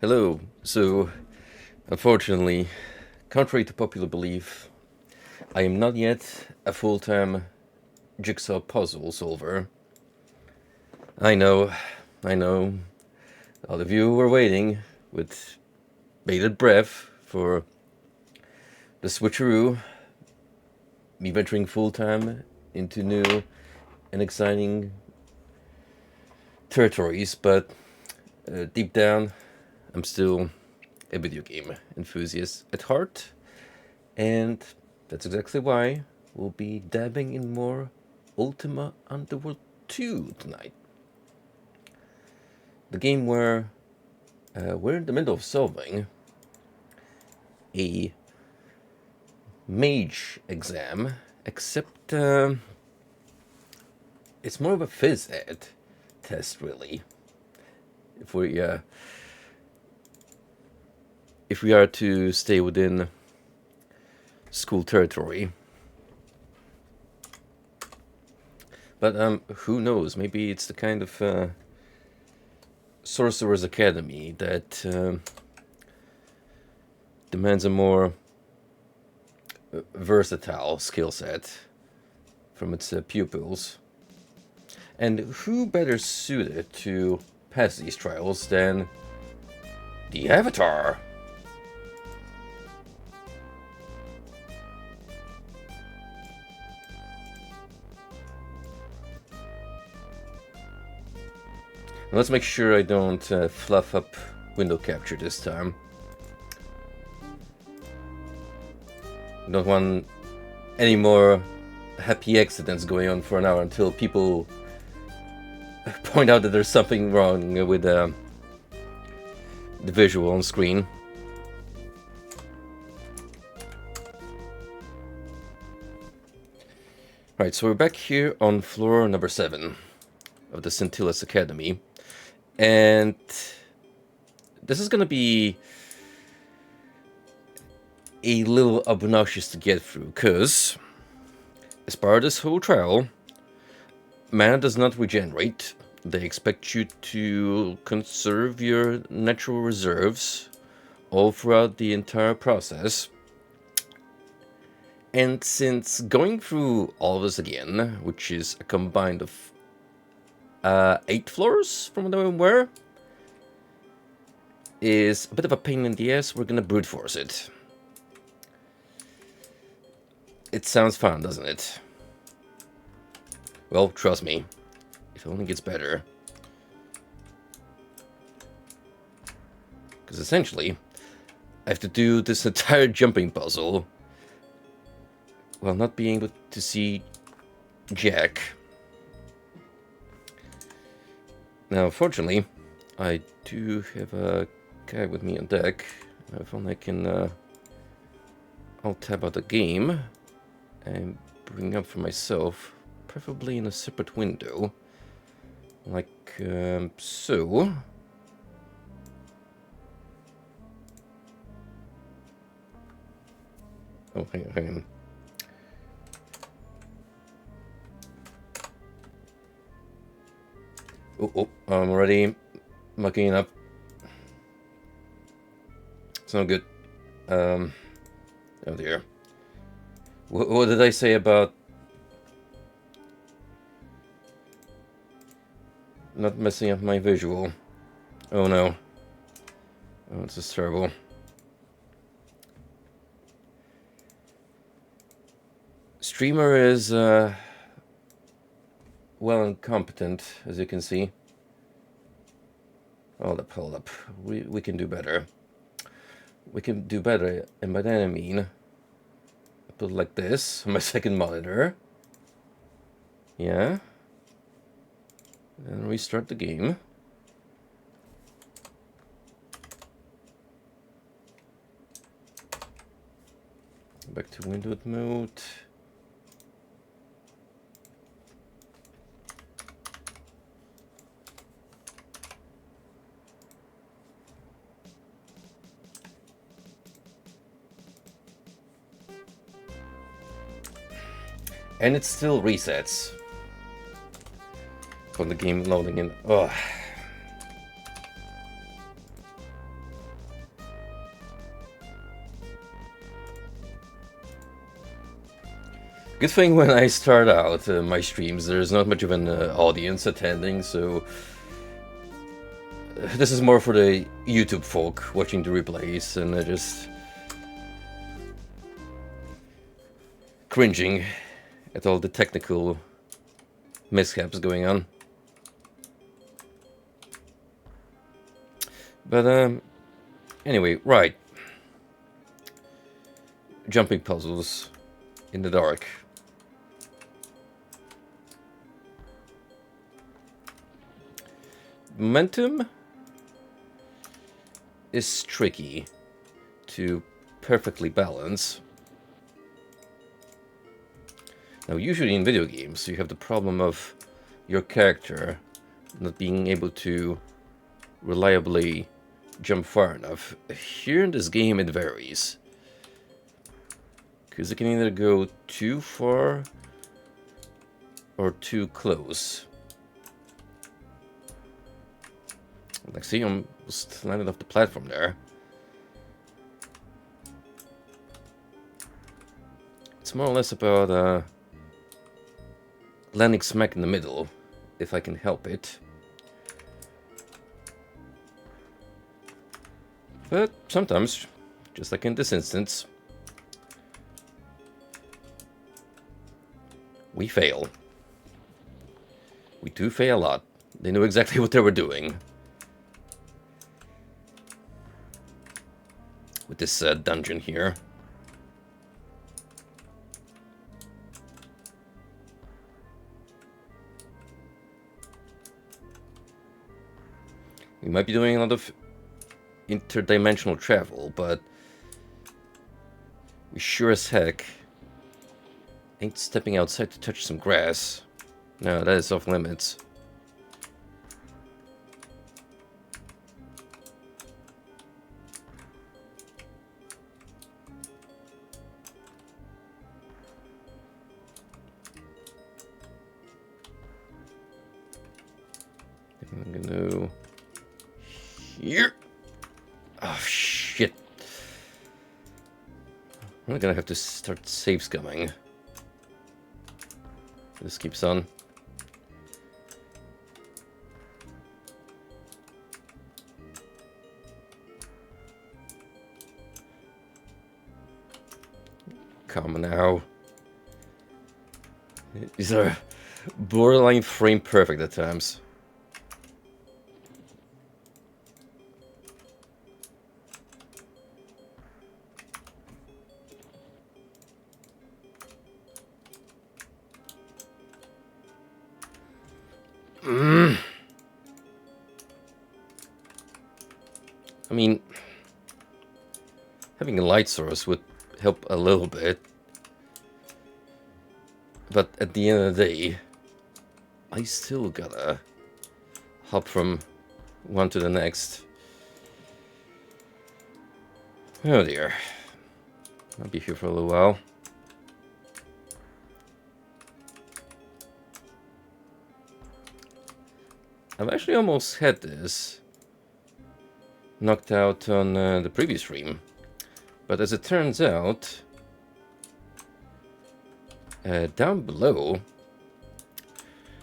Hello. So, unfortunately, contrary to popular belief, I am not yet a full-time jigsaw puzzle solver. I know, I know, all of you were waiting with bated breath for the switcheroo, me venturing full-time into new and exciting territories, but deep down, I'm still a video game enthusiast at heart, and that's exactly why we'll be dabbing in more Ultima Underworld 2 tonight. The game where we're in the middle of solving a mage exam, except it's more of a phys ed test, really. If we are to stay within school territory. But who knows? Maybe it's the kind of Sorcerer's Academy that demands a more versatile skill set from its pupils. And who better suited to pass these trials than the Avatar? Now let's make sure I don't fluff up window capture this time. I don't want any more happy accidents going on for an hour until people point out that there's something wrong with the visual on screen. Right, so we're back here on floor number 7 of the Scintillas Academy. And this is going to be a little obnoxious to get through, because as part of this whole trial, mana does not regenerate. They expect you to conserve your natural reserves all throughout the entire process. And since going through all of this again, which is a combined of 8 floors, from what I'm aware, is a bit of a pain in the ass, we're gonna brute force it. It sounds fun, doesn't it? Well, trust me, it only gets better. Because essentially, I have to do this entire jumping puzzle while not being able to see Jack. Now, fortunately, I do have a guy with me on deck. If only I can I'll tab out the game and bring up for myself, preferably in a separate window, like so. Oh, hang on. Oh, I'm already mucking it up. It's not good. Oh dear. What did I say about not messing up my visual? Oh no. Oh, this is terrible. Streamer is well incompetent, as you can see. Hold up. We can do better. We can do better, and by that I mean, I put it like this on my second monitor. Yeah. And restart the game. Back to windowed mode. And it still resets from the game loading in. Ugh. Good thing when I start out my streams, there's not much of an audience attending, so this is more for the YouTube folk watching the replays and just cringing at all the technical mishaps going on. But anyway, right. Jumping puzzles in the dark. Momentum is tricky to perfectly balance. Now, usually in video games, you have the problem of your character not being able to reliably jump far enough. Here in this game, it varies. Because it can either go too far or too close. Like, see, I'm just landed off the platform there. It's more or less about landing smack in the middle, if I can help it. But sometimes, just like in this instance, we fail. We do fail a lot. They knew exactly what they were doing. With this dungeon here. We might be doing a lot of interdimensional travel, but we sure as heck ain't stepping outside to touch some grass. No, that is off limits. I'm gonna here. Oh shit! I'm gonna have to start save scumming. This keeps on. Come now. These are borderline frame perfect at times. I mean, having a light source would help a little bit. But at the end of the day, I still gotta hop from one to the next. Oh dear. I'll be here for a little while. I've actually almost had this knocked out on the previous stream. But as it turns out, down below,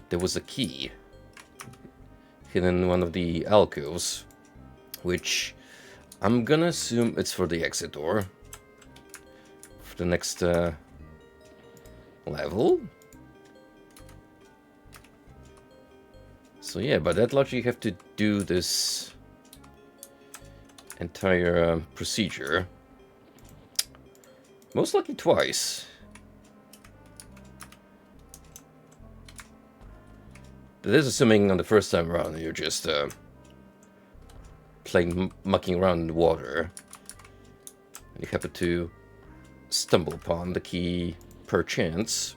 there was a key hidden in one of the alcoves, which I'm gonna assume it's for the exit door for the next level. So yeah, by that logic, you have to do this entire procedure most likely twice. That is assuming on the first time around you're just playing, mucking around in the water. You happen to stumble upon the key per chance.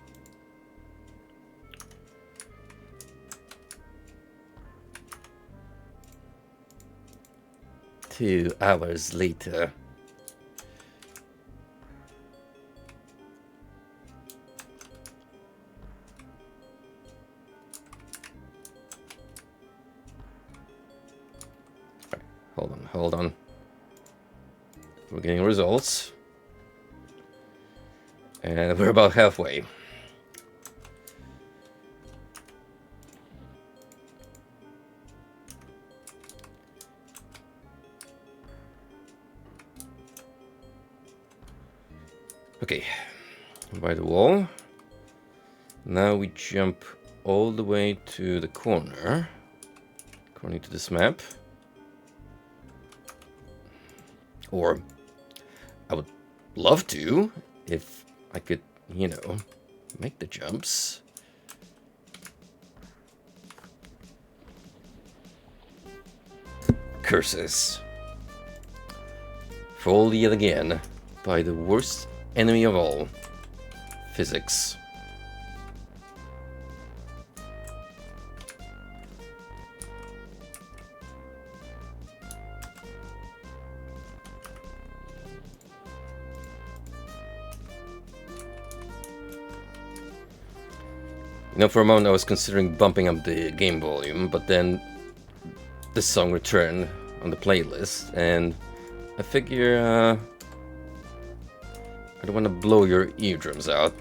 Two hours later. Hold on. We're getting results. And we're about halfway. Okay, by the wall. Now we jump all the way to the corner, according to this map. Or I would love to, if I could, you know, make the jumps. Curses. Fall yet again by the worst enemy of all, physics. You know, for a moment I was considering bumping up the game volume, but then this song returned on the playlist, and I figure I don't want to blow your eardrums out.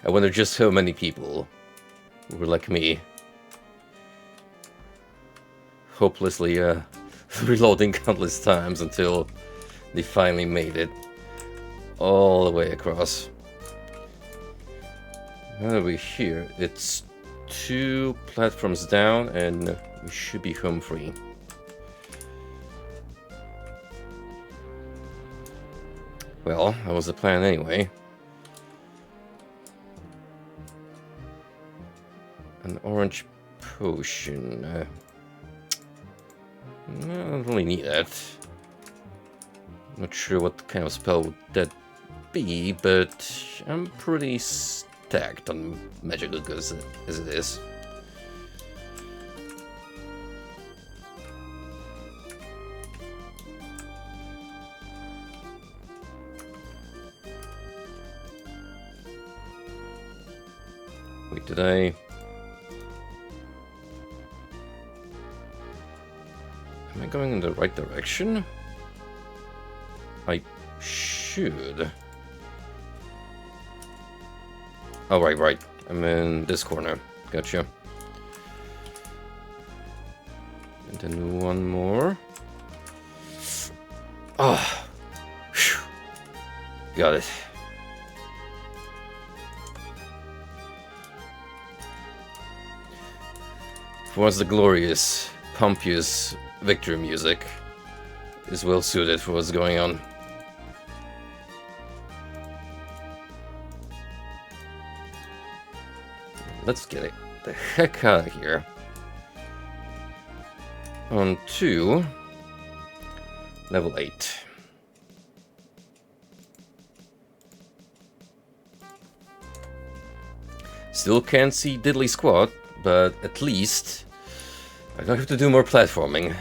I wonder just how many people were like me, hopelessly reloading countless times until they finally made it all the way across. Now that we're here, it's 2 platforms down and we should be home free. Well, that was the plan anyway. An orange potion. I don't really need that. Not sure what kind of spell would that be, but I'm pretty stacked on magical goods as it is. Wait, did I... Am I going in the right direction? I should. Oh, right. I'm in this corner. Gotcha. And then one more. Ah. Oh. Got it. For once, the glorious, pompous victory music is well suited for what's going on. Let's get it the heck out of here. On to level 8. Still can't see diddly squat, but at least I don't have to do more platforming.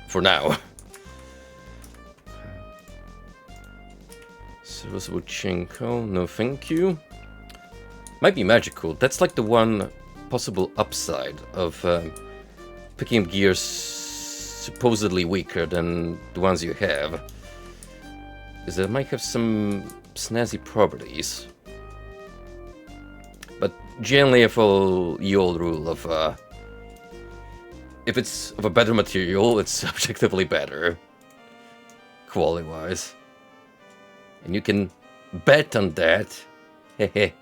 For now. Serviceable Chinko, no thank you. Might be magical. That's like the one possible upside of picking up gears supposedly weaker than the ones you have. Is that it might have some snazzy properties. But generally I follow the old rule of if it's of a better material, it's objectively better, quality-wise. And you can bet on that. Hehe.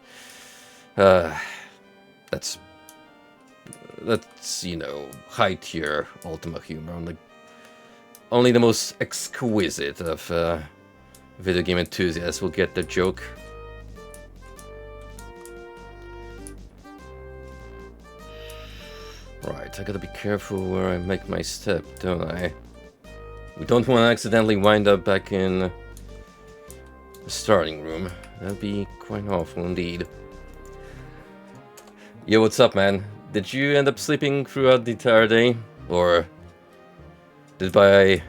That's, you know, high-tier Ultima humor. Only the most exquisite of video game enthusiasts will get the joke. Right, I gotta be careful where I make my step, don't I? We don't want to accidentally wind up back in the starting room. That'd be quite awful indeed. Yo, what's up, man? Did you end up sleeping throughout the entire day? Or did by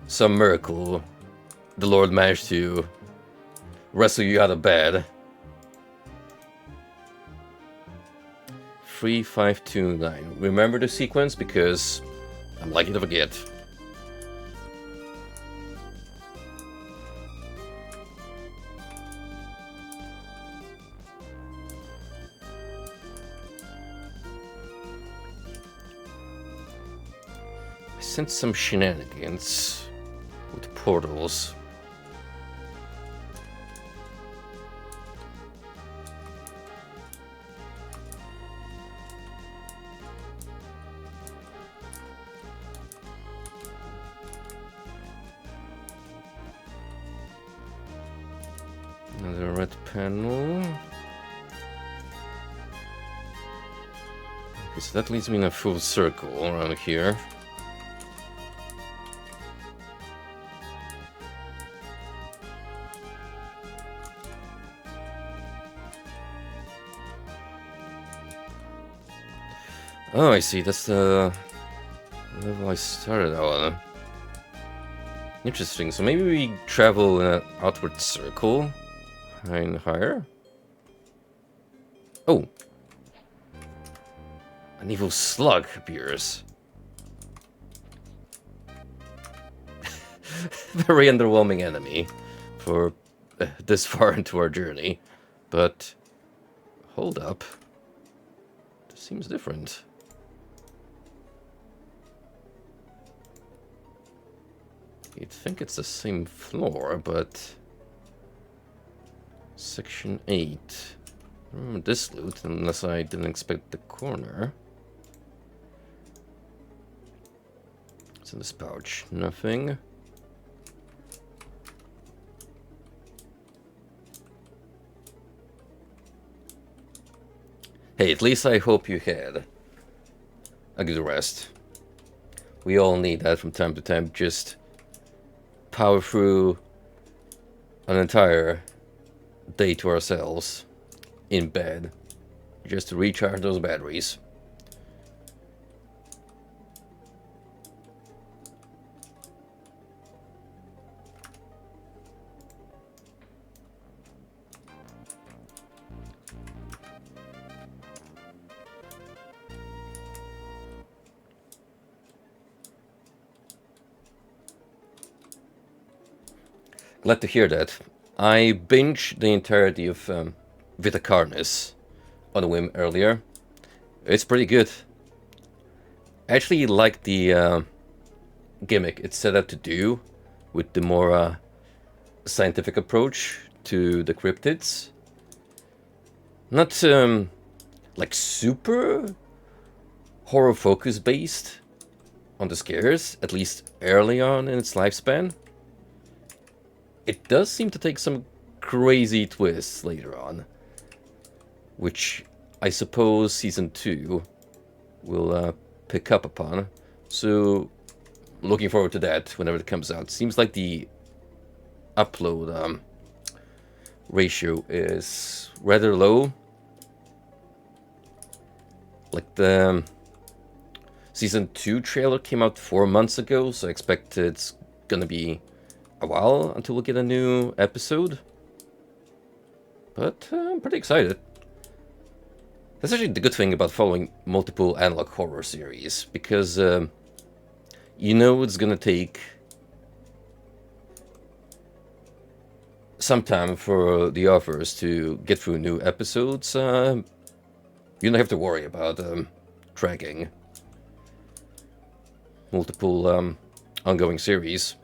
some miracle the Lord manage to wrestle you out of bed? 3529. Remember the sequence because I'm likely to forget. sense some shenanigans with portals. Another red panel. Okay, so that leads me in a full circle around here. Oh, I see. That's the level I started on. Interesting. So maybe we travel in an outward circle. Higher and higher. Oh! An evil slug appears. Very underwhelming enemy for this far into our journey. But hold up. This seems different. You'd think it's the same floor, but... Section 8. I remember this loot, unless I didn't expect the corner. What's in this pouch? Nothing. Hey, at least I hope you had a good rest. We all need that from time to time. Just power through an entire day to ourselves in bed just to recharge those batteries. Glad to hear that. I binged the entirety of Vita Carnis on a whim earlier. It's pretty good. I actually like the gimmick it's set out to do with the more scientific approach to the cryptids. Not like super horror focus based on the scares, at least early on in its lifespan. It does seem to take some crazy twists later on, which I suppose Season 2 will pick up upon. So, looking forward to that whenever it comes out. Seems like the upload ratio is rather low. Like the Season 2 trailer came out 4 months ago, so I expect it's gonna be a while until we get a new episode. But I'm pretty excited. That's actually the good thing about following multiple analog horror series, because you know it's gonna take some time for the authors to get through new episodes. You don't have to worry about tracking multiple ongoing series.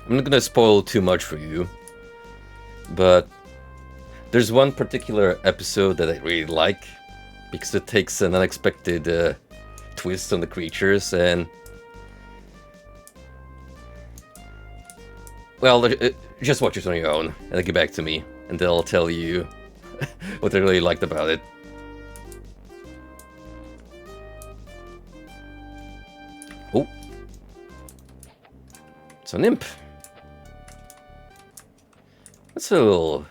I'm not gonna spoil too much for you, but there's one particular episode that I really like, because it takes an unexpected twist on the creatures, and well, just watch it on your own, and then get back to me, and then I'll tell you what I really liked about it. Oh, it's an imp. That's a little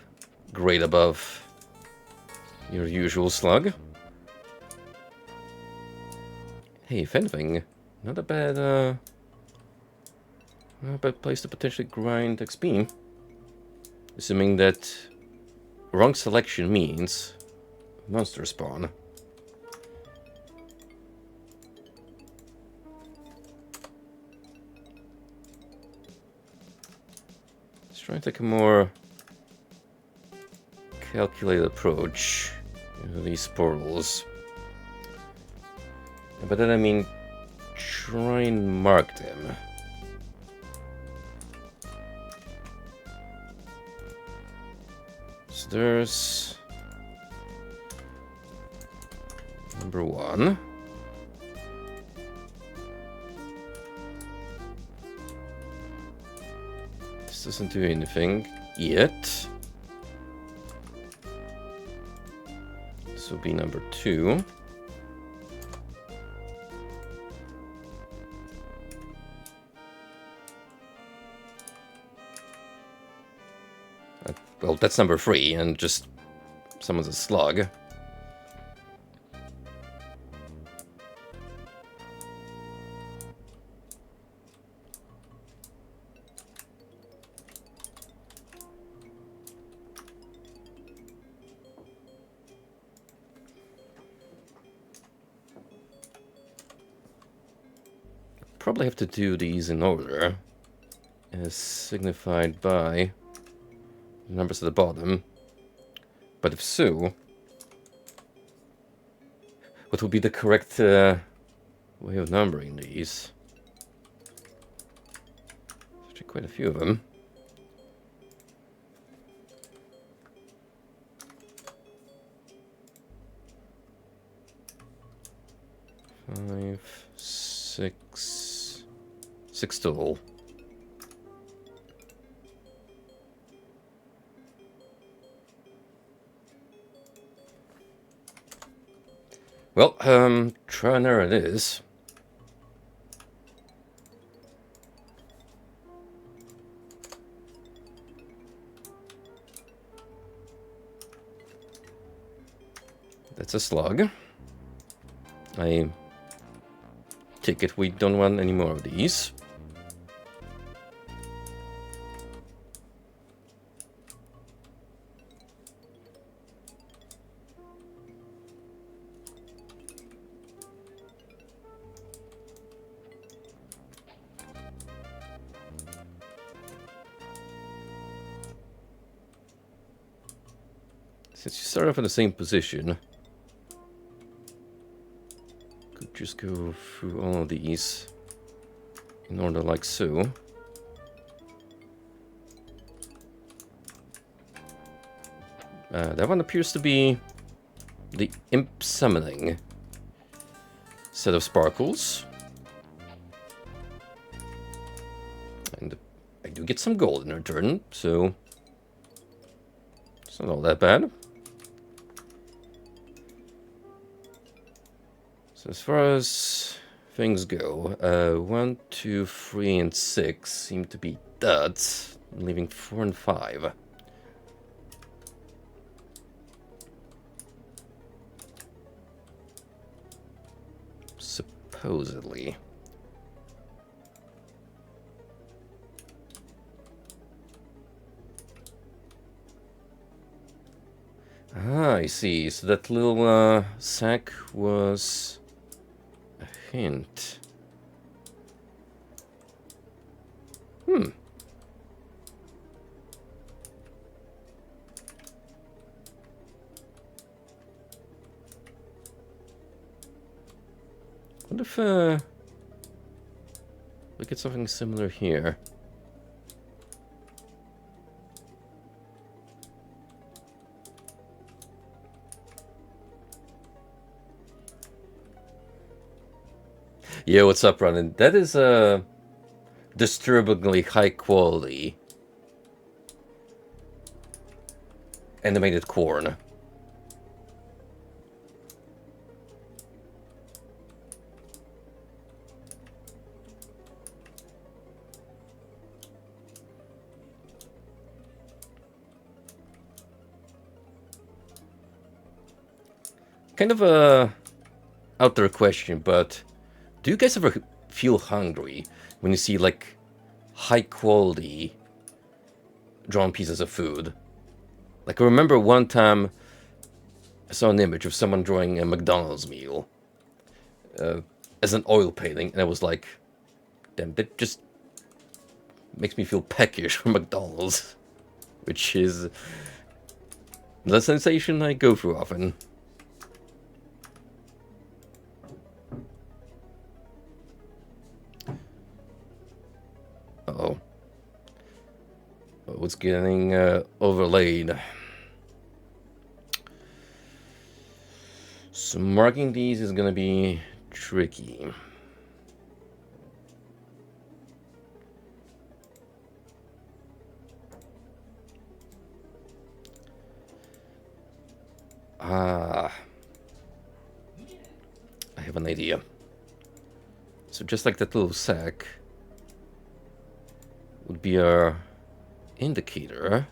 grade above your usual slug. Hey, if anything, not a bad place to potentially grind XP. Assuming that wrong selection means monster spawn. try and take a more calculated approach into these portals. By that I mean try and mark them. So there's number 1. This doesn't do anything yet. This will be number 2. Well, that's number 3, and just summons a slug. Probably have to do these in order, as signified by numbers at the bottom. But if so, what would be the correct way of numbering these? There's actually quite a few of them. Five, six total. Well, try and error it is. That's a slug. I take it we don't want any more of these. Since you start off in the same position, could just go through all of these in order like so. That one appears to be the imp summoning set of sparkles. And I do get some gold in return, so it's not all that bad. So as far as things go, 1, 2, 3, and 6 seem to be duds, leaving 4 and 5. Supposedly. Ah, I see. So that little sack was a hint. What if we get something similar here? Yeah, what's up, Ronan? That is a disturbingly high quality animated corn. Kind of a out there question, but do you guys ever feel hungry when you see like high quality drawn pieces of food? Like I remember one time I saw an image of someone drawing a McDonald's meal as an oil painting, and I was like, damn, that just makes me feel peckish for McDonald's. which is the sensation I go through often. Uh-oh. What's getting overlaid? So marking these is gonna be tricky. I have an idea. So just like that little sack would be our indicator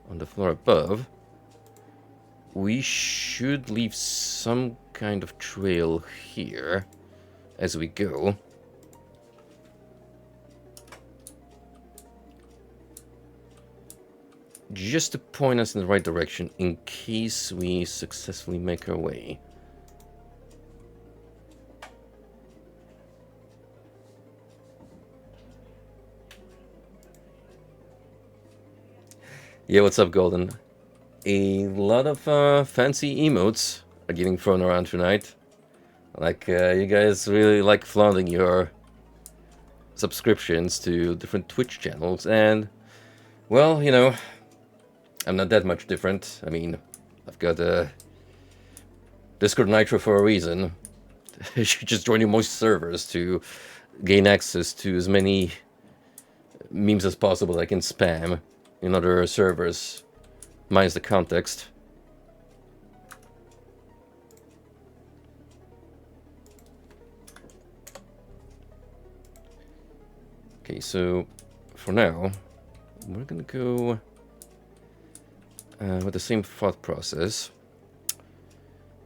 on the floor above, we should leave some kind of trail here as we go. Just to point us in the right direction in case we successfully make our way. Yeah, what's up, Golden? A lot of fancy emotes are getting thrown around tonight. Like, you guys really like flaunting your subscriptions to different Twitch channels, and, well, you know, I'm not that much different. I mean, I've got Discord Nitro for a reason. You should just join most servers to gain access to as many memes as possible I can spam in other servers, minus the context. Okay, so for now, we're gonna go with the same thought process.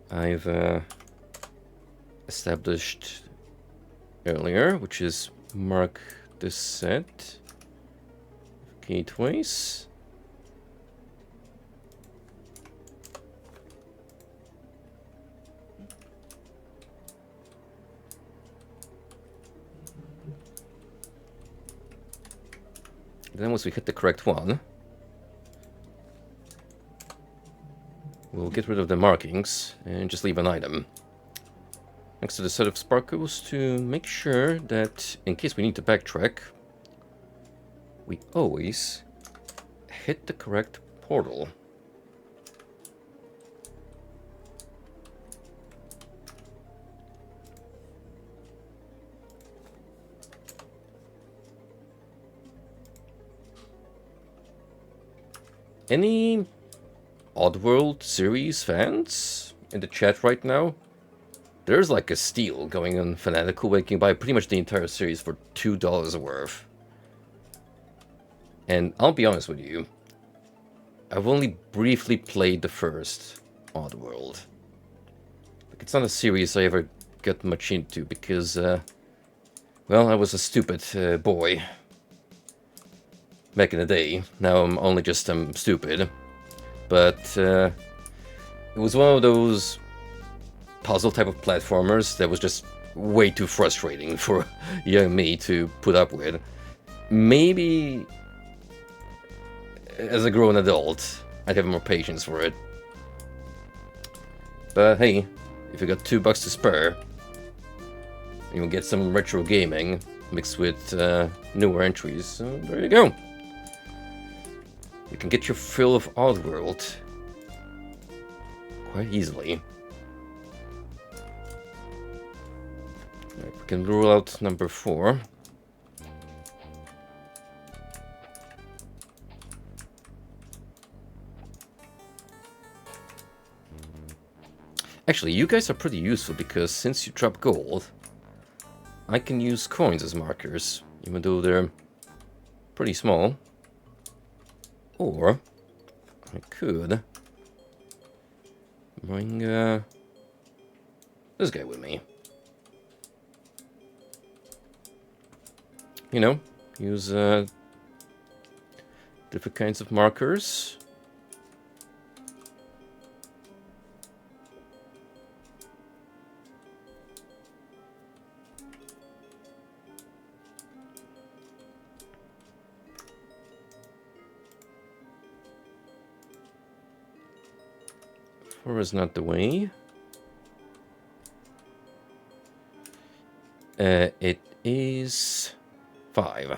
I've established earlier, which is mark the set of gateways. Then once we hit the correct one, we'll get rid of the markings and just leave an item next to the set of sparkles to make sure that in case we need to backtrack, we always hit the correct portal. Any Oddworld series fans in the chat right now? There's like a steal going on Fanatical where you can buy pretty much the entire series for $2 worth. And I'll be honest with you, I've only briefly played the first Oddworld. Like, it's not a series I ever got much into because, well, I was a stupid boy back in the day. Now I'm only just stupid. But it was one of those puzzle type of platformers that was just way too frustrating for young me to put up with. Maybe as a grown adult, I'd have more patience for it. But hey, if you got $2 to spare, you'll get some retro gaming mixed with newer entries. So there you go. You can get your fill of Oddworld quite easily. Right, we can rule out number 4. Actually, you guys are pretty useful because since you drop gold, I can use coins as markers, even though they're pretty small. Or I could bring this guy with me. You know, use different kinds of markers. 4 is not the way. It is 5.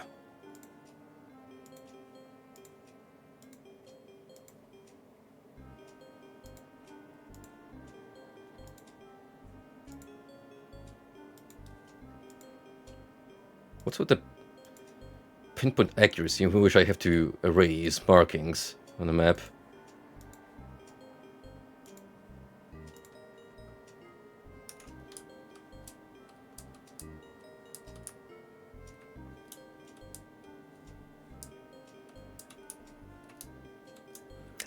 What's with the pinpoint accuracy in which I have to erase markings on the map?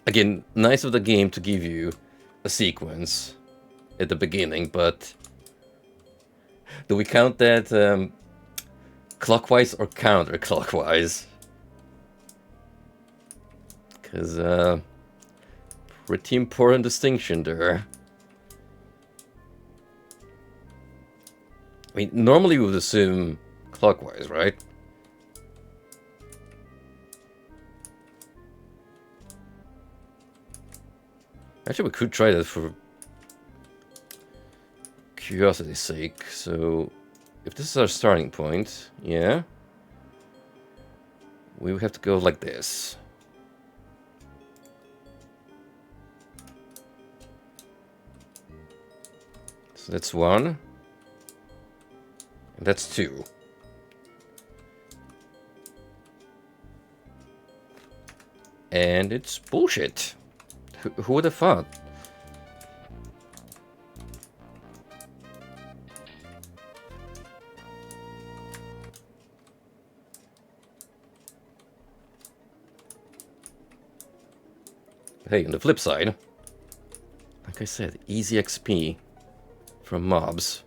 Again, nice of the game to give you a sequence at the beginning, but do we count that clockwise or counterclockwise? Because pretty important distinction there. I mean, normally we would assume clockwise, right? Actually, we could try that for curiosity's sake. So, if this is our starting point, yeah, we would have to go like this. So that's 1. And that's 2. And it's bullshit. Who would have thought? Hey, on the flip side, like I said, easy XP from mobs.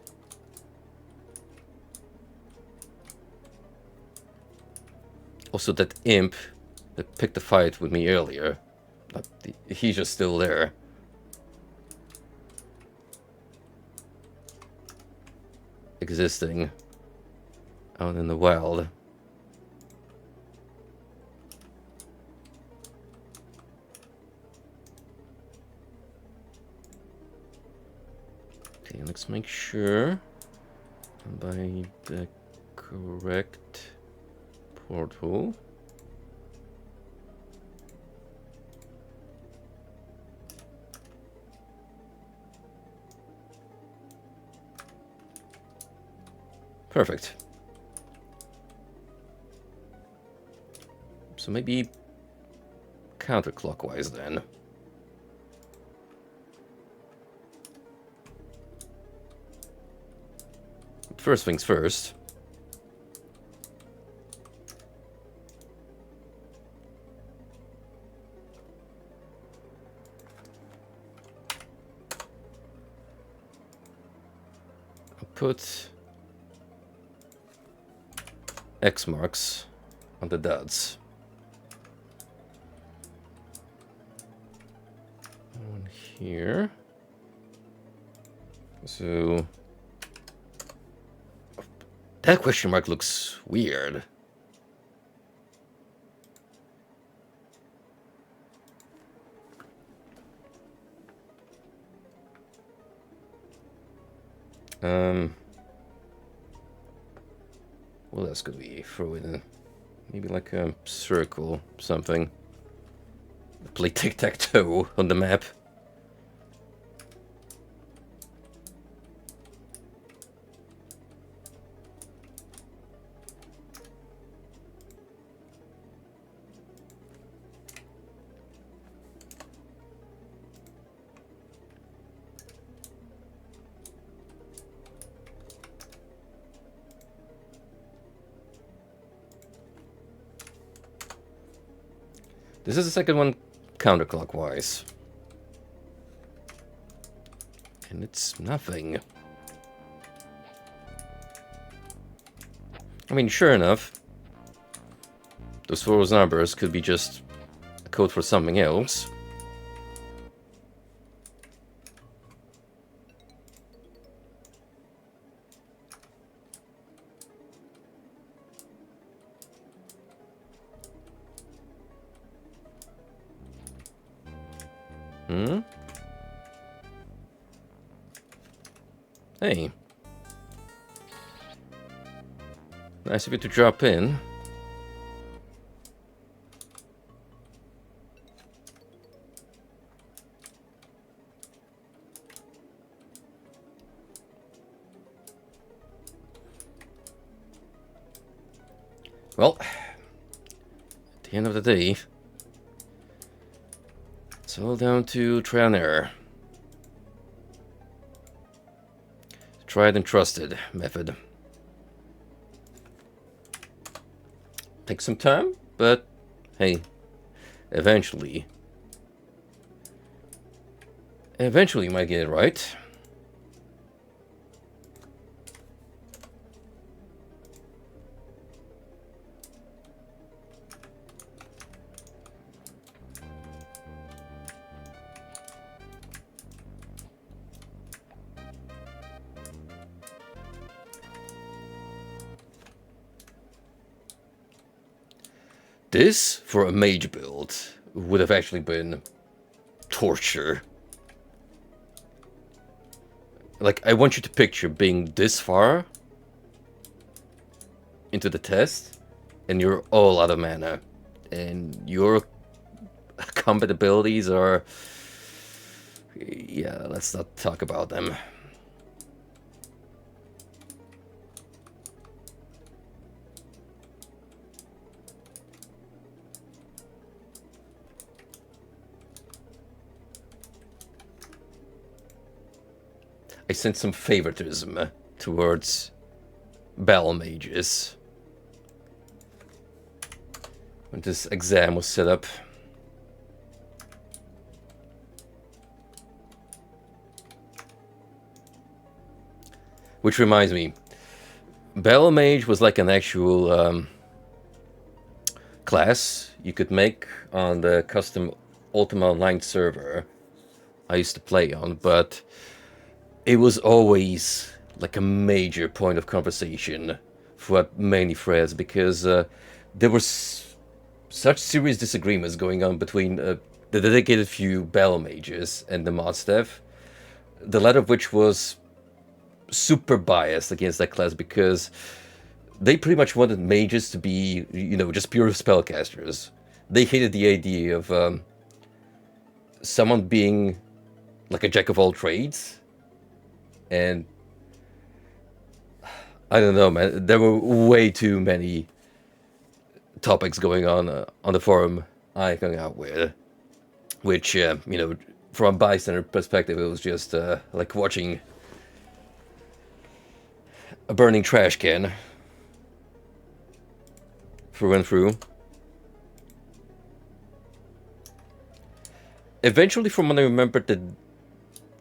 Also, that imp that picked a fight with me earlier, he's just still there. Existing out in the wild. Okay, let's make sure I'm by the correct portal. Perfect. So maybe counterclockwise then. First things first. I'll put X marks on the dots. One here. So that question mark looks weird. What else could we throw in? Maybe like a circle, something. Play tic-tac-toe on the map. This is the second one counterclockwise. And it's nothing. I mean, sure enough, those 4 numbers could be just a code for something else. Hey. Nice of you to drop in. Well, at the end of the day, it's all down to trial and error. Tried and trusted method. Takes some time, but hey, eventually you might get it right. This, for a mage build, would have actually been torture. Like, I want you to picture being this far into the test, and you're all out of mana. And your combat abilities are... yeah, let's not talk about them. I sense some favoritism towards battle mages when this exam was set up. Which reminds me, battle mage was like an actual class you could make on the custom Ultima Online server I used to play on, but it was always like a major point of conversation for many threads, because there were such serious disagreements going on between the dedicated few battle mages and the mod staff, the latter of which was super biased against that class because they pretty much wanted mages to be, you know, just pure spellcasters. They hated the idea of someone being like a jack of all trades. And I don't know, man. There were way too many topics going on the forum I hung out with, which, you know, from a bystander perspective, it was just like watching a burning trash can through and through. Eventually, from what I remember, they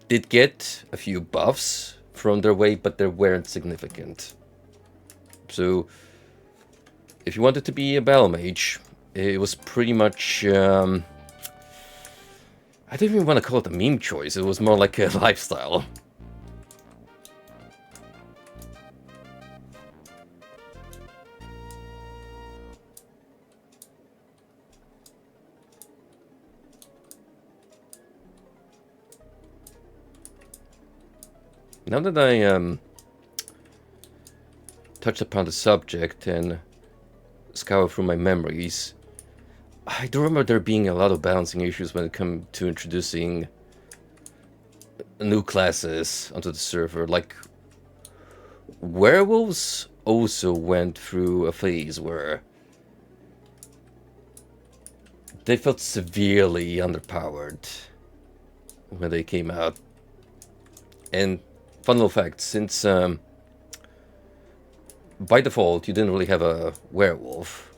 did get a few buffs from their way, but they weren't significant. So, if you wanted to be a battle mage, it was pretty much... I don't even want to call it a meme choice, it was more like a lifestyle. Now that I touched upon the subject and scour through my memories, I do remember there being a lot of balancing issues when it came to introducing new classes onto the server. Like, werewolves also went through a phase where they felt severely underpowered when they came out. And fun little fact, since by default you didn't really have a werewolf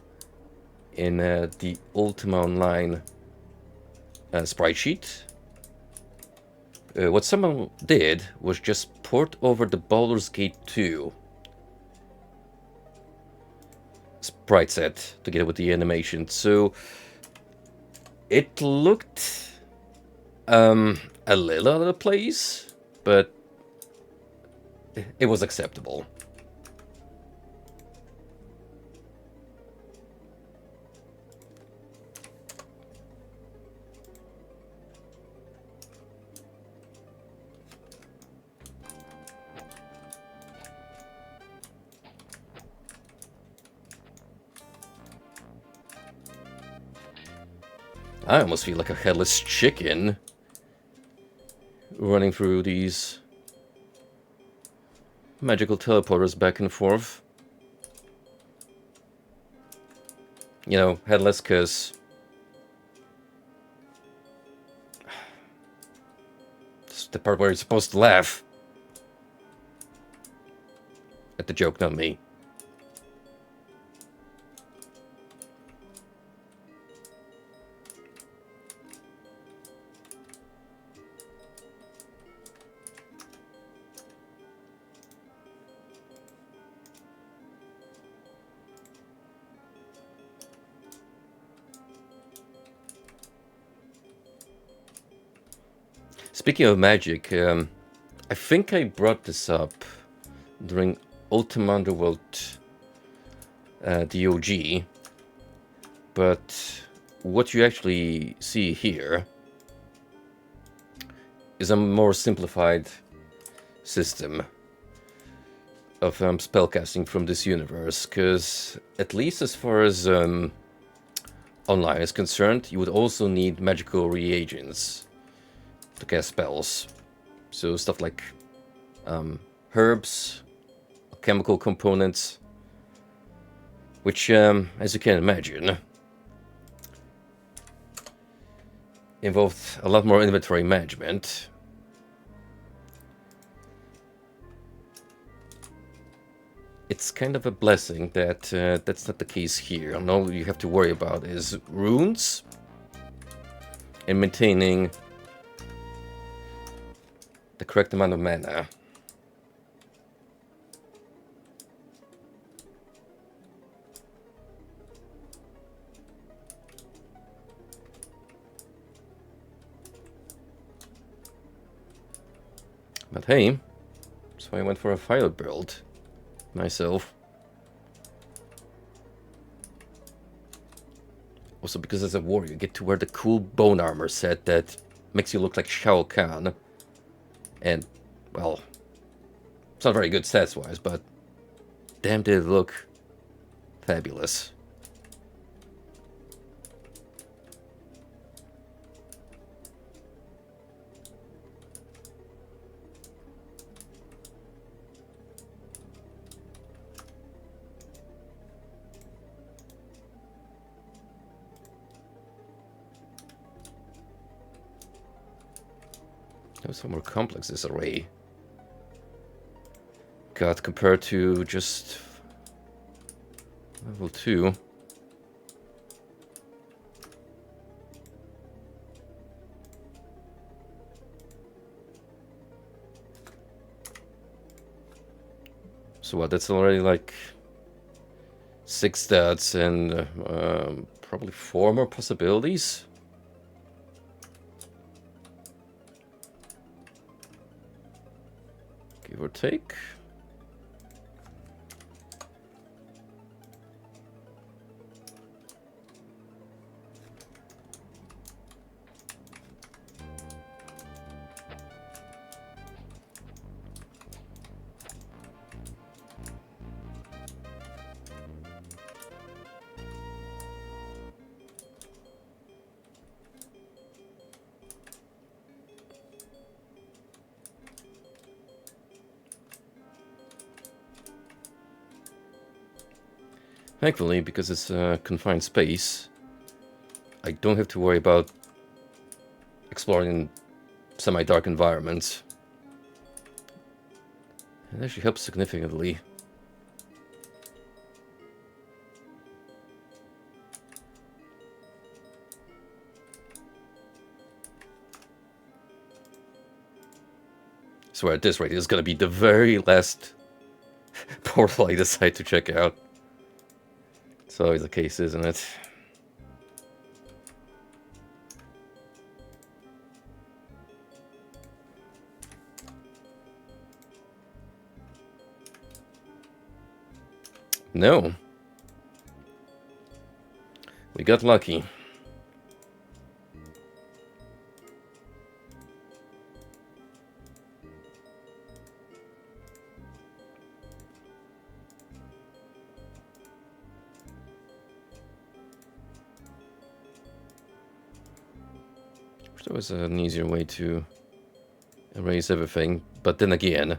in the Ultima Online sprite sheet, what someone did was just port over the Baldur's Gate 2 sprite set to get it with the animation. So it looked a little out of place, but it was acceptable. I almost feel like a headless chicken running through these magical teleporters back and forth. You know, headless because it's the part where you're supposed to laugh at the joke, not me. Speaking of magic, I think I brought this up during Ultima Underworld DOG, but what you actually see here is a more simplified system of spellcasting from this universe, because at least as far as online is concerned, you would also need magical reagents to cast spells. So stuff like herbs, chemical components, which, as you can imagine, involved a lot more inventory management. It's kind of a blessing that that's not the case here. And all you have to worry about is runes and maintaining the correct amount of mana. But hey, so I went for a fire build myself. Also because as a warrior you get to wear the cool bone armor set that makes you look like Shao Kahn. And, well, it's not very good stats-wise, but damn did it look fabulous. That was so more complex, this array. God, compared to just level 2. So what, that's already like 6 stats and probably 4 more possibilities? Give or take. Thankfully, because it's a confined space, I don't have to worry about exploring semi-dark environments. It actually helps significantly. So at this rate, it's gonna be the very last portal I decide to check out. It's always the case, isn't it? No. We got lucky. There was an easier way to erase everything, but then again,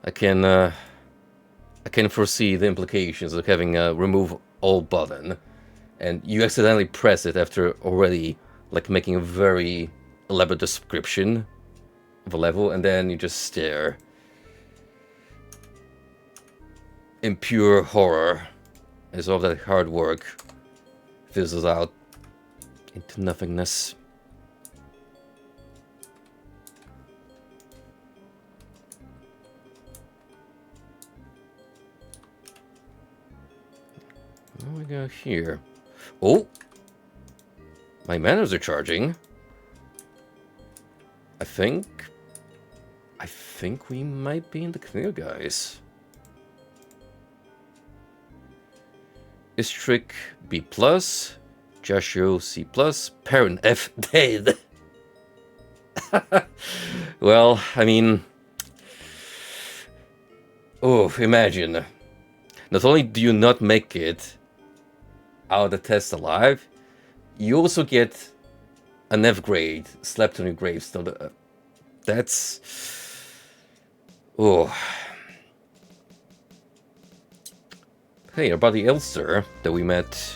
I can foresee the implications of having a remove all button, and you accidentally press it after already like making a very elaborate description of a level, and then you just stare in pure horror as all that hard work fizzles out into nothingness. What do we got here? Oh! My manners are charging. I think we might be in the clear, guys. Istrick B+, Joshua C+, Parent F dead. Well, I mean, oh, imagine. Not only do you not make it out of the test alive, you also get an F grade slapped on your gravestone. That's... oh. Hey, our buddy Elster that we met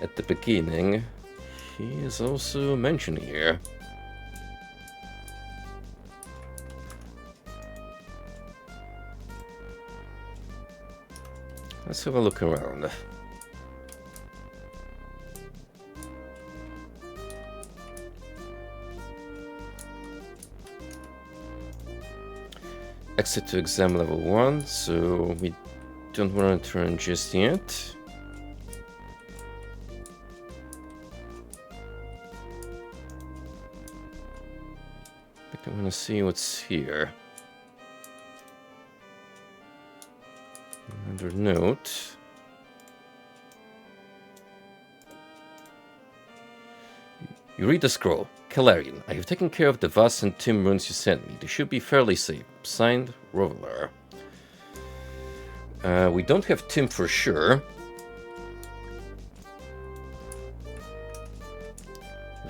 at the beginning, he is also mentioned here. Let's have a look around. Exit to exam level 1, so we don't want to turn just yet. I think I want to see what's here. Another note. You read the scroll. Calarian, I have taken care of the Vas and Tim runes you sent me. They should be fairly safe. Signed, Rovelar. We don't have Tim for sure.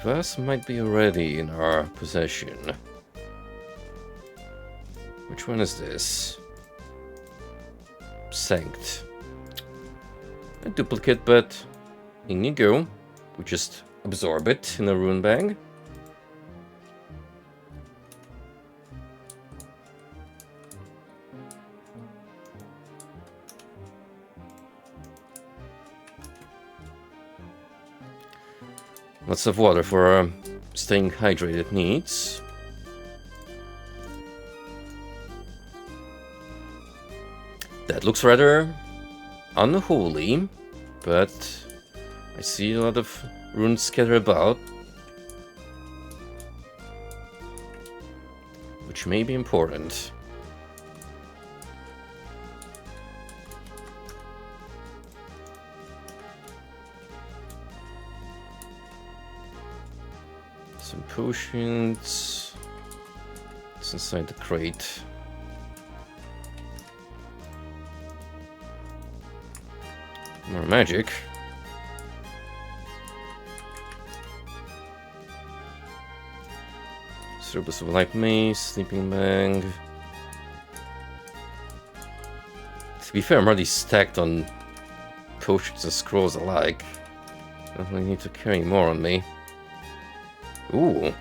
Vas might be already in our possession. Which one is this? Sanct. A duplicate, but in you go. We just absorb it in a rune bag. Lots of water for our staying hydrated needs. That looks rather unholy, but I see a lot of runes scattered about, which may be important. Some potions. It's inside the crate. More magic. Service of Light Mace, Sleeping Bag. To be fair, I'm already stacked on potions and scrolls alike. I don't really need to carry more on me. Ooh.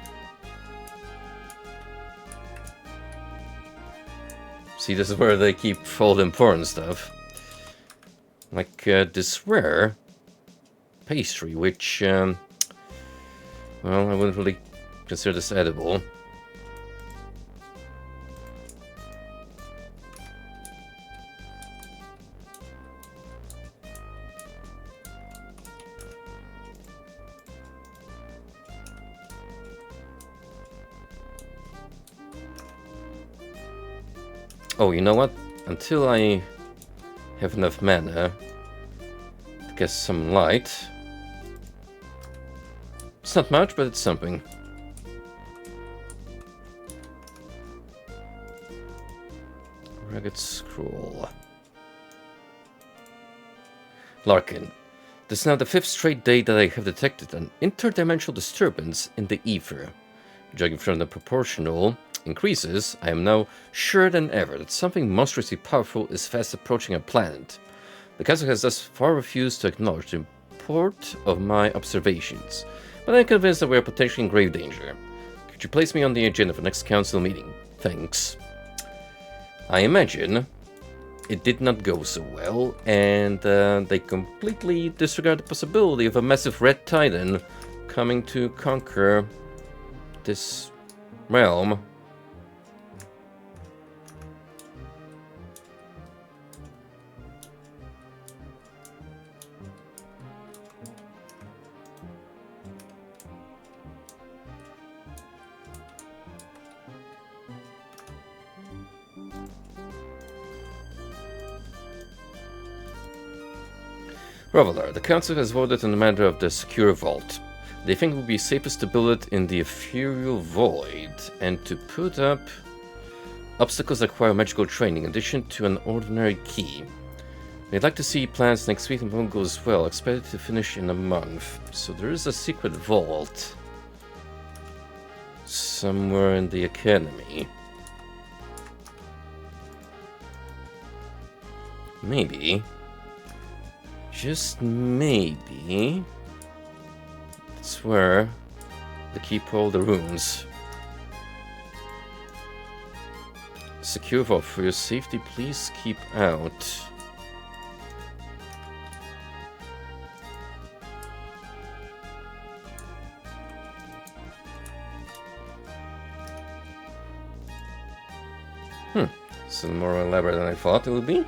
See, this is where they keep all the important stuff. Like this rare pastry, which, well, I wouldn't really consider this edible. Oh, you know what? Until I have enough mana to get some light. It's not much, but it's something. Ragged Scroll. Larkin. This is now the 5th straight day that I have detected an interdimensional disturbance in the ether. Judging from the proportional increases, I am now sure than ever that something monstrously powerful is fast approaching our planet. The Council has thus far refused to acknowledge the import of my observations, but I am convinced that we are potentially in grave danger. Could you place me on the agenda for next Council meeting? Thanks. I imagine it did not go so well, and they completely disregard the possibility of a massive red titan coming to conquer this realm. Reveler, the Council has voted on the matter of the secure vault. They think it would be safest to build it in the ethereal void, and to put up obstacles that require magical training in addition to an ordinary key. They'd like to see plans next week and if all goes well, expected to finish in a month. So there is a secret vault somewhere in the academy. Maybe. Just maybe, that's where they keep all the rooms. Secure vault. For your safety, please keep out. This is more elaborate than I thought it would be.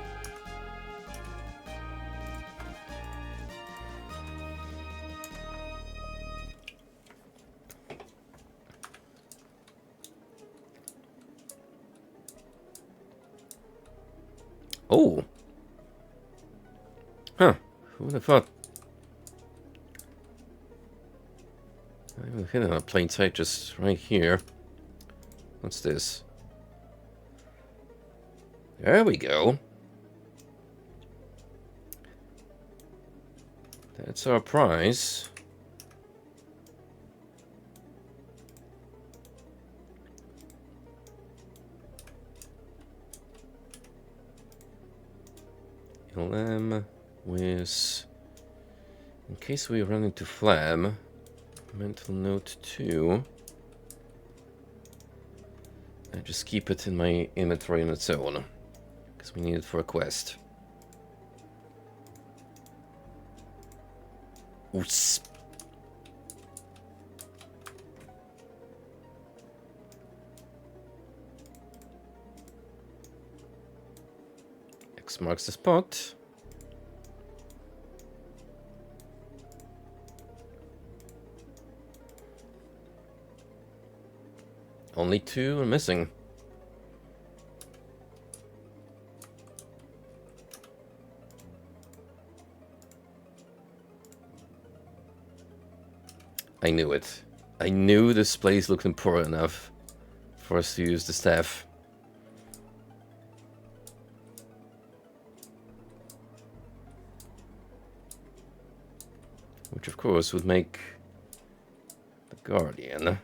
Oh. Huh. Who would have thought? I even hit it on plain sight just right here. What's this? There we go. That's our prize. LM with, in case we run into Flam, mental note 2. I just keep it in my inventory on its own, because we need it for a quest. Oos. X marks the spot. Only 2 are missing. I knew it. I knew this place looked important enough for us to use the staff. Which of course would make the Guardian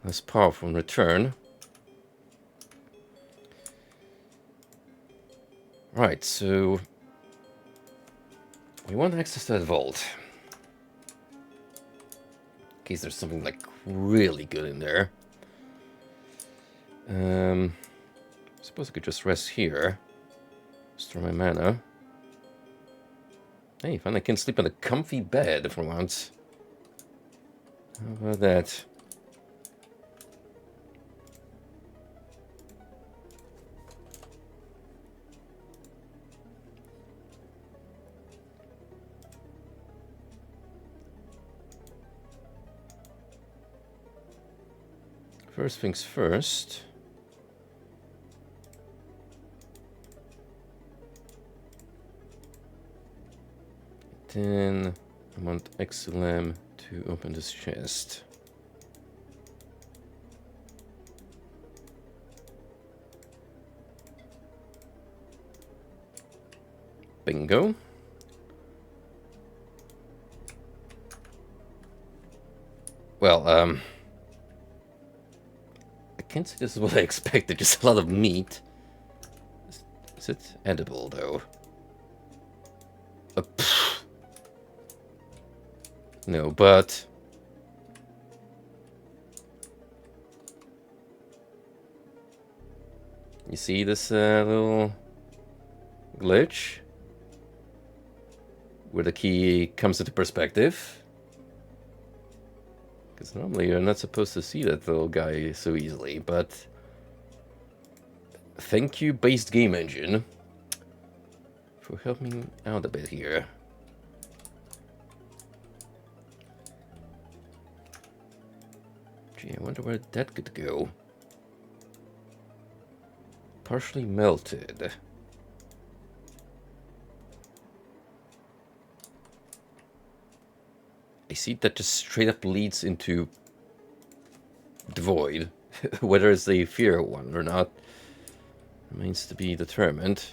less powerful in return. Right, so we want access to that vault. In case there's something like really good in there. I suppose I could just rest here. Store my mana. Hey, finally I can sleep on a comfy bed for once. How about that? First things first. Then I want XLM to open this chest. Bingo. Well, I can't say this is what I expected, just a lot of meat. Is it edible, though? No, but... You see this little glitch? Where the key comes into perspective? Because normally you're not supposed to see that little guy so easily, but... Thank you, based game engine, for helping out a bit here. Gee, I wonder where that could go. Partially melted. I see that just straight up leads into the void. Whether it's a fear one or not remains to be determined.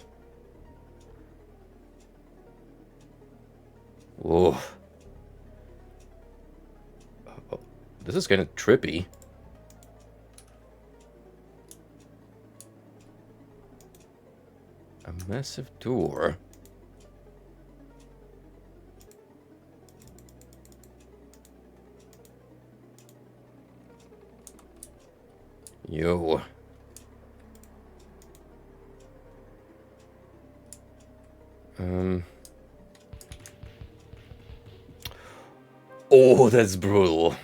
Whoa. Oh, this is kind of trippy. A massive door. Yo. Oh, that's brutal.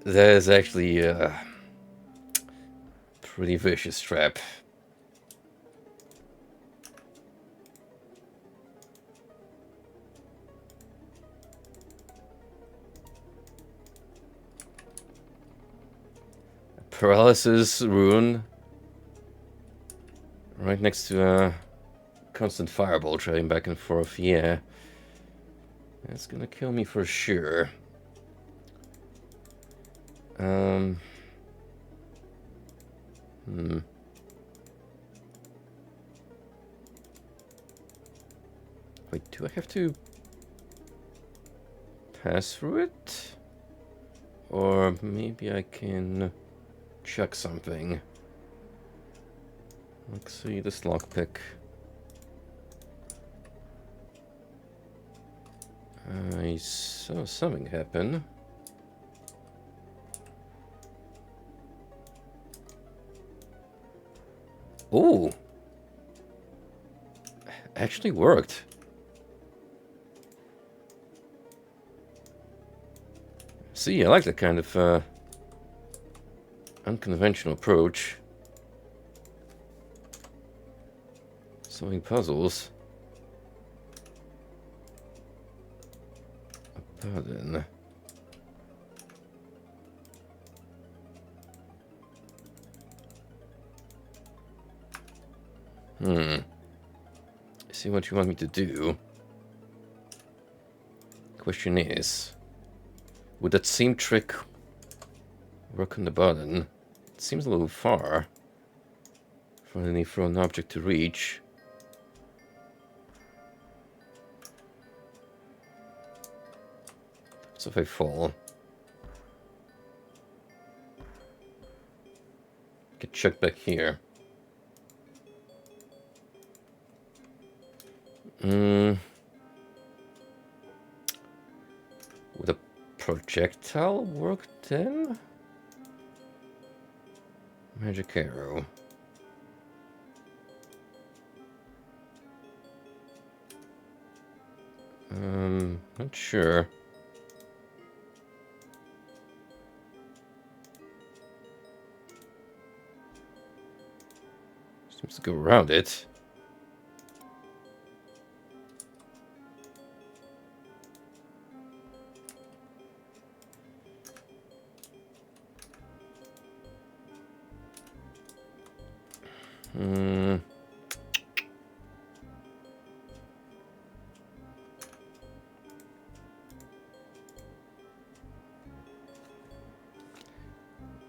That is actually a pretty vicious trap. Paralysis rune. Right next to a constant fireball trading back and forth. Yeah. That's gonna kill me for sure. Wait, do I have to pass through it? Or maybe I can chuck something. Let's see this lockpick. I saw something happen. Oh! Actually worked. See, I like that kind of unconventional approach. Solving puzzles. A button. See what you want me to do. Question is, would that same trick work on the button? It seems a little far for any thrown object to reach. So if I fall, get chucked back here. Would a projectile work then? Magic arrow. Not sure. Seems to go around it.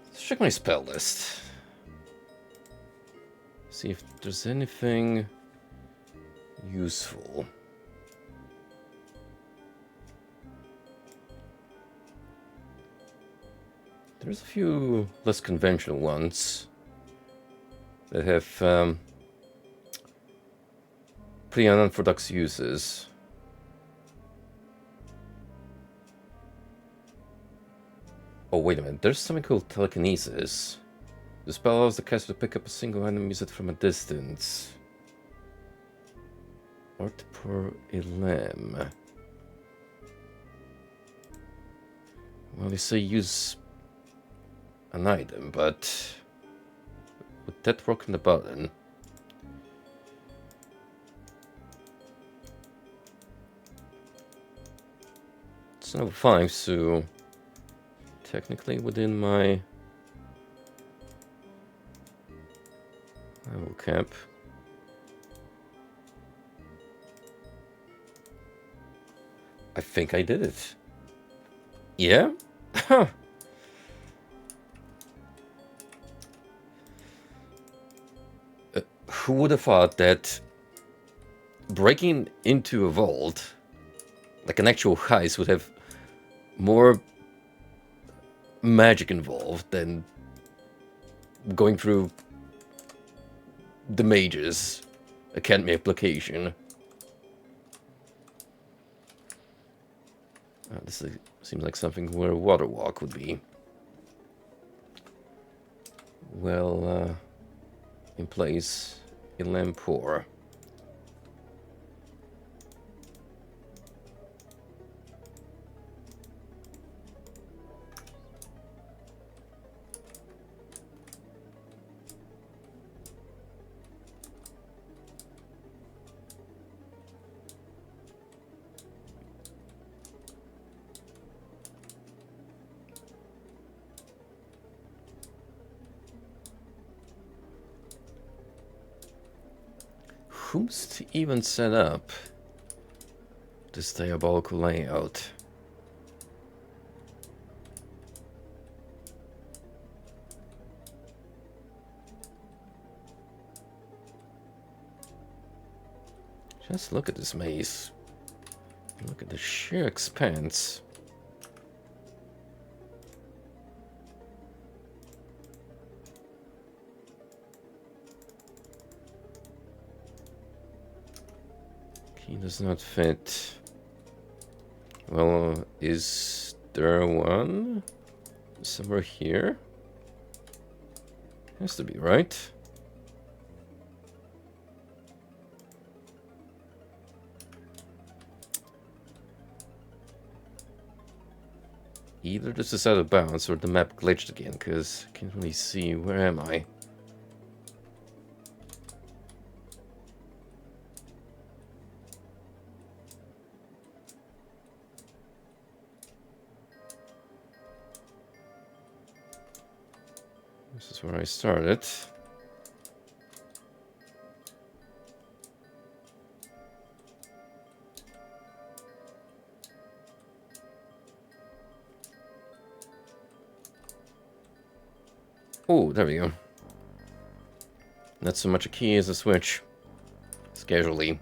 Let's check my spell list. See if there's anything useful. There's a few less conventional ones that have pretty unorthodox uses. Oh, wait a minute. There's something called telekinesis. The spell allows the caster to pick up a single item and use it from a distance. Or to pour a lamb. Well, they say use an item, but would that work in the button? It's level 5, so technically within my level cap. I think I did it. Yeah? Huh. Who would have thought that breaking into a vault, like an actual heist, would have more magic involved than going through the mage's academy application. This seems like something where a water walk would be well in place. A lamp pour. Who's to even set up this diabolical layout? Just look at this maze. Look at the sheer expanse. Key does not fit. Well, is there one somewhere here? Has to be, right? Either this is out of bounds or the map glitched again, because I can't really see. Where am I? This is where I started. Oh, there we go. Not so much a key as a switch. It's casually,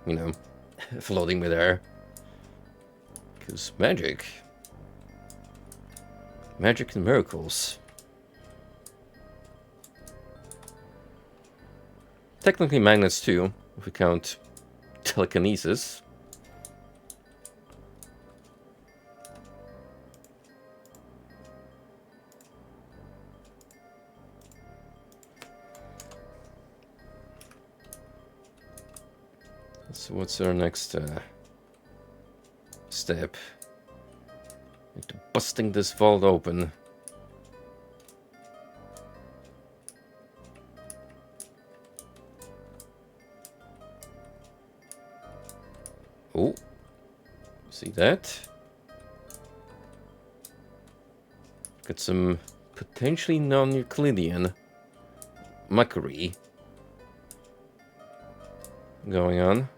you know, floating midair. Because magic. Magic and miracles. Technically magnets too, if we count telekinesis. So what's our next step? Into busting this vault open. Oh, see that? Got some potentially non-Euclidean muckery going on.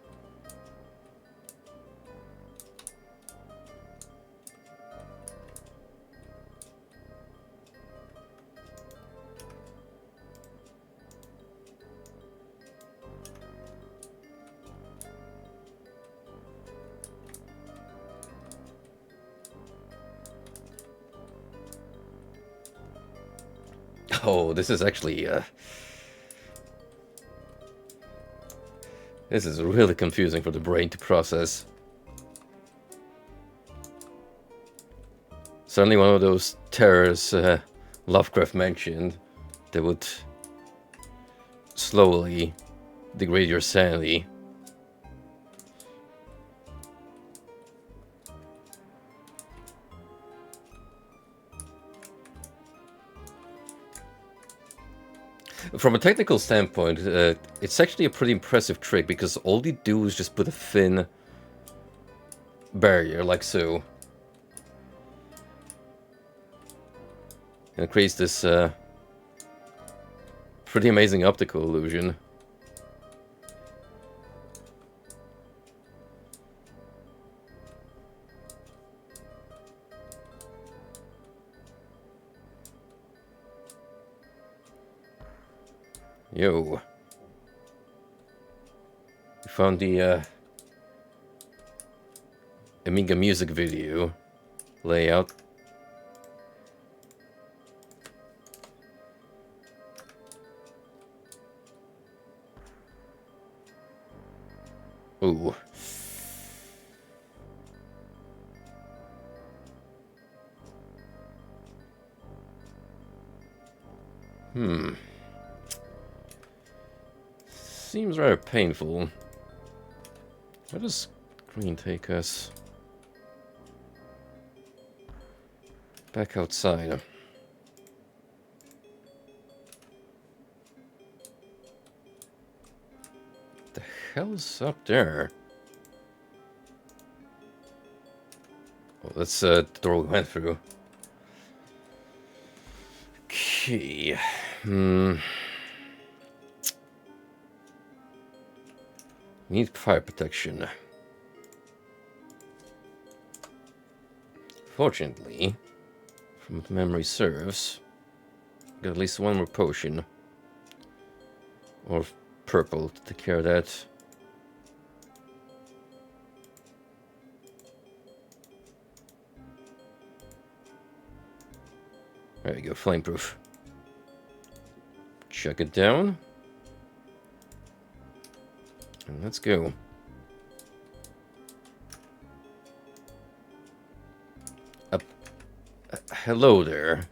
Oh, this is actually, this is really confusing for the brain to process. Certainly one of those terrors Lovecraft mentioned that would slowly degrade your sanity. From a technical standpoint, it's actually a pretty impressive trick, because all you do is just put a thin barrier, like so. And it creates this pretty amazing optical illusion. Yo. We found the Amiga music video layout. Ooh. Seems rather painful. Where does green take us? Back outside. The hell's up there? Oh, that's the door we went through. Okay. Need fire protection. Fortunately, from what memory serves, got at least one more potion. Or purple to take care of that. There we go, flameproof. Chuck it down. And let's go. Hello there.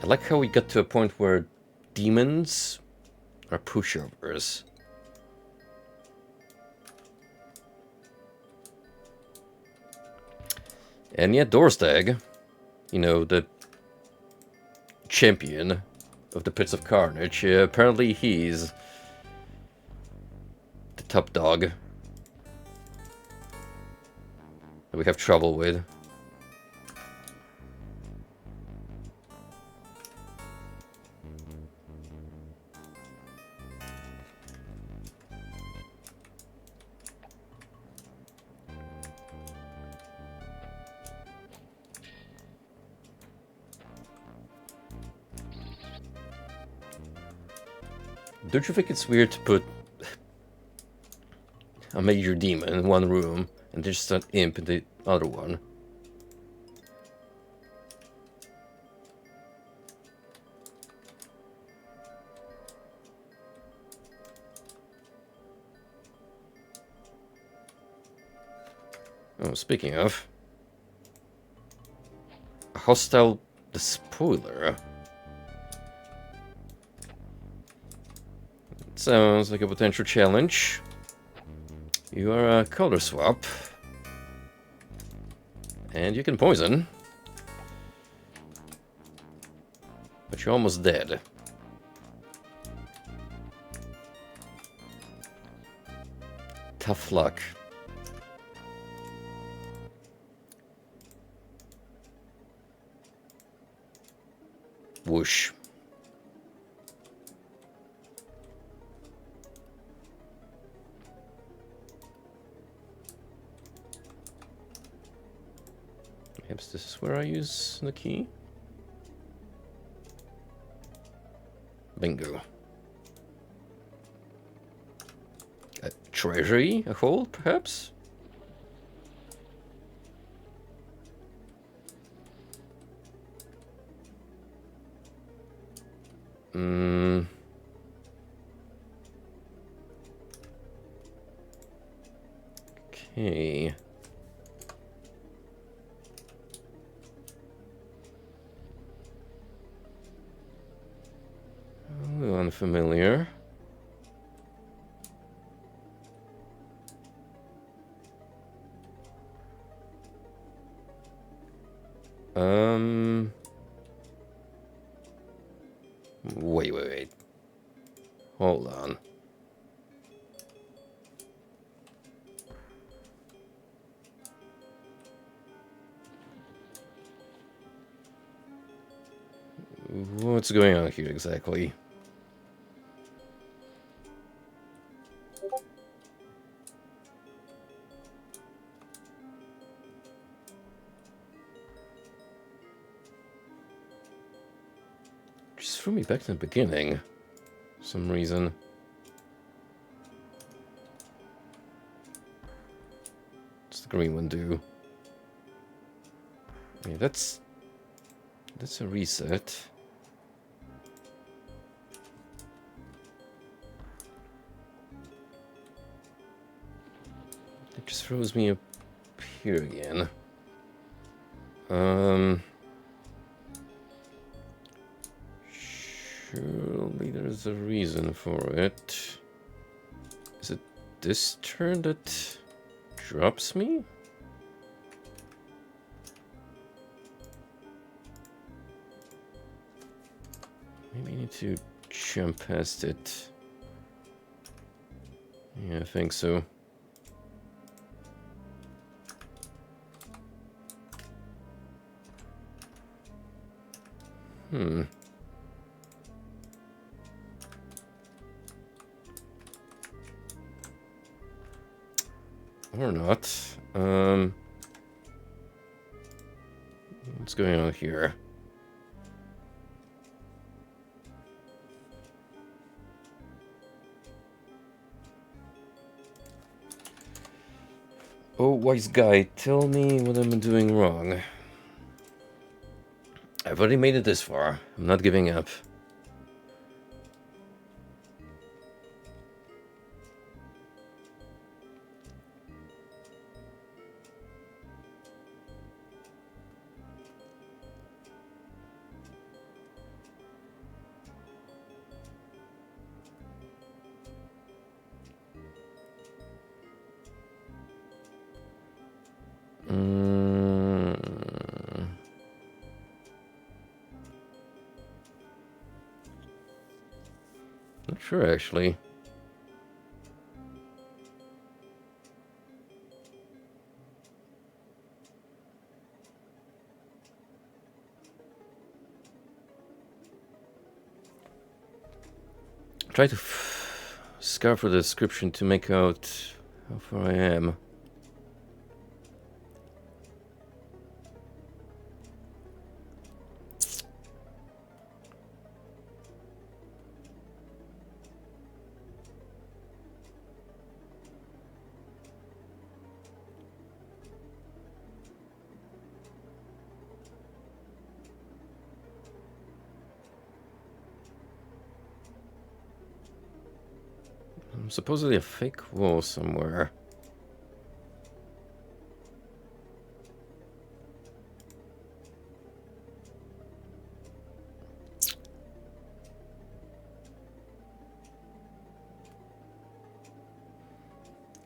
I like how we got to a point where demons are pushovers. And yet Dorstag, you know, the champion of the Pits of Carnage, apparently he's the top dog that we have trouble with. Don't you think it's weird to put a major demon in one room and just an imp in the other one? Oh, speaking of, a hostile despoiler. Sounds like a potential challenge. You are a color swap. And you can poison. But you're almost dead. Tough luck. Whoosh. Perhaps this is where I use the key. Bingo. treasury, a hole, perhaps? Okay. Oh, unfamiliar. Wait. Hold on. What's going on here exactly? Just threw me back to the beginning. For some reason. What's the green one do? Yeah, that's a reset. It just throws me up here again. Surely there's a reason for it. Is it this turn that drops me? Maybe I need to jump past it. Yeah, I think so. Or not. What's going on here? Oh, wise guy, tell me what I'm doing wrong. I've already made it this far. I'm not giving up. Not sure, actually. Try to scour for the description to make out how far I am. Supposedly a fake wall somewhere.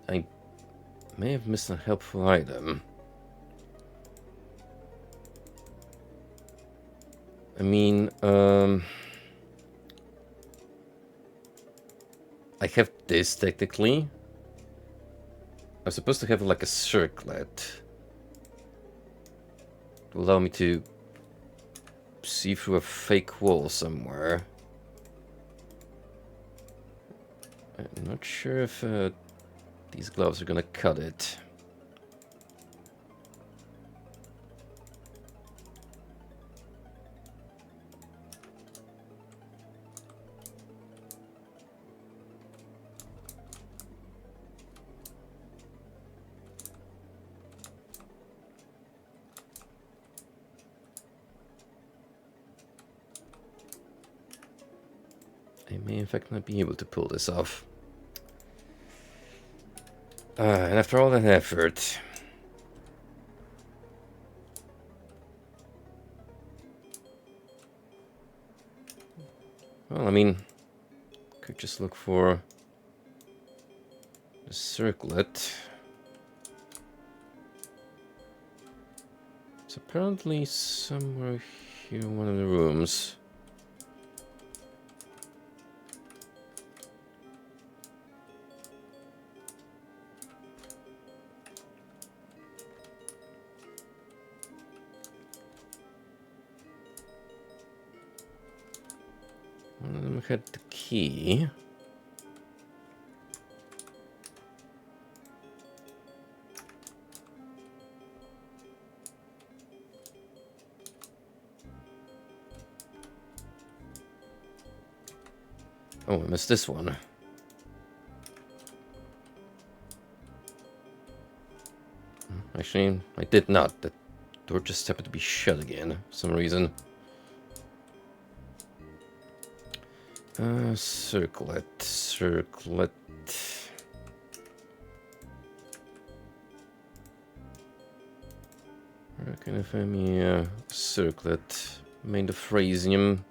I may have missed a helpful item. I mean, I have this technically. I'm supposed to have like a circlet to allow me to see through a fake wall somewhere. I'm not sure if these gloves are gonna cut it. may in fact not be able to pull this off. And after all that effort... Well, I mean, could just look for a circlet. It's apparently somewhere here in one of the rooms. One of them had the key. Oh, I missed this one. Actually, I did not. The door just happened to be shut again for some reason. Circlet. Where can I find me a circlet? Made of phrasium.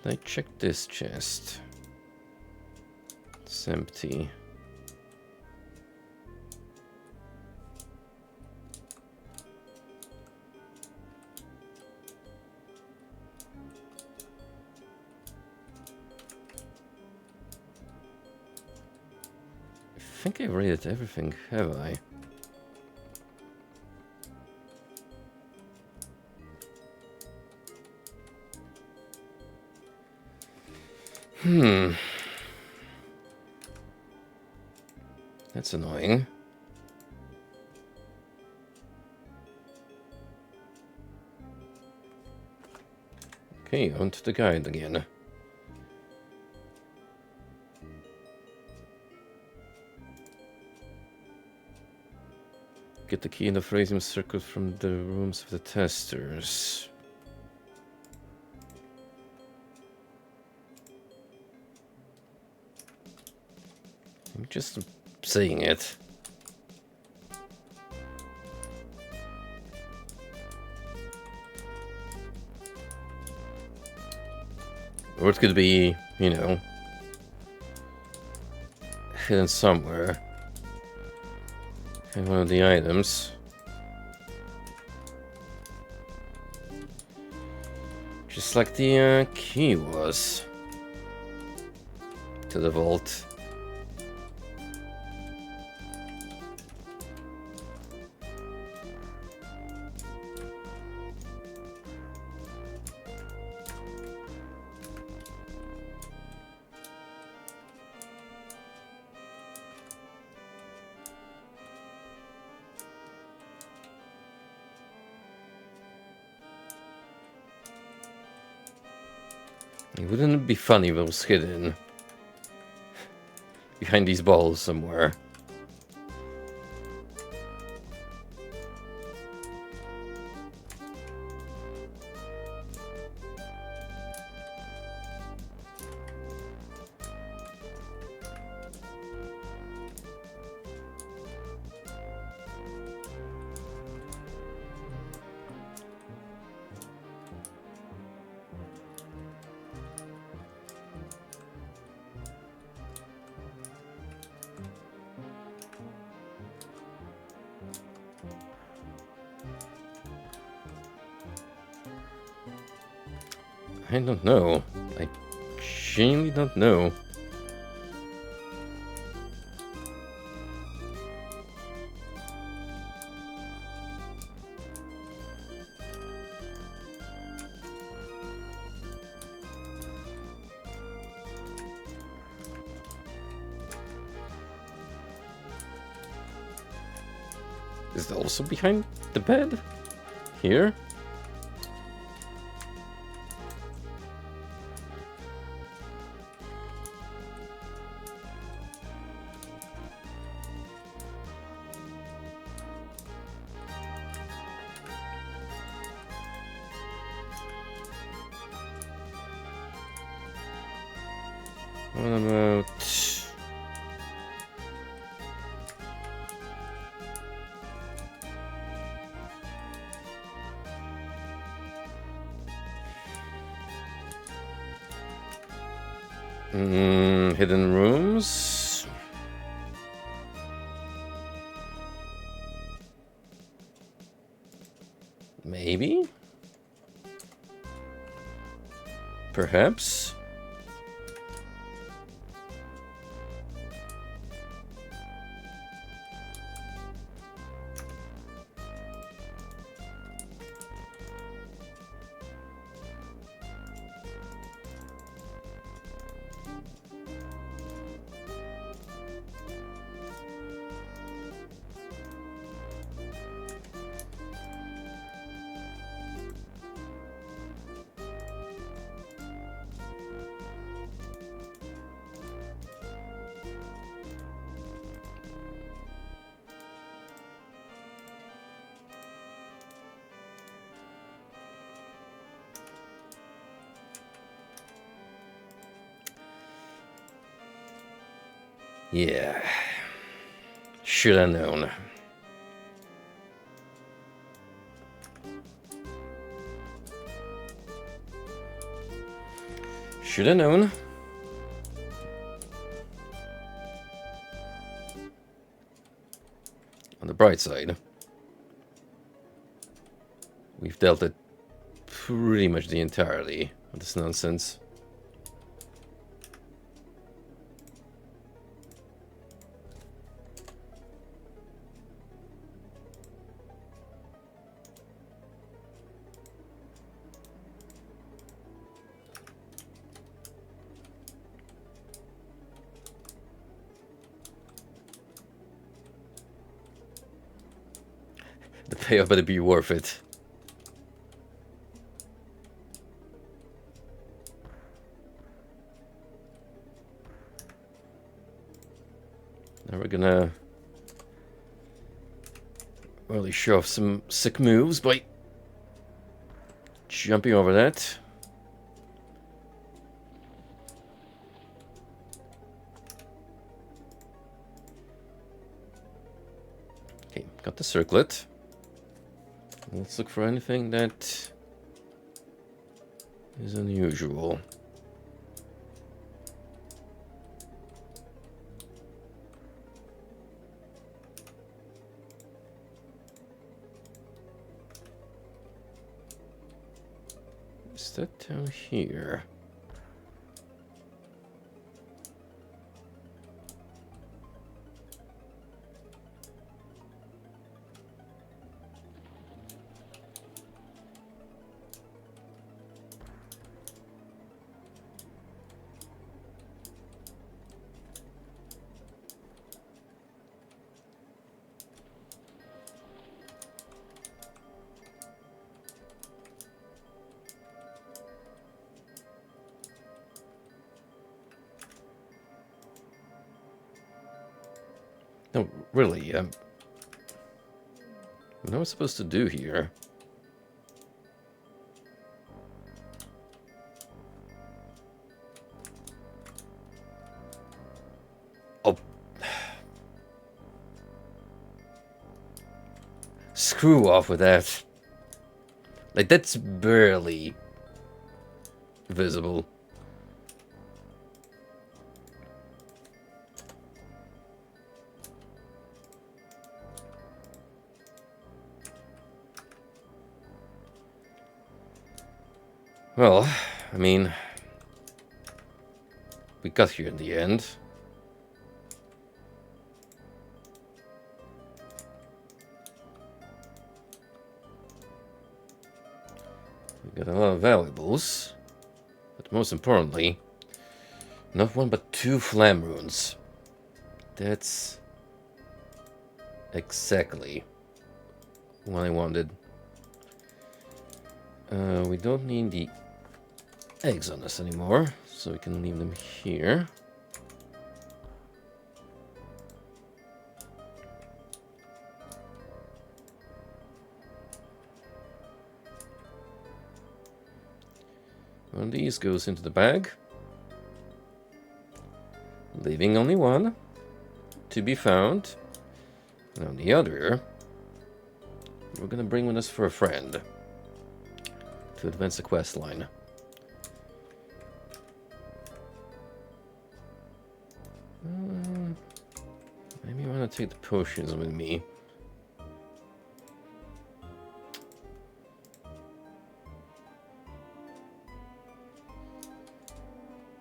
I checked this chest. It's empty. I think I rated everything, have I? That's annoying. Okay, on to the guide again. Get the key in the phrasium circuit from the rooms of the testers. I'm just saying it. Or it could be, you know, hidden somewhere in one of the items. Just like the key was to the vault. Wouldn't it be funny if it was hidden behind these balls somewhere? I don't know. I genuinely don't know. Is it also behind the bed? Here? What about... hidden rooms? Maybe? Perhaps? Yeah. Should have known. Should have known. On the bright side, we've dealt it pretty much the entirety of this nonsense. The payoff better be worth it. Now we're gonna really show off some sick moves by jumping over that. Okay, got the circlet. Let's look for anything that is unusual. Is that down here? No, really, what am I supposed to do here? Oh. Screw off with that. Like, that's barely visible. Well, I mean, we got here in the end. We got a lot of valuables, but most importantly, not one but 2 flam runes. That's exactly what I wanted. We don't need the eggs on us anymore, so we can leave them here. One of these goes into the bag. leaving only one to be found. And on the other, we're gonna bring with us for a friend to advance the quest line. Maybe I want to take the potions with me.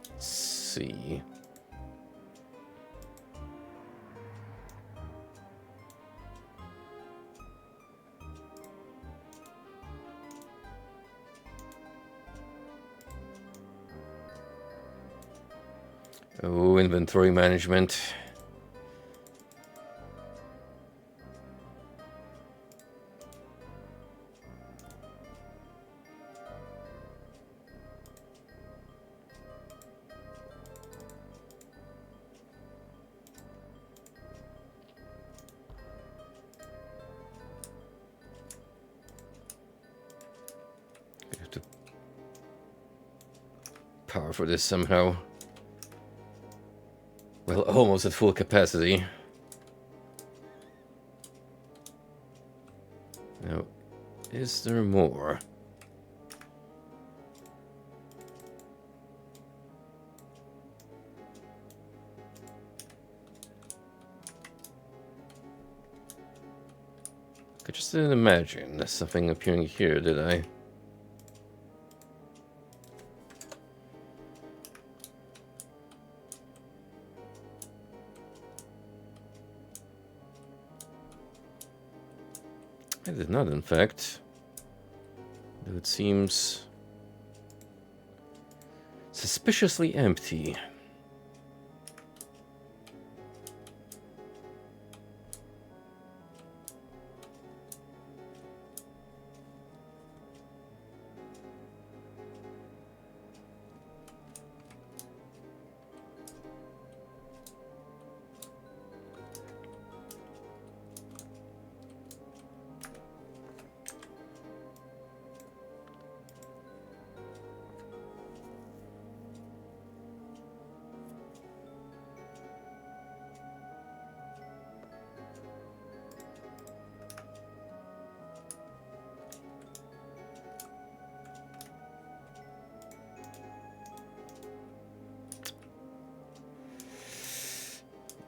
Let's see. Oh, inventory management. I have to power for this somehow. Well, almost at full capacity. Now, is there more? I just didn't imagine something appearing here, did I? I did not, in fact. Though it seems suspiciously empty.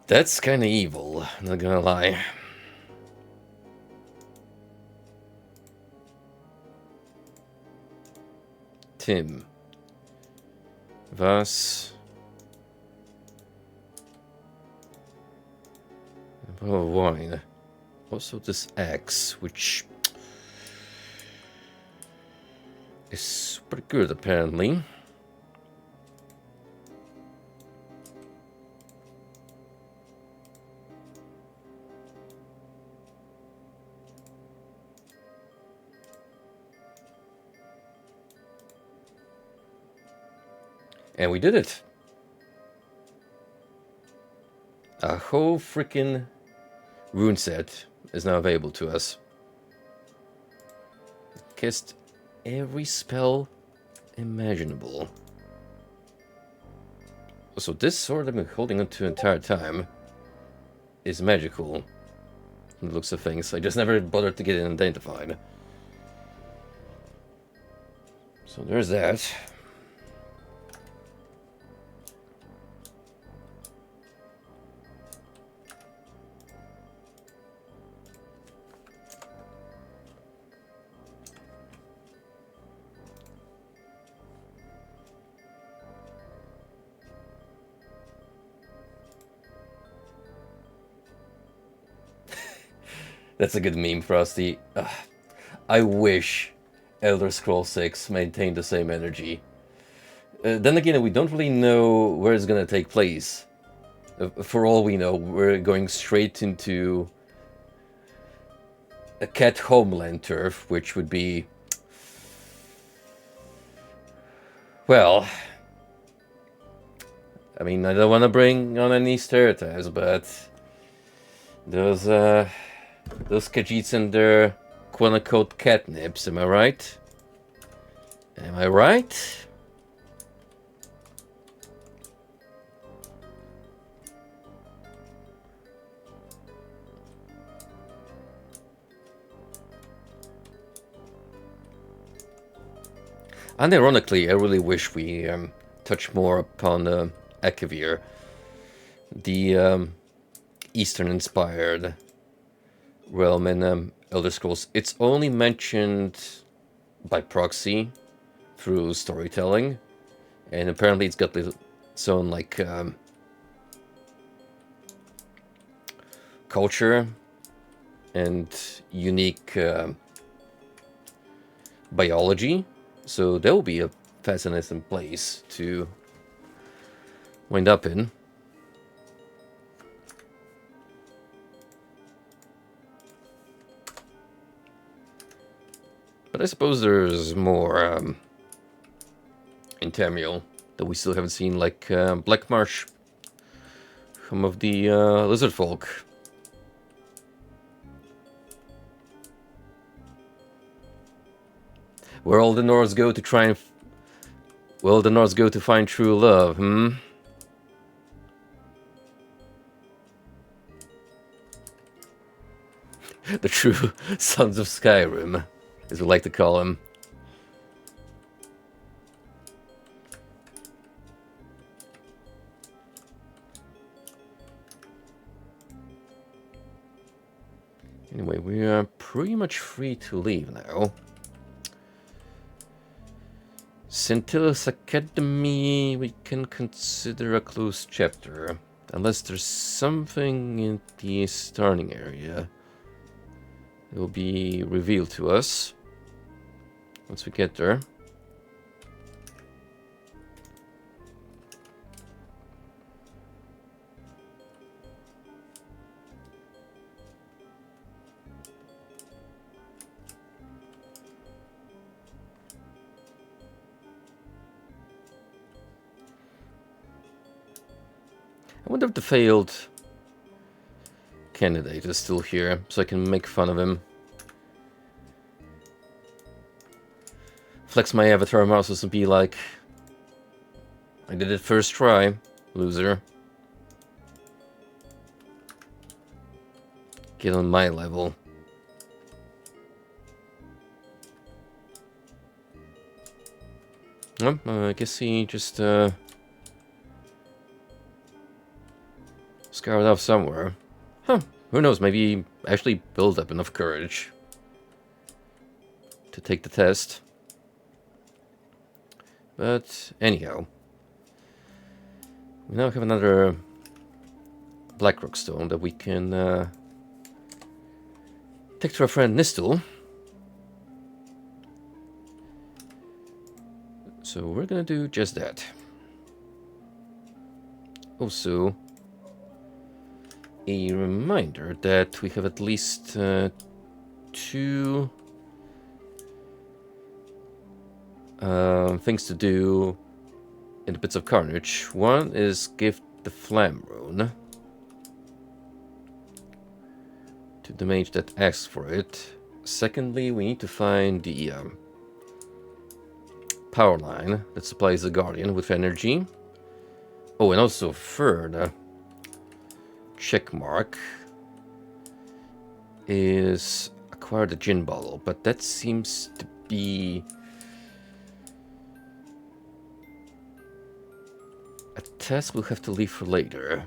That's kind of evil, not gonna lie. Tim. Vas. A bottle of wine. Also this axe, which is super good apparently. And we did it. A whole freaking rune set is now available to us. Cast every spell imaginable. So this sword I've been holding onto the entire time is magical. From the looks of things. I just never bothered to get it identified. So there's that. That's a good meme, Frosty. I wish Elder Scrolls 6 maintained the same energy. Then again, we don't really know where it's gonna take place. For all we know, we're going straight into a cat homeland turf, which would be... Well... I mean, I don't want to bring on any stereotypes, but... Those Khajiits and their quote-unquote catnips, am I right? Am I right? And ironically, I really wish we touch more upon Akavir, the Eastern-inspired realm in Elder Scrolls. It's only mentioned by proxy through storytelling, and apparently it's got its own like culture and unique biology. So that will be a fascinating place to wind up in. But I suppose there's more in Tamriel that we still haven't seen, like Black Marsh, some of the lizard folk. Where all the Nords go to try and... Well, the Nords go to find true love, hmm? The true sons of Skyrim, as we like to call them. Anyway, we are pretty much free to leave now. Scintilla's Academy we can consider a closed chapter. Unless there's something in the starting area. It will be revealed to us once we get there. I wonder if the failed candidate is still here, so I can make fun of him. Flex my avatar muscles and be like, I did it first try, loser. Get on my level. Well, I guess he just scoured off somewhere. Huh, who knows, maybe he actually built up enough courage to take the test. But anyhow, we now have another Blackrock stone that we can take to our friend Nistel. So we're gonna do just that. Also, a reminder that we have at least 2 things to do in the Bits of Carnage. One is give the Flamrune to the mage that asks for it. Secondly, we need to find the power line that supplies the Guardian with energy. Oh, and also third check mark is acquire the gin bottle, but that seems to be a task we'll have to leave for later.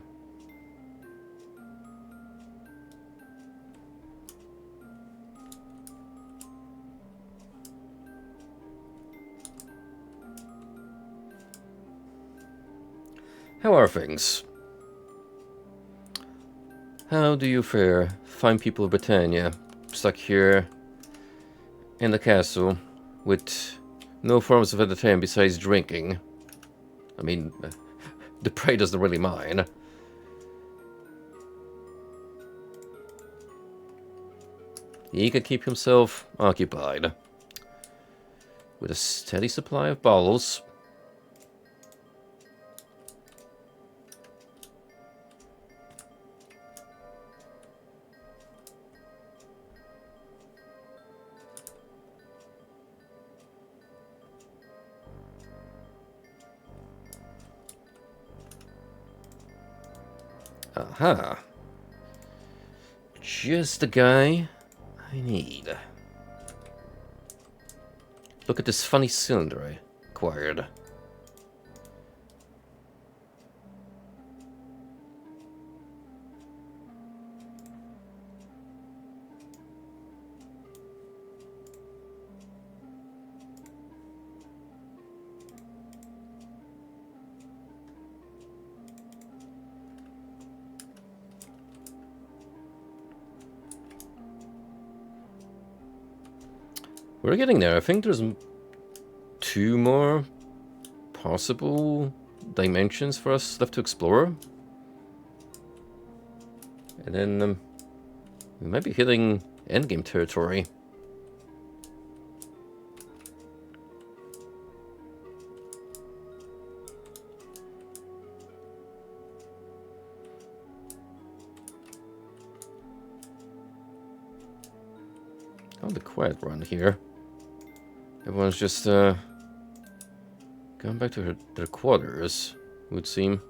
How are things? How do you fare, fine people of Britannia, stuck here in the castle with no forms of entertainment besides drinking? I mean, the prey doesn't really mind. He can keep himself occupied with a steady supply of bottles. Aha. Just the guy I need. Look at this funny cylinder I acquired. We're getting there. I think there's 2 more possible dimensions for us left to explore. And then we might be hitting endgame territory. Oh, the quiet run here. Everyone's just going back to their quarters, it would seem.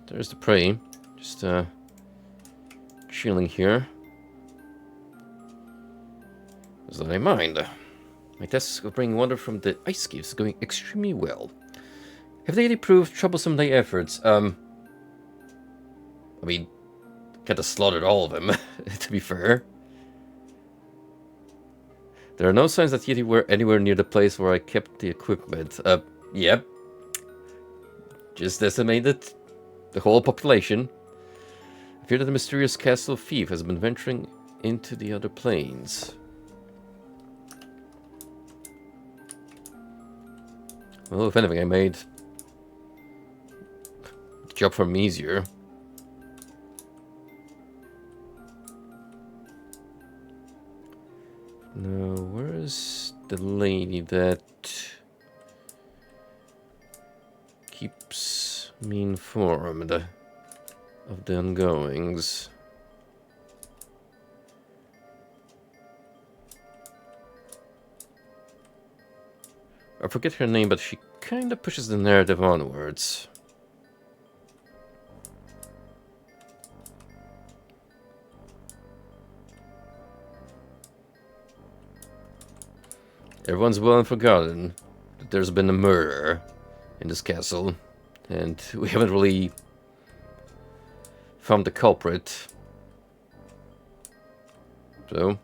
There's the prey, just chilling here. As I mind. My task of bringing water from the ice caves is going extremely well. Have they really proved troublesome their efforts? I mean, kind of slaughtered all of them, to be fair. There are no signs that Yeti were anywhere near the place where I kept the equipment. Yep. Just decimated the whole population. I fear that the mysterious castle thief has been venturing into the other planes. Well, if anything, I made the job for me easier. Now, where's the lady that keeps me informed of the ongoings? I forget her name, but she kind of pushes the narrative onwards. Everyone's well and forgotten that there's been a murder in this castle, and we haven't really found the culprit. So,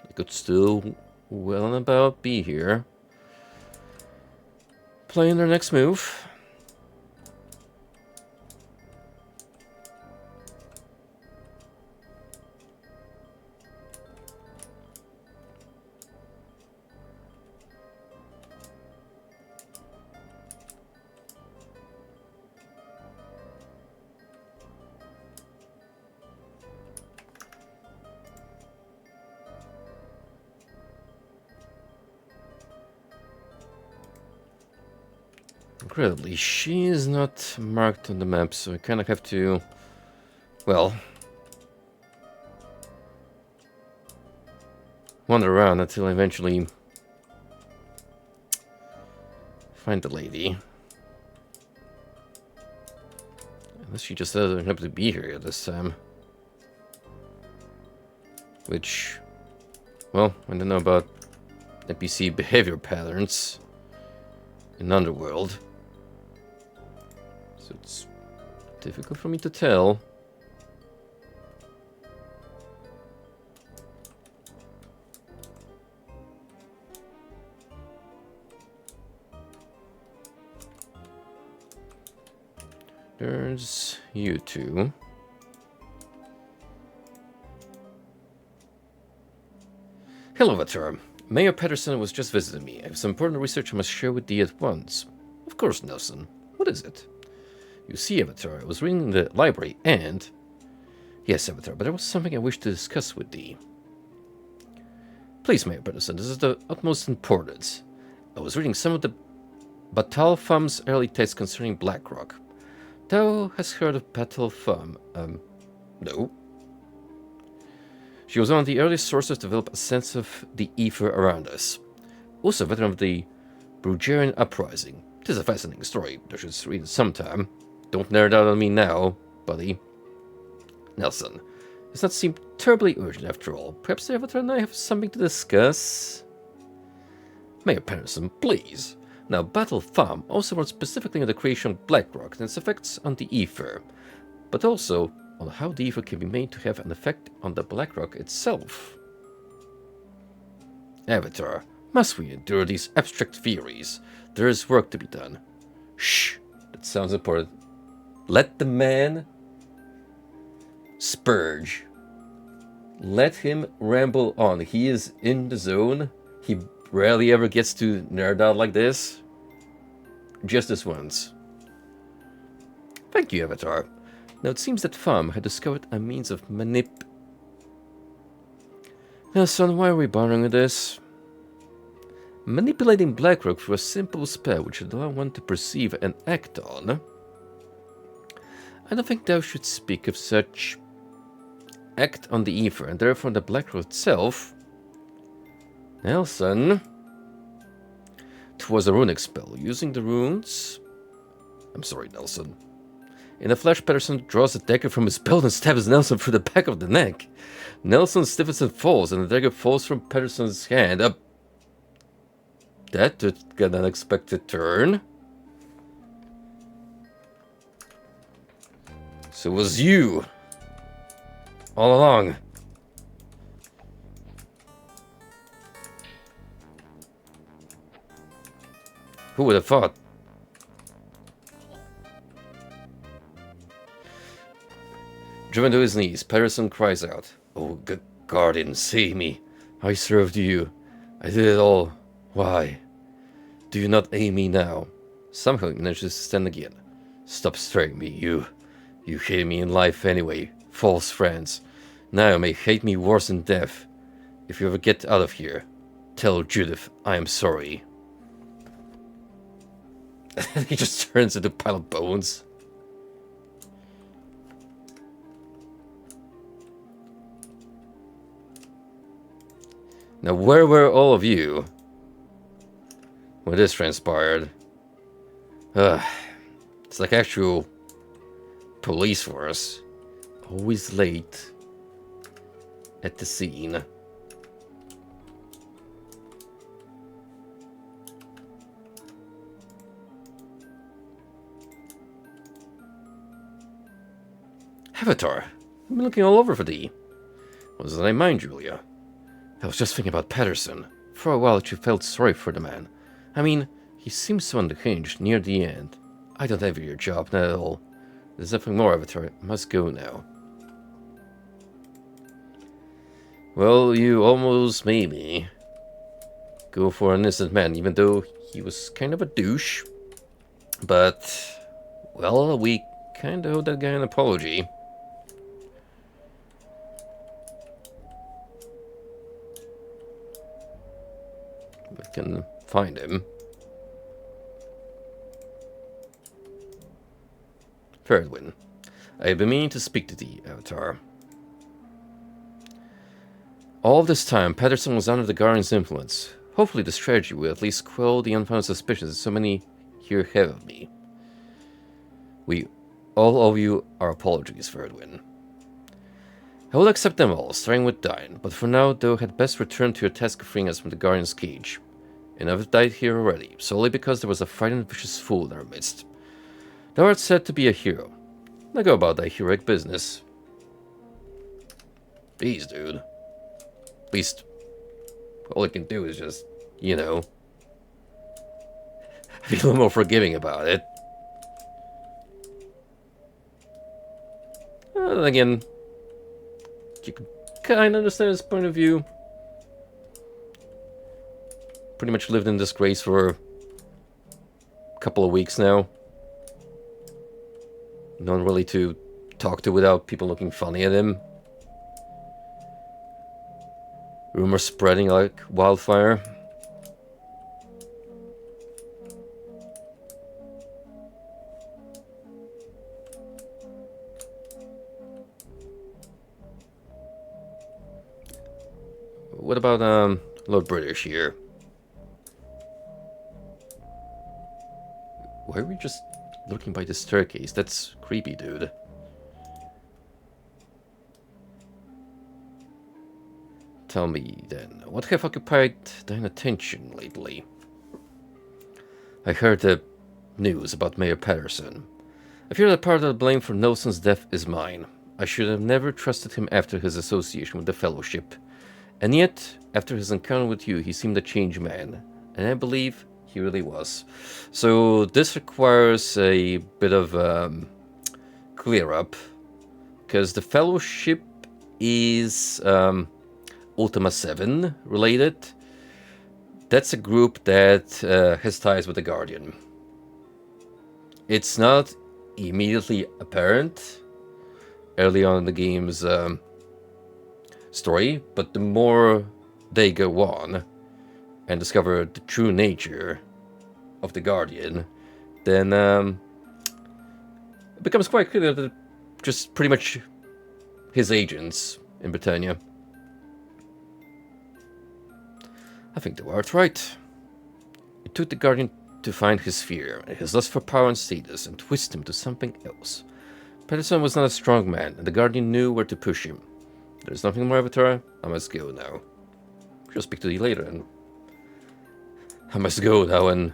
it could still well and about be here. Playing their next move. Incredibly, she is not marked on the map, so I kind of have to, well, wander around until I eventually find the lady. Unless she just doesn't happen to be here this time. Which, well, I don't know about NPC behavior patterns in Underworld. So it's difficult for me to tell. There's you two. Hello, Avatar. Mayor Patterson was just visiting me. I have some important research I must share with thee at once. Of course, Nelson. What is it? You see, Avatar, I was reading in the library and... Yes, Avatar, but there was something I wish to discuss with thee. Please, Mayor Patterson, this is the utmost importance. I was reading some of the Batal Thumb's early texts concerning Blackrock. Thou hast heard of Batal Thumb? No. She was one of the earliest sources to develop a sense of the ether around us. Also a veteran of the Brugerian Uprising. It is a fascinating story. I should read it sometime. Don't nerd out on me now, buddy. Nelson, does not seem terribly urgent after all. Perhaps the Avatar and I have something to discuss? Mayor Patterson, please. Now, Battle Farm also wrote specifically on the creation of Blackrock and its effects on the ether, but also on how the ether can be made to have an effect on the Blackrock itself. Avatar, must we endure these abstract theories? There is work to be done. Shh, that sounds important. Let the man spurge. Let him ramble on. He is in the zone. He rarely ever gets to nerd out like this. Just this once. Thank you, Avatar. Now it seems that Pham had discovered a means of Now, son, why are we bothering with this? Manipulating Blackrock through a simple spell which would allow one to perceive and act on. I don't think thou should speak of such. Act on the ether, and therefore the Blackrock itself. Nelson. 'Twas a runic spell. Using the runes. I'm sorry, Nelson. In a flash, Patterson draws a dagger from his belt and stabs Nelson through the back of the neck. Nelson stiffens and falls, and the dagger falls from Patterson's hand. That took an unexpected turn. So it was you. All along. Who would have thought? Driven to his knees, Patterson cries out, "Oh, good guardian, save me. I served you. I did it all. Why? Do you not aid me now?" Somehow he manages to stand again. "Stop staring me, you. You hated me in life anyway. False friends. Now you may hate me worse than death. If you ever get out of here, tell Judith I am sorry." He just turns into a pile of bones. Now, where were all of you when this transpired? It's like actual police force. Always late at the scene. Avatar, I've been looking all over for thee. What was thy mind, Julia? I was just thinking about Patterson. For a while, she felt sorry for the man. I mean, he seems so unhinged near the end. I don't envy your job, not at all. There's nothing more, Avatar. I must go now. Well, you almost made me go for an innocent man, even though he was kind of a douche. But, well, we kind of owe that guy an apology. We can find him. Ferdwin, I have been meaning to speak to thee, Avatar. All this time, Patterson was under the Guardian's influence. Hopefully the strategy will at least quell the unfounded suspicions that so many here have of me. We all owe you our apologies, Ferdwin. I will accept them all, starting with thine, but for now thou had best return to your task of freeing us from the Guardian's cage. Enough have died here already, solely because there was a frightened, vicious fool in our midst. Thou art said to be a hero. Now go about thy heroic business. Please, dude. At least, all I can do is just, you know, be a little more forgiving about it. Then again, you can kind of understand his point of view. Pretty much lived in disgrace for a couple of weeks now. No one really to talk to without people looking funny at him. Rumors spreading like wildfire. What about Lord British here? Why are we just looking by the staircase? That's creepy, dude. Tell me then, what have occupied thine attention lately? I heard the news about Mayor Patterson. I fear that part of the blame for Nelson's death is mine. I should have never trusted him after his association with the Fellowship. And yet, after his encounter with you, he seemed a changed man. And I believe he really was. So this requires a bit of clear up. Because the Fellowship is Ultima 7 related. That's a group that has ties with the Guardian. It's not immediately apparent early on in the game's story, but the more they go on and discover the true nature of the Guardian, then it becomes quite clear that just pretty much his agents in Britannia. I think they were right. It took the Guardian to find his fear, his lust for power and status, and twist him to something else. Patterson was not a strong man, and the Guardian knew where to push him. There's nothing more, Avatar. I must go now. She'll speak to thee later, and I must go now and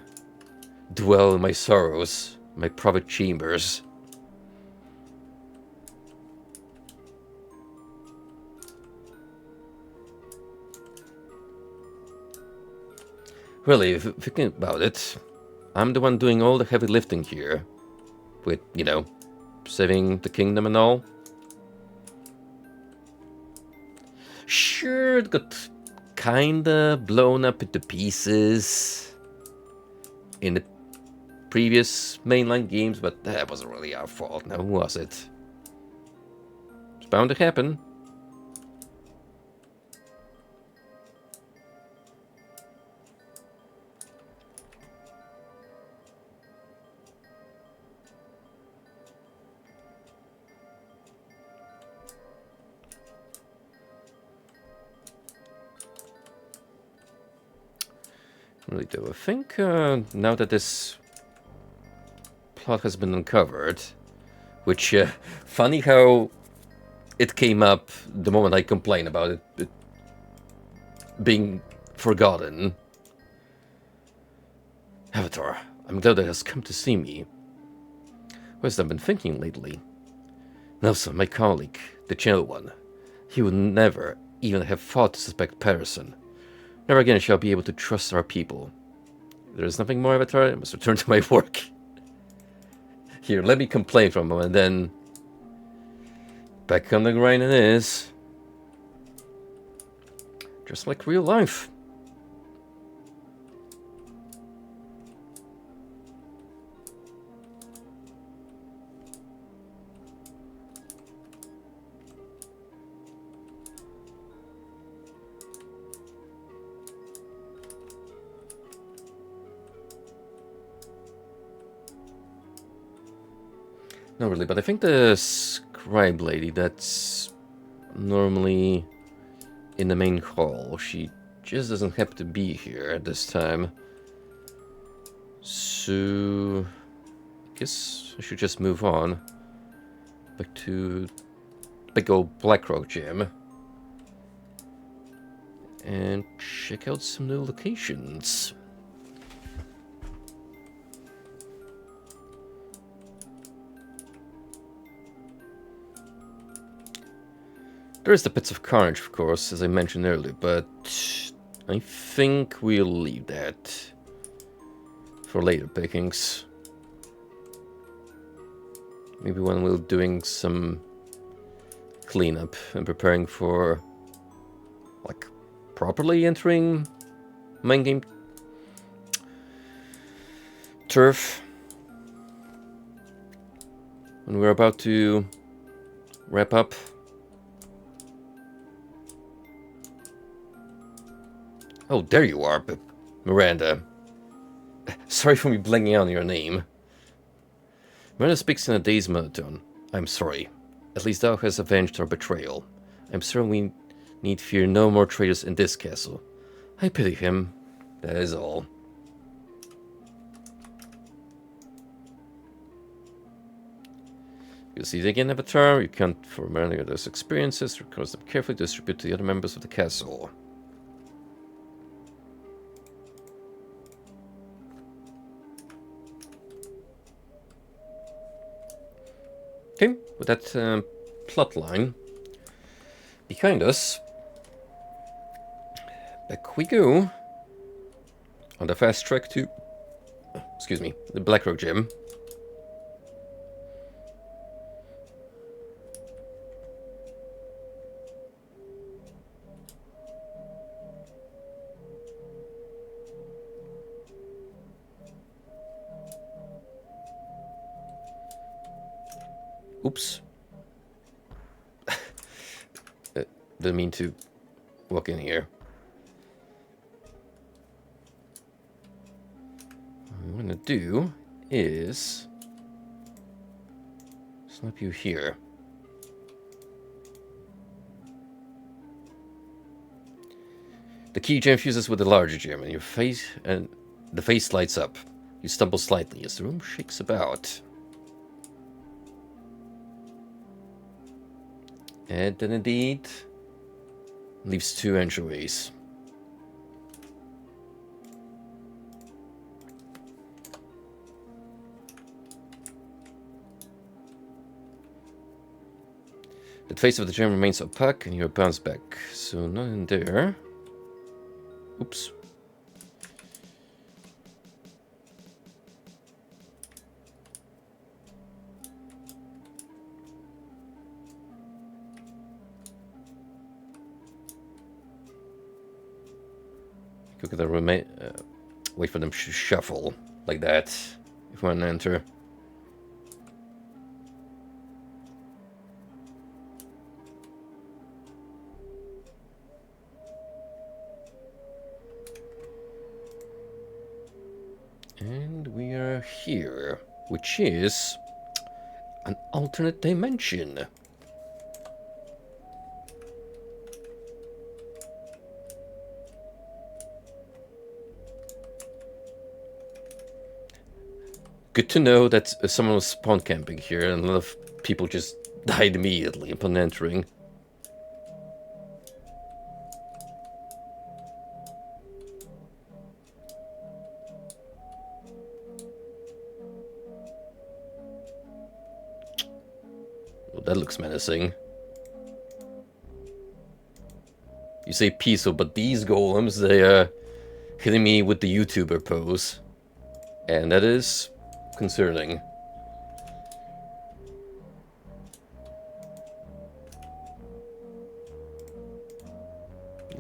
dwell in my sorrows, my private chambers. Really, thinking about it, I'm the one doing all the heavy lifting here. With, you know, saving the kingdom and all. Sure, it got kinda blown up into pieces in the previous mainline games, but that wasn't really our fault now, was it? It's bound to happen. Really do. I think now that this plot has been uncovered, which funny how it came up the moment I complained about it being forgotten. Avatar, I'm glad that has come to see me. What has I been thinking lately? Nelson, my colleague, the Channel One, he would never even have thought to suspect Patterson. Never again shall I be able to trust our people. There is nothing more, Avatar. I must return to my work. Here, let me complain for a moment, and then back on the grind it is. Just like real life. Not really, but I think the scribe lady that's normally in the main hall, she just doesn't happen to be here at this time. So I guess I should just move on back to big old Blackrock Gym and check out some new locations. There is the Pits of Carnage, of course, as I mentioned earlier, but I think we'll leave that for later pickings. Maybe when we're doing some cleanup and preparing for, like, properly entering main game turf. When we're about to wrap up. Oh, there you are, Miranda. Sorry for me blanking on your name. Miranda speaks in a dazed monotone. I'm sorry. At least thou hast avenged our betrayal. I'm certain we need fear no more traitors in this castle. I pity him. That is all. You'll see the again avatar. You can't for many of those experiences. Records them carefully to distribute to the other members of the castle. Okay, with that plot line behind us, back we go on the fast track to, excuse me, the Blackrock Gym. Oops. Didn't mean to walk in here. What I'm gonna do is snap you here. The key gem fuses with the larger gem, and the face lights up. You stumble slightly as the room shakes about. And then indeed leaves 2 entryways. The face of the gem remains opaque and you are bounced back. So not in there. Oops. Look at the wait for them to shuffle like that if we want to enter. And we are here, which is an alternate dimension. Good to know that someone was spawn camping here and a lot of people just died immediately upon entering. Well, that looks menacing. You say peaceful, but these golems, they are hitting me with the YouTuber pose. And that is concerning.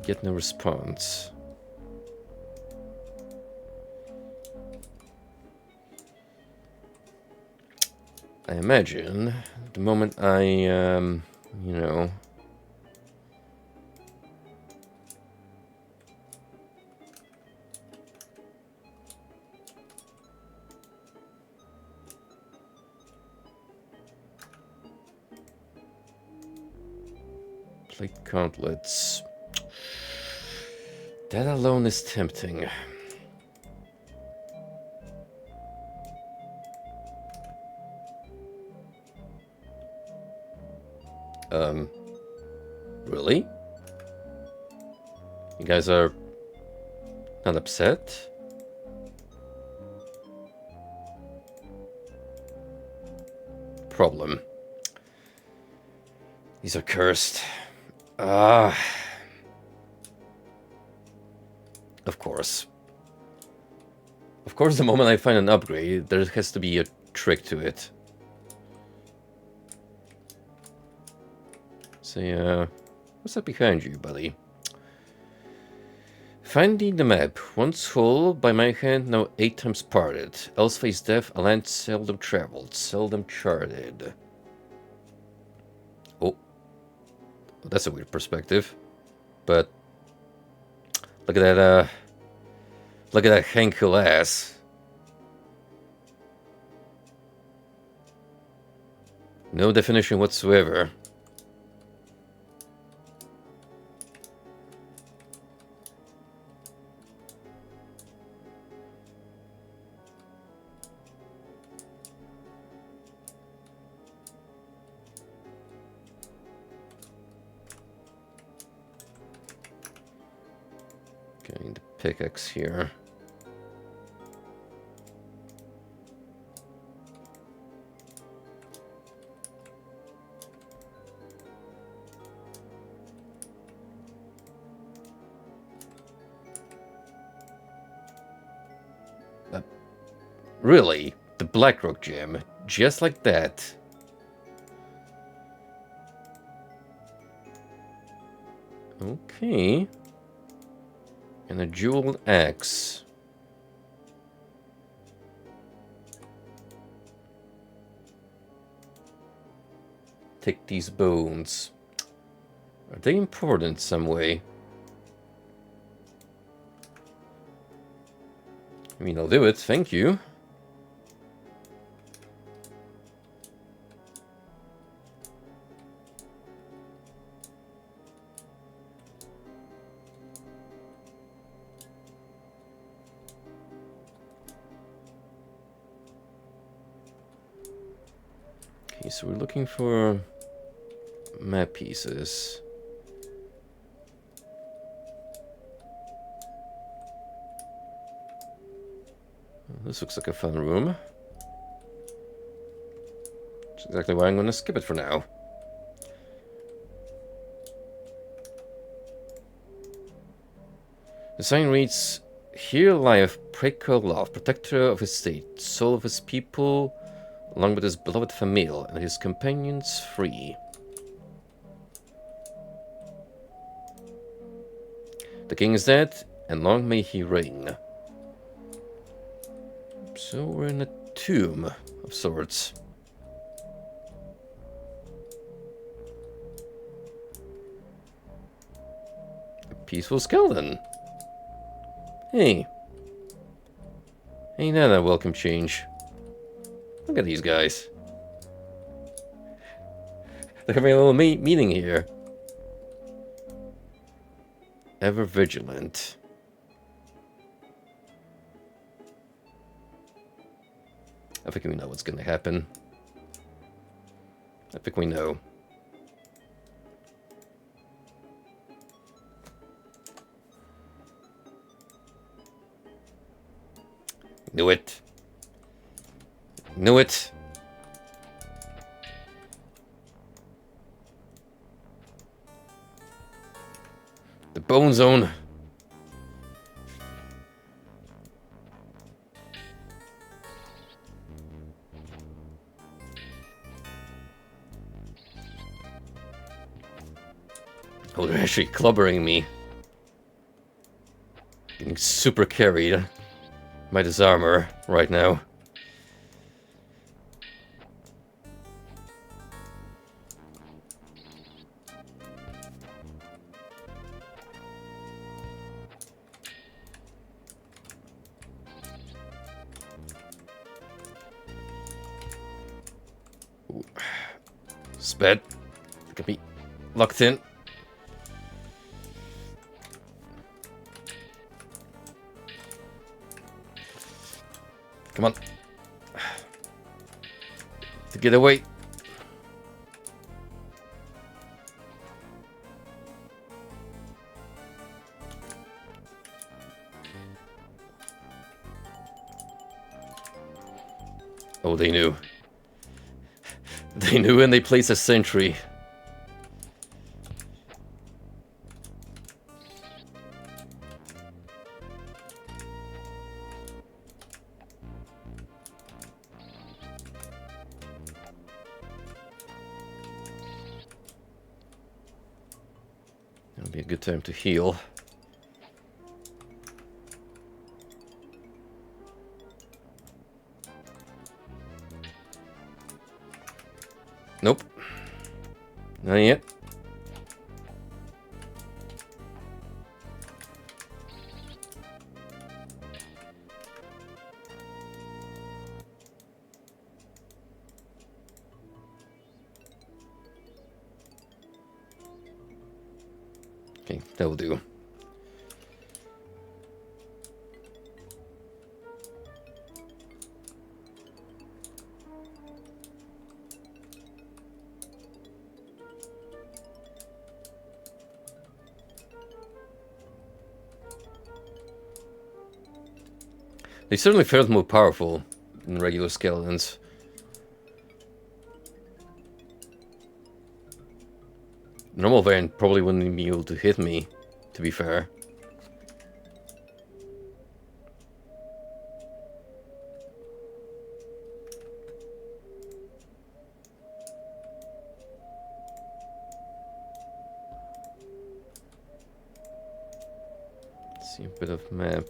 Get no response. I imagine the moment I, you know, plate gauntlets. That alone is tempting. Really? You guys are not upset? Problem. These are cursed. Of course. Of course, the moment I find an upgrade, there has to be a trick to it. So, what's that behind you, buddy? Finding the map. Once whole by my hand, now 8 times parted. Else face death, a land seldom traveled, seldom charted. Oh. That's a weird perspective. But look at that, look at that Henkel ass. No definition whatsoever. Okay, the pickaxe here. Really? The Blackrock gem? Just like that? Okay. And a jeweled axe. Take these bones. Are they important some way? I mean, I'll do it, thank you. Okay, so we're looking for map pieces. This looks like a fun room. That's exactly why I'm going to skip it for now. The sign reads, "Here lieth Prekolov, protector of his state, soul of his people, along with his beloved family and his companions free. The king is dead, and long may he reign." So we're in a tomb of sorts. A peaceful skeleton. Hey. Ain't that a welcome change? Look at these guys. They're having a little meeting here. Ever vigilant. I think we know what's going to happen. I think we know. Knew it. Knew it. The Bone Zone. Oh, they're actually clubbering me. Getting super carried by this armor right now. Ooh. Sped. Look at me. Locked in. Come on. To get away. Oh, they knew. They knew and they placed a sentry. It'll be a good time to heal. Nope. Not yet. Okay, that will do. They certainly felt more powerful than regular skeletons. The normal variant probably wouldn't be able to hit me, to be fair. Let's see a bit of map.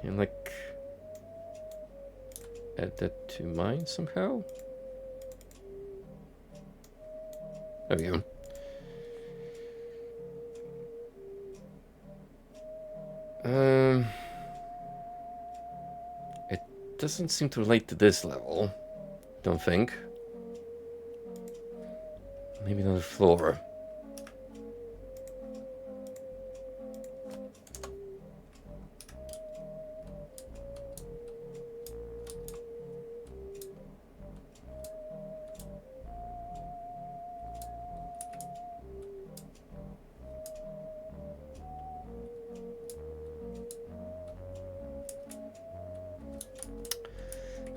Can I, like, add that to mine somehow? There we go. It doesn't seem to relate to this level. Don't think. Maybe another floor.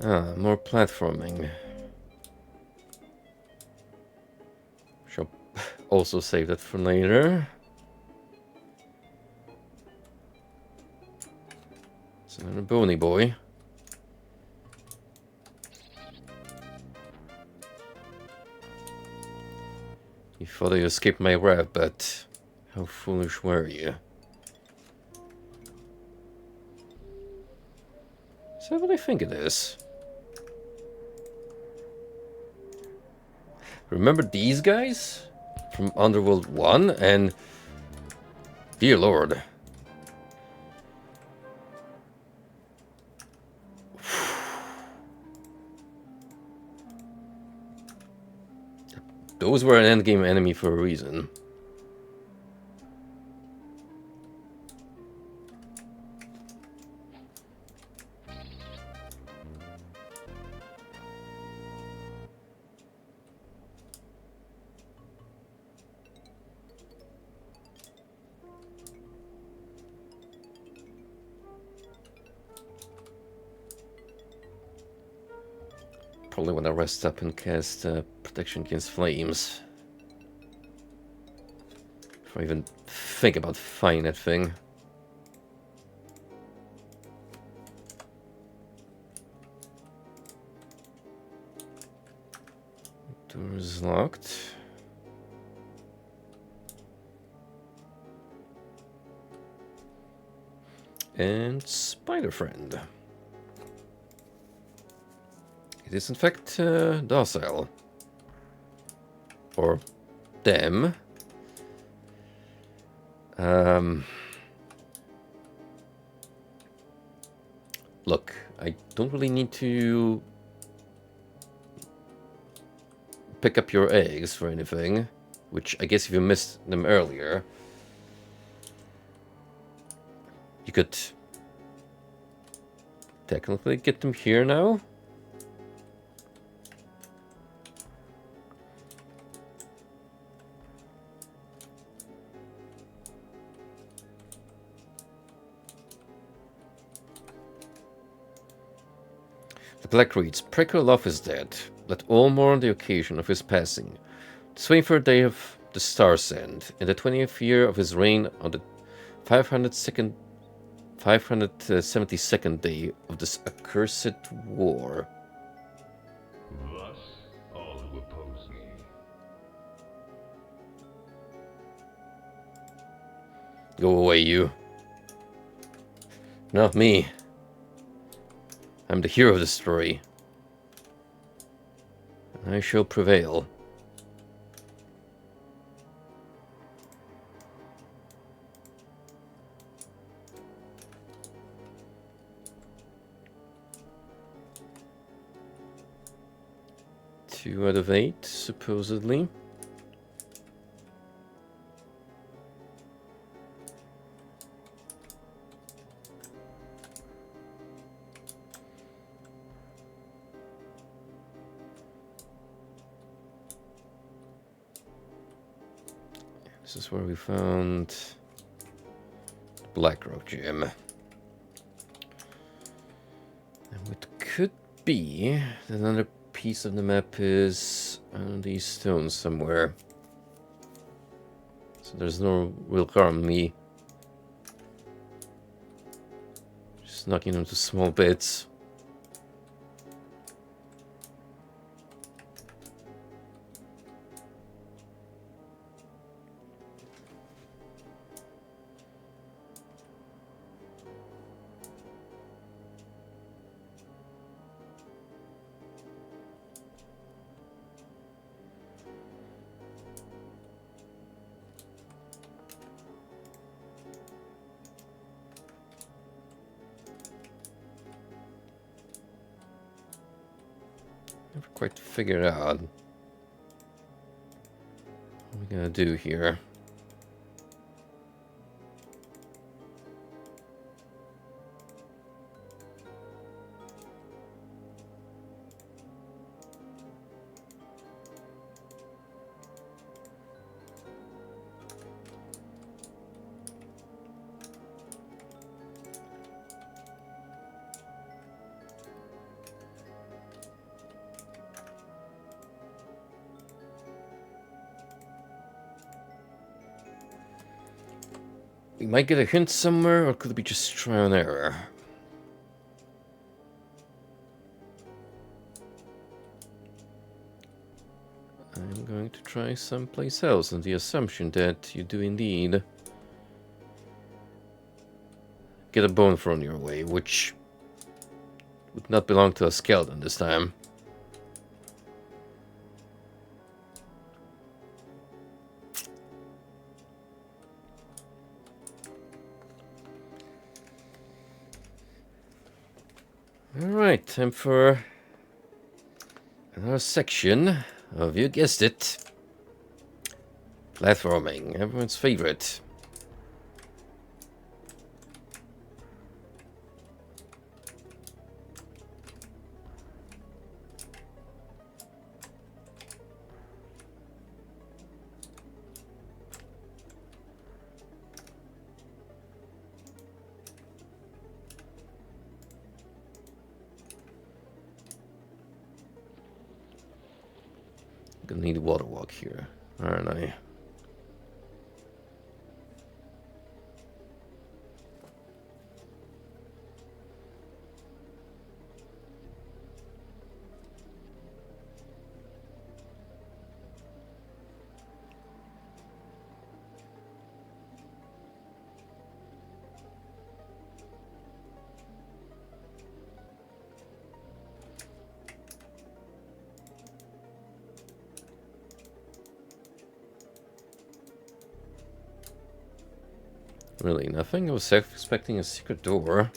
Ah, more platforming. Shall also save that for later. It's another bony boy. You thought you escaped my wrath, but how foolish were you? Is that what I think it is? Remember these guys? From Underworld 1? And... dear lord. Those were an endgame enemy for a reason. Probably want to rest up and cast protection against flames. If I even think about fighting that thing. Door is locked. And spider friend. It is in fact docile. Or them. Look, I don't really need to pick up your eggs for anything, which I guess if you missed them earlier, you could technically get them here now. The Black reads, "Pray Love is dead. Let all mourn the occasion of his passing. The 23rd day of the Star's End, in the 20th year of his reign, on the 572nd day of this accursed war." Thus, all who oppose me. Go away, you. Not me. I'm the hero of the story. I shall prevail. Two out of 8, supposedly. This is where we found the Black Rock Gem. It could be that another piece of the map is on these stones somewhere. So there's no real harm in me just knocking them to small bits. Never quite figured out what we're gonna do here. We might get a hint somewhere, or could it be just trial and error? I'm going to try someplace else on the assumption that you do indeed get a bone thrown your way, which would not belong to a skeleton this time. Alright, time for another section of, you guessed it, platforming, everyone's favorite. Gonna need a water walk here, aren't I? Really, nothing? I was expecting a secret door.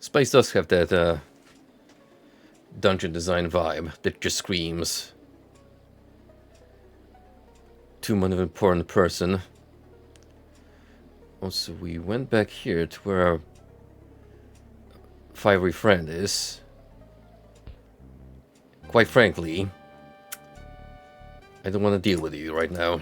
Space does have that dungeon design vibe that just screams too much of an important person. Also, we went back here to where our fiery friend is. Quite frankly, I don't want to deal with you right now.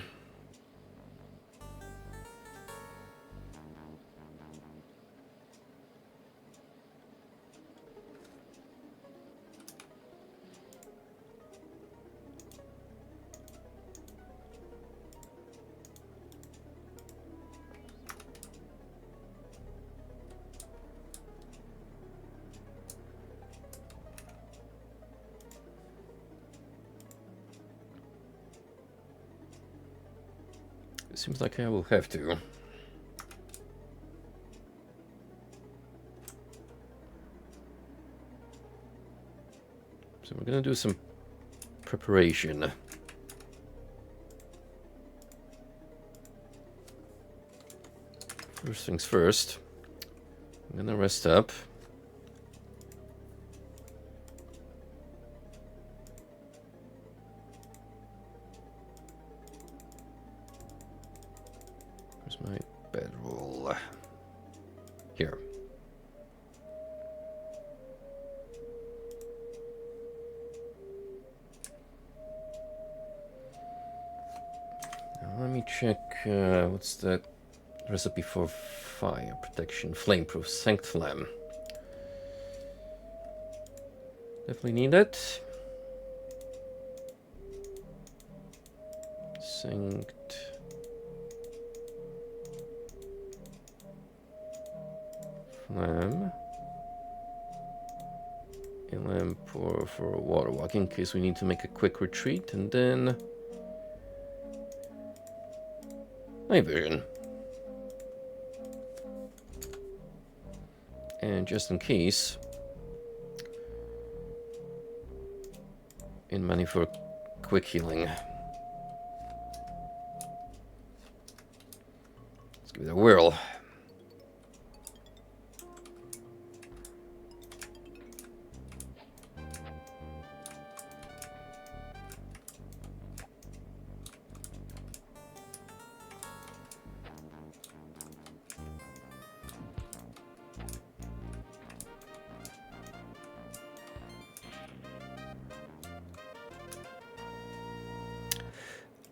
Seems like I will have to. So we're gonna do some preparation. First things first. I'm gonna rest up. Where's my bedroll? Here. Now let me check, what's that recipe for fire protection? Flameproof, Sanct Flam. Definitely need it. Sanct Flam. A lamp for water walking in case we need to make a quick retreat, and then night vision. And just in case, in money for quick healing. Let's give it a whirl.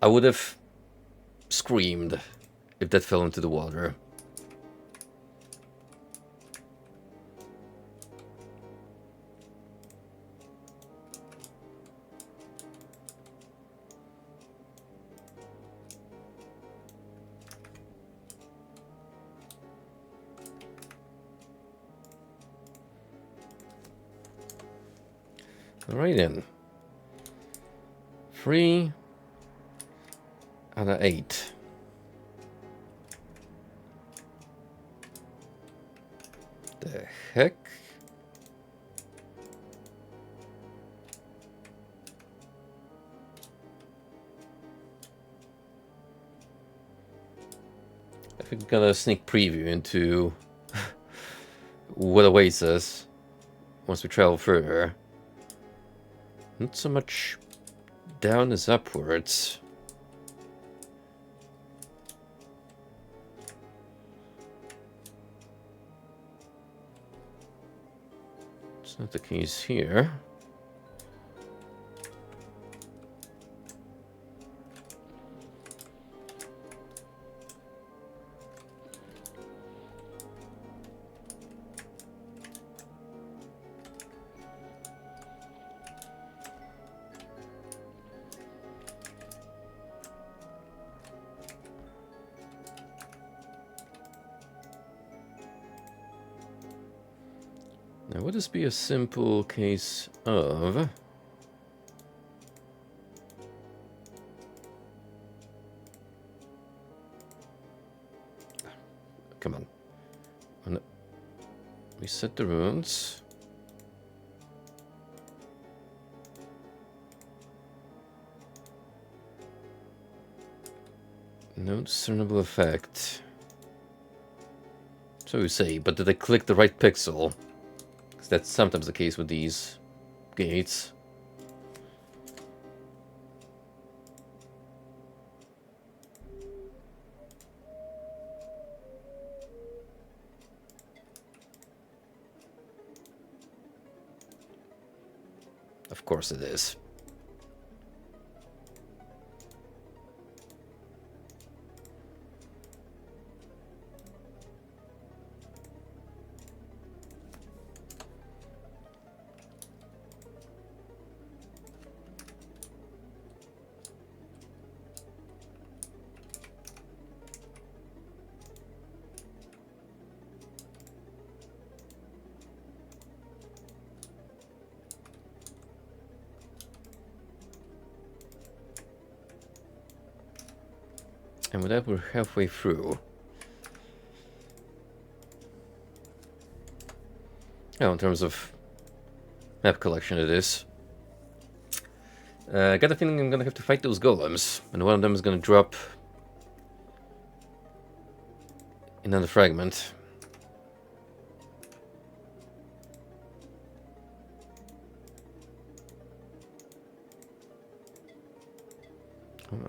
I would have screamed if that fell into the water. All right then. 3 out of 8. The heck? I think we got a sneak preview into what awaits us once we travel further. Not so much down as upwards. It's not the case here. Now, would this be a simple case of... Come on. Reset the runes. No discernible effect. So you say, but did I click the right pixel? Because that's sometimes the case with these gates. Of course it is. And with that, we're halfway through. Oh, in terms of map collection, it is. I got a feeling I'm gonna have to fight those golems, and one of them is gonna drop Another fragment.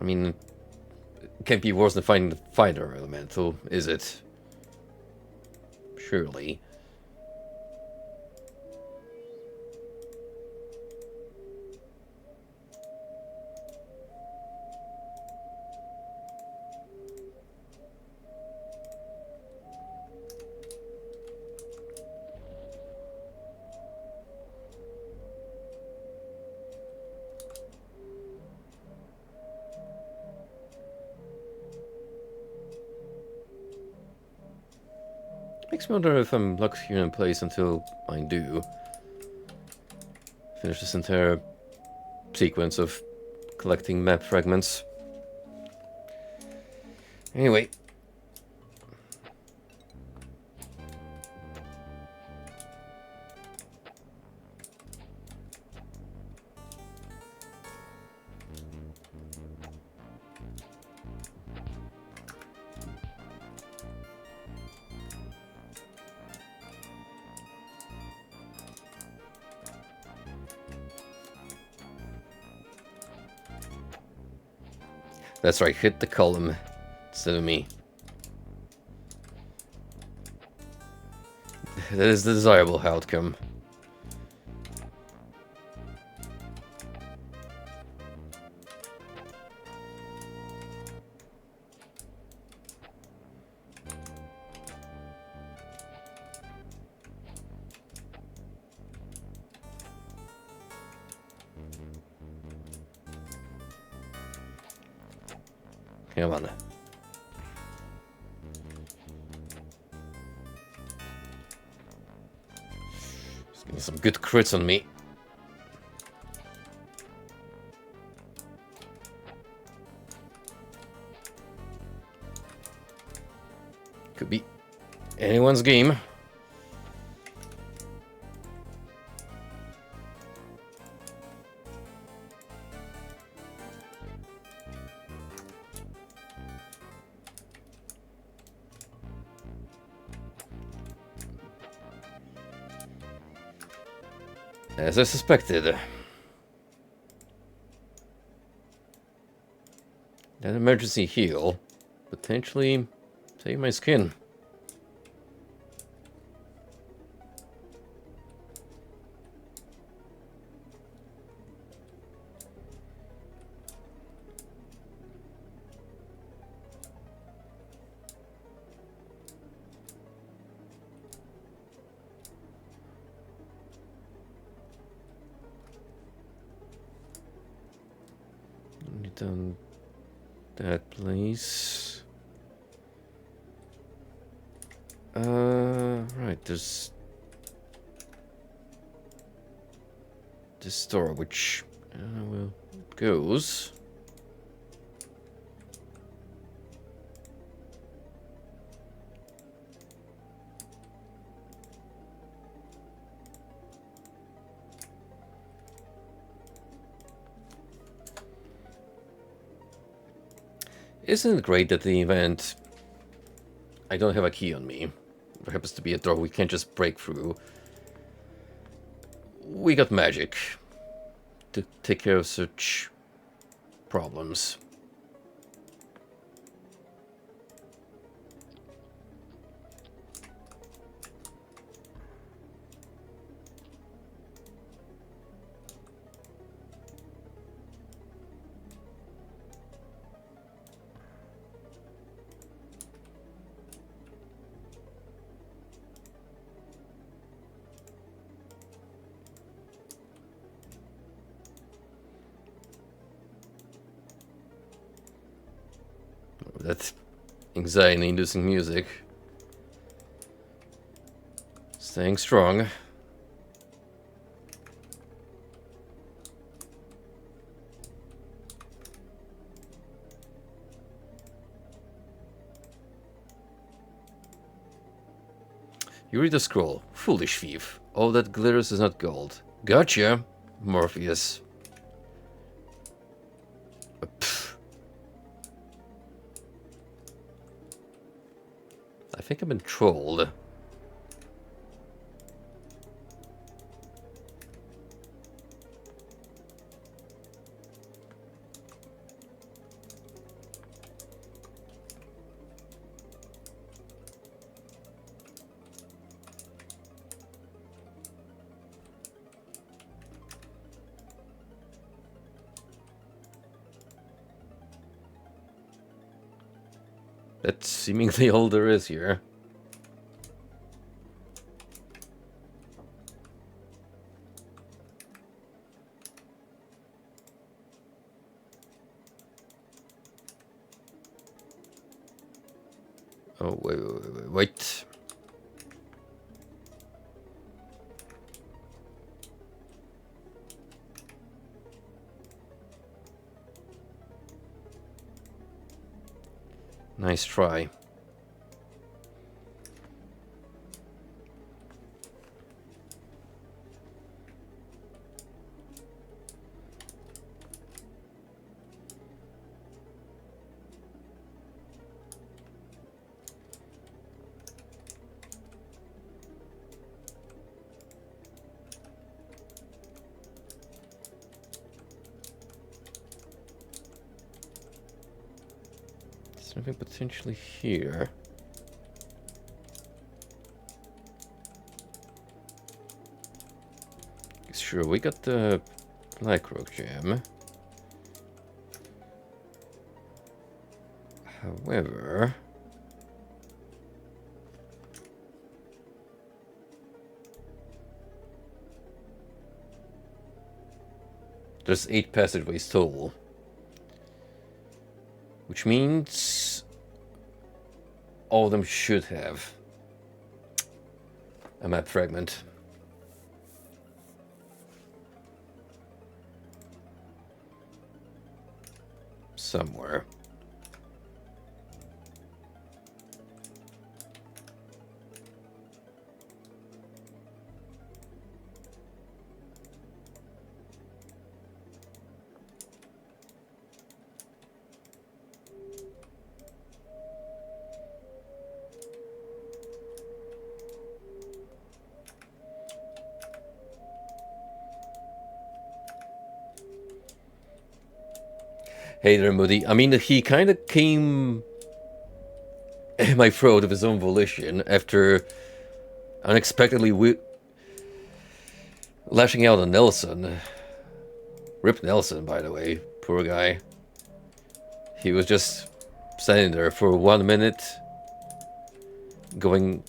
I mean, it can't be worse than finding the fighter elemental, is it? Surely. Makes me wonder if I'm locked here in place until I do finish this entire sequence of collecting map fragments. Anyway. That's right, hit the column instead of me. That is the desirable outcome. Come on. Just getting some good crits on me. Could be anyone's game. As I suspected. That emergency heal potentially save my skin. Done that place. Right, there's this door which well goes. Isn't it great that the event... I don't have a key on me. There happens to be a door we can't just break through. We got magic to take care of such problems. That anxiety-inducing music. Staying strong. You read the scroll. Foolish thief. All that glitters is not gold. Gotcha, Morpheus. I think I've been trolled. That's seemingly all there is here. Oh, wait. Nice try. Something potentially here. Sure, we got the Black Rock Gem. However, there's 8 passageways total. Which means all of them should have a map fragment. Somewhere. Hey there, Moody. I mean, he kind of came in my throat of his own volition after unexpectedly lashing out on Nelson. Rip Nelson, by the way. Poor guy. He was just standing there for 1 minute, going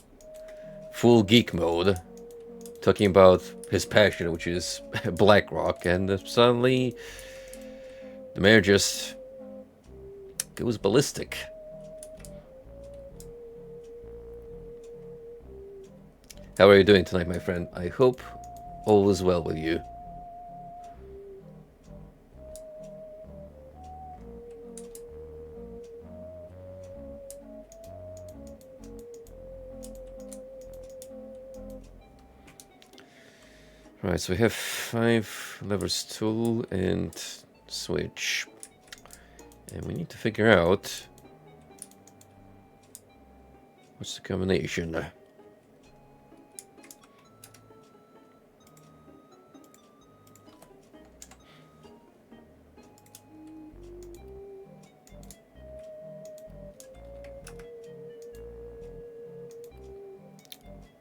full geek mode, talking about his passion, which is BlackRock, and suddenly the mayor just goes ballistic. How are you doing tonight, my friend? I hope all is well with you. Right, so we have 5 levers tool and switch. And we need to figure out what's the combination.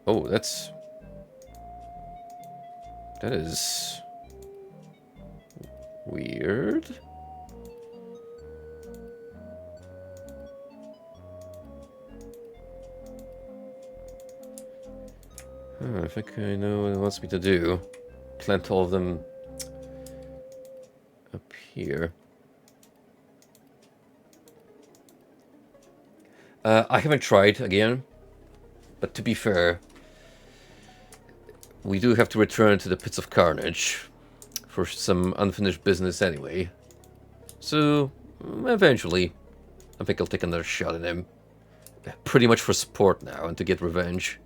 Oh, that is weird. I think I know what it wants me to do. Plant all of them up here. I haven't tried again, but to be fair, we do have to return to the Pits of Carnage for some unfinished business anyway. So, eventually, I think I'll take another shot at him. Pretty much for support now and to get revenge.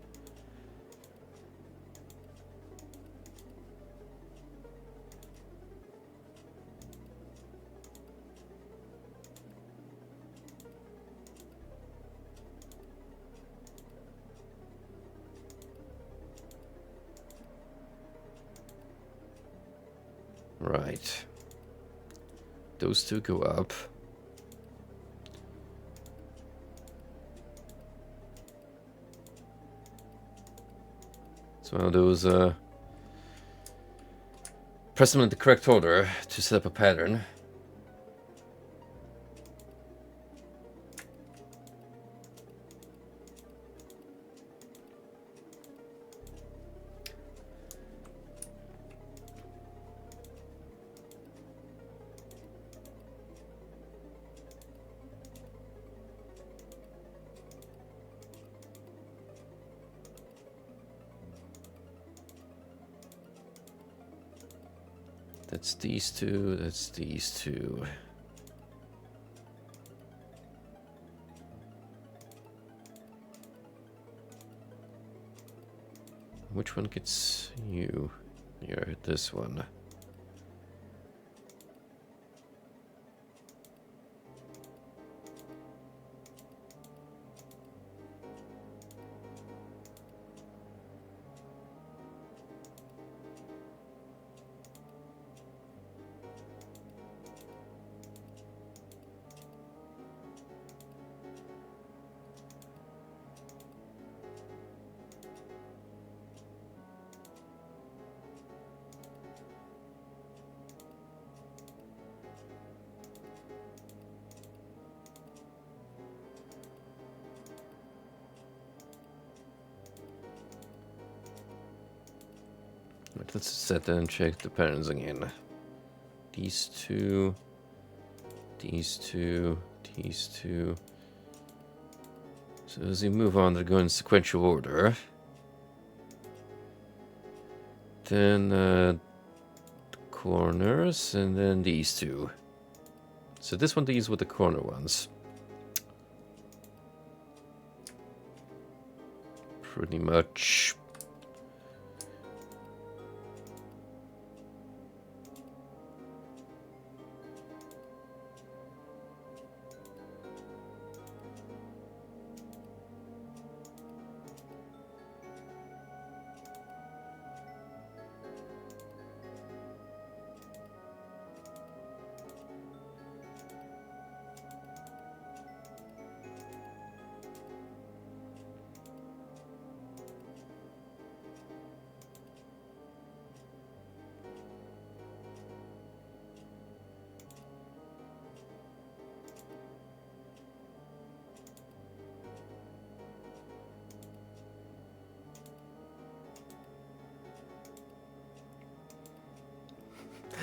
Right. Those two go up. So now those press them in the correct order to set up a pattern. That's these two, that's these two. Which one gets you? You're this one. Right, let's set that and check the patterns again. These two, these two, these two. So as you move on, they go in sequential order. Then the corners, and then these two. So this one, these were the corner ones. Pretty much.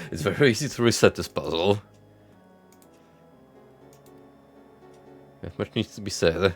It's very easy to reset this puzzle. That much needs to be said.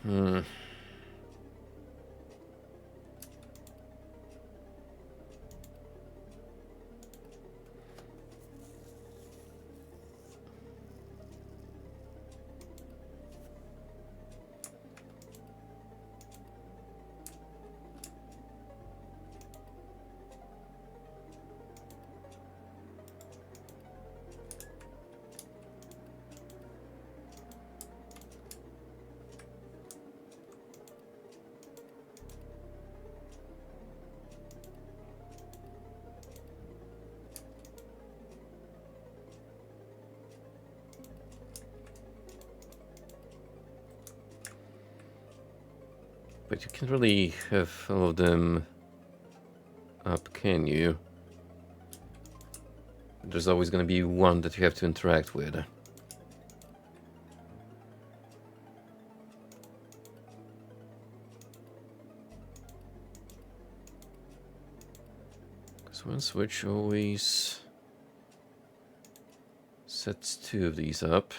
Hmm. But you can't really have all of them up, can you? There's always going to be one that you have to interact with. Because So one switch always sets two of these up.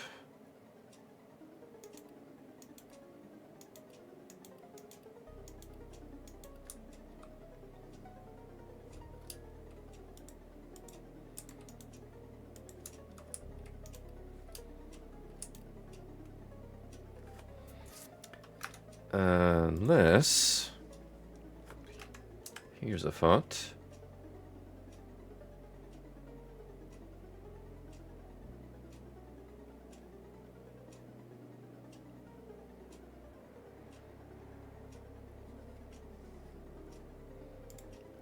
Unless... Here's a thought.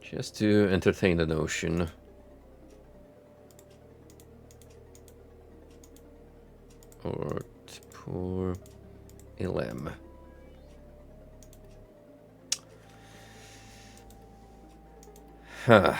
Just to entertain the notion. Or pour Ilem. Huh.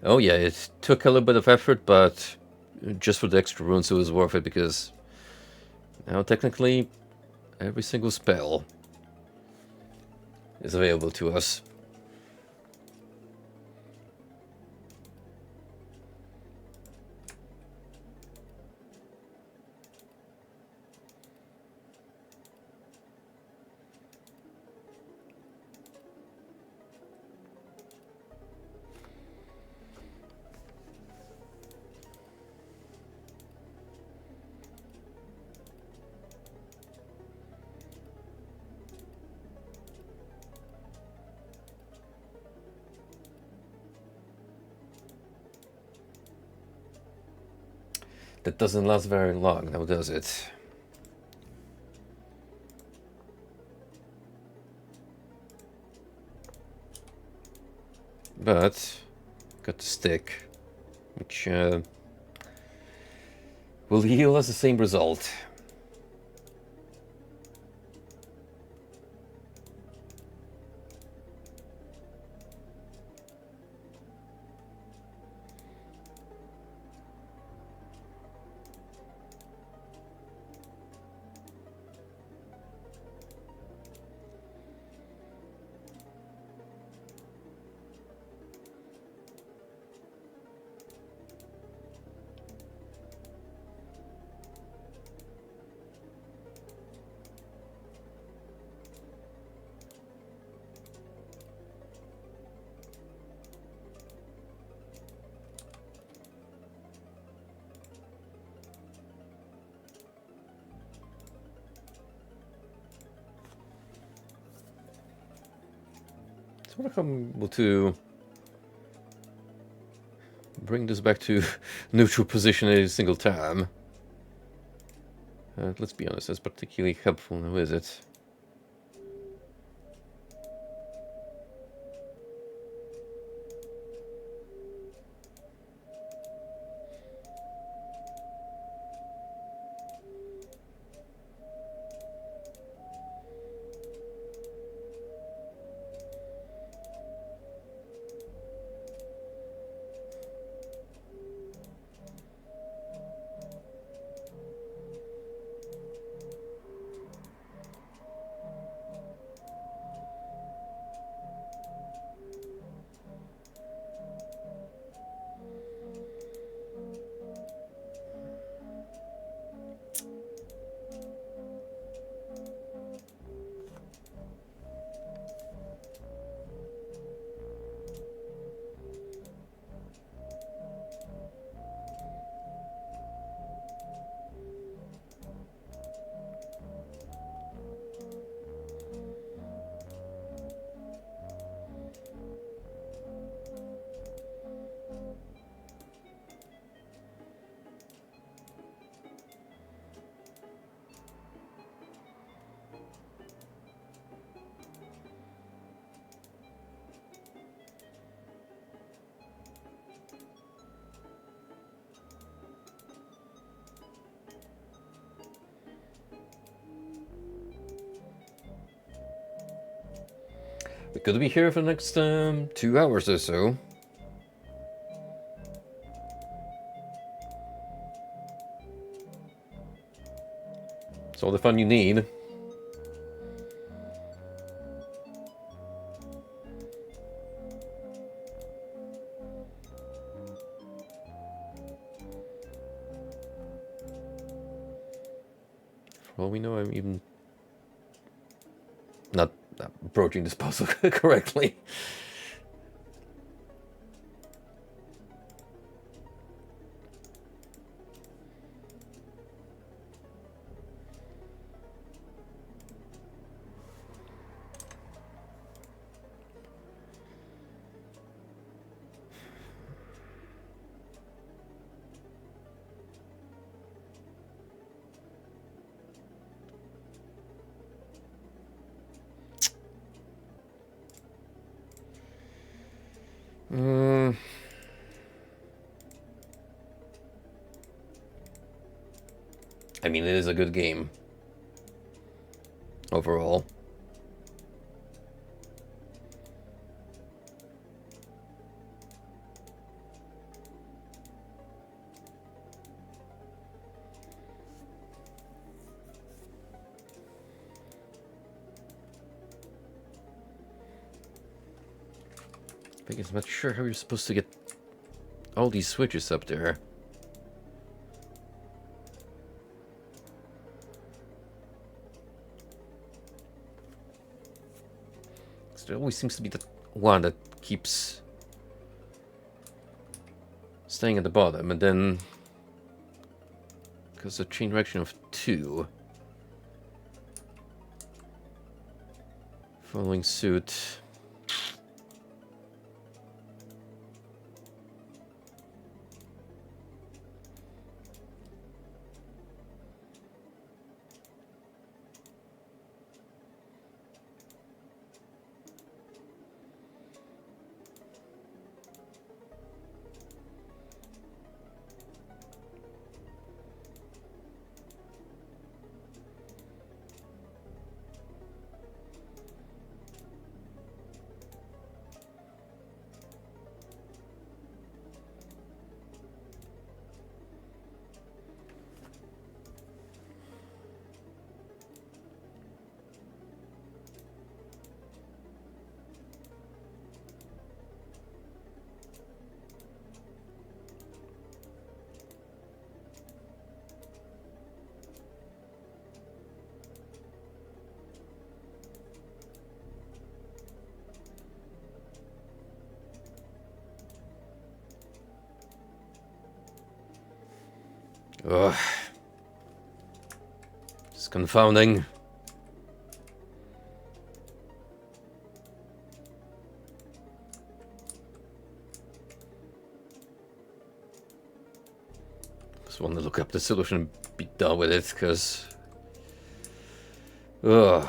Oh yeah, it took a little bit of effort, but just for the extra runes it was worth it, because now technically every single spell is available to us. That doesn't last very long, now does it? But got the stick, which will heal us the same result. So I'm able to bring this back to neutral position every single time. Let's be honest, that's particularly helpful now, is it? Gonna be here for the next 2 hours or so. It's all the fun you need. For all we know, I'm even not approaching this puzzle correctly. I mean, it is a good game overall. I guess I'm not sure how you're supposed to get all these switches up there. There always seems to be the one that keeps staying at the bottom, and then because the chain reaction of 2 following suit. Ugh. It's confounding. Just want to look up the solution and be done with it, because... Ugh.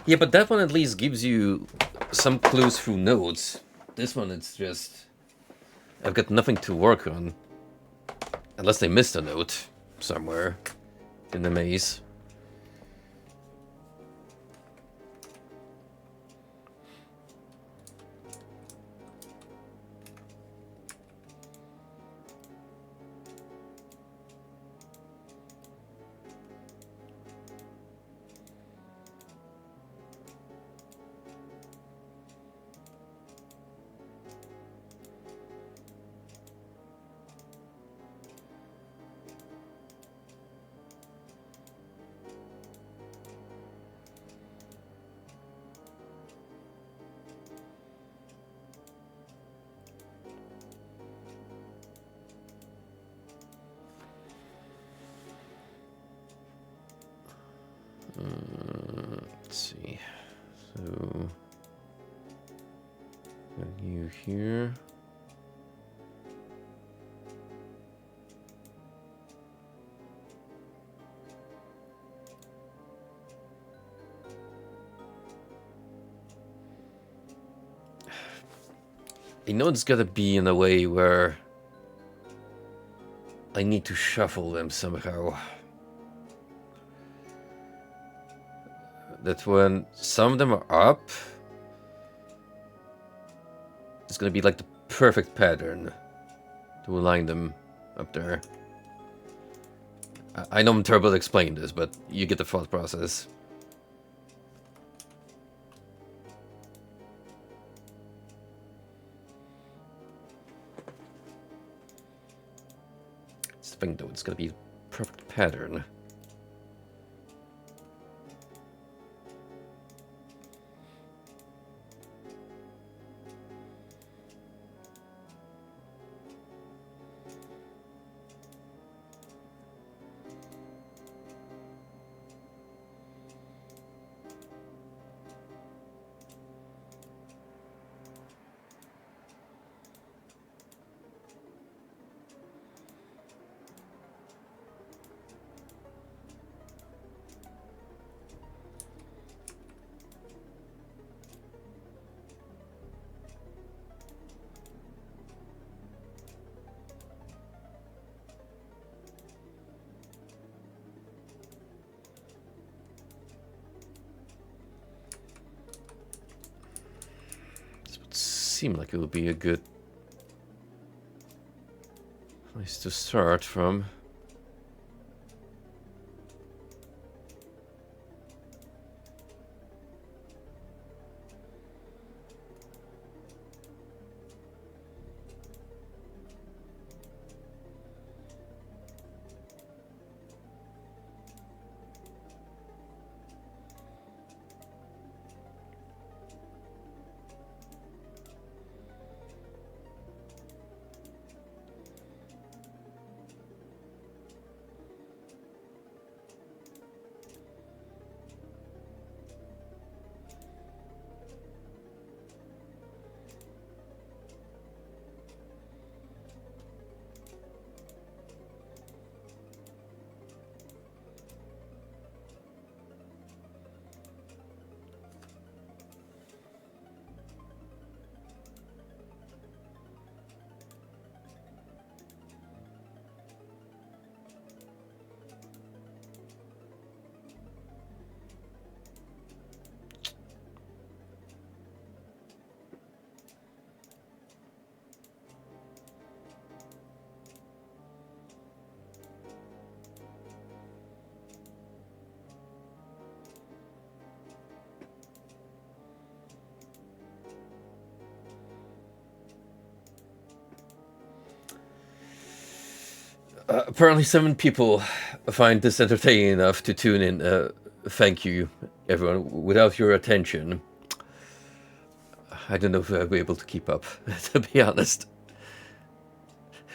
Yeah, but that one at least gives you some clues through notes. This one, it's just... I've got nothing to work on. Unless they missed a note somewhere in the maze. Let's see. So, got you here. I know it's gotta be in a way where I need to shuffle them somehow. That when some of them are up, it's gonna be like the perfect pattern to align them up there. I know I'm terrible at explaining this, but you get the thought process. It's the thing though, it's gonna be the perfect pattern. Seem like it would be a good place to start from. Apparently 7 people find this entertaining enough to tune in. Thank you, everyone. Without your attention, I don't know if I'll be able to keep up, to be honest.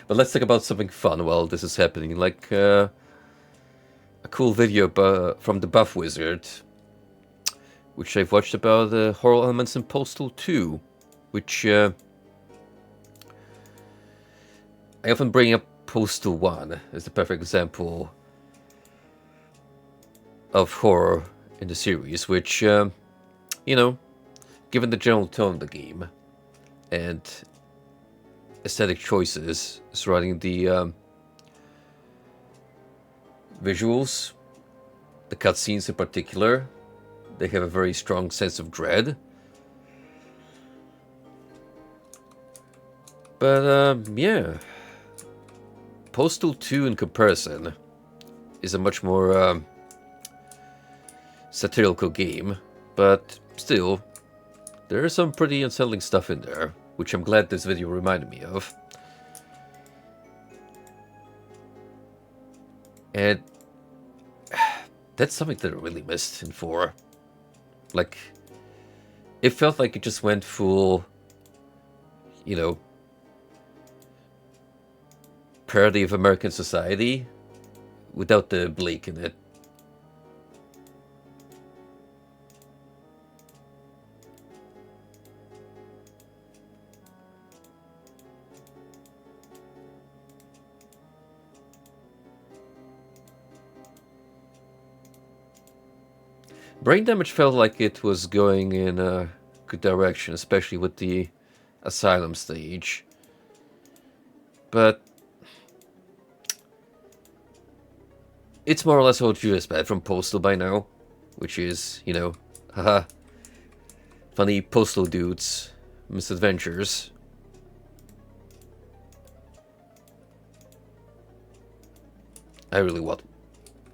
But let's talk about something fun while this is happening, like a cool video from the Buff Wizard, which I've watched about horror elements in Postal 2, which I often bring up Postal 1 as the perfect example of horror in the series, which, you know, given the general tone of the game and aesthetic choices surrounding the visuals, the cutscenes in particular, they have a very strong sense of dread. But, yeah. Postal 2 in comparison is a much more satirical game, but still, there is some pretty unsettling stuff in there, which I'm glad this video reminded me of. And that's something that I really missed in 4. Like, it felt like it just went full, you know, parody of American society without the Blake in it. Brain Damage felt like it was going in a good direction, especially with the asylum stage. But it's more or less what you expect from Postal by now, which is, you know, haha, funny postal dudes, misadventures. I really want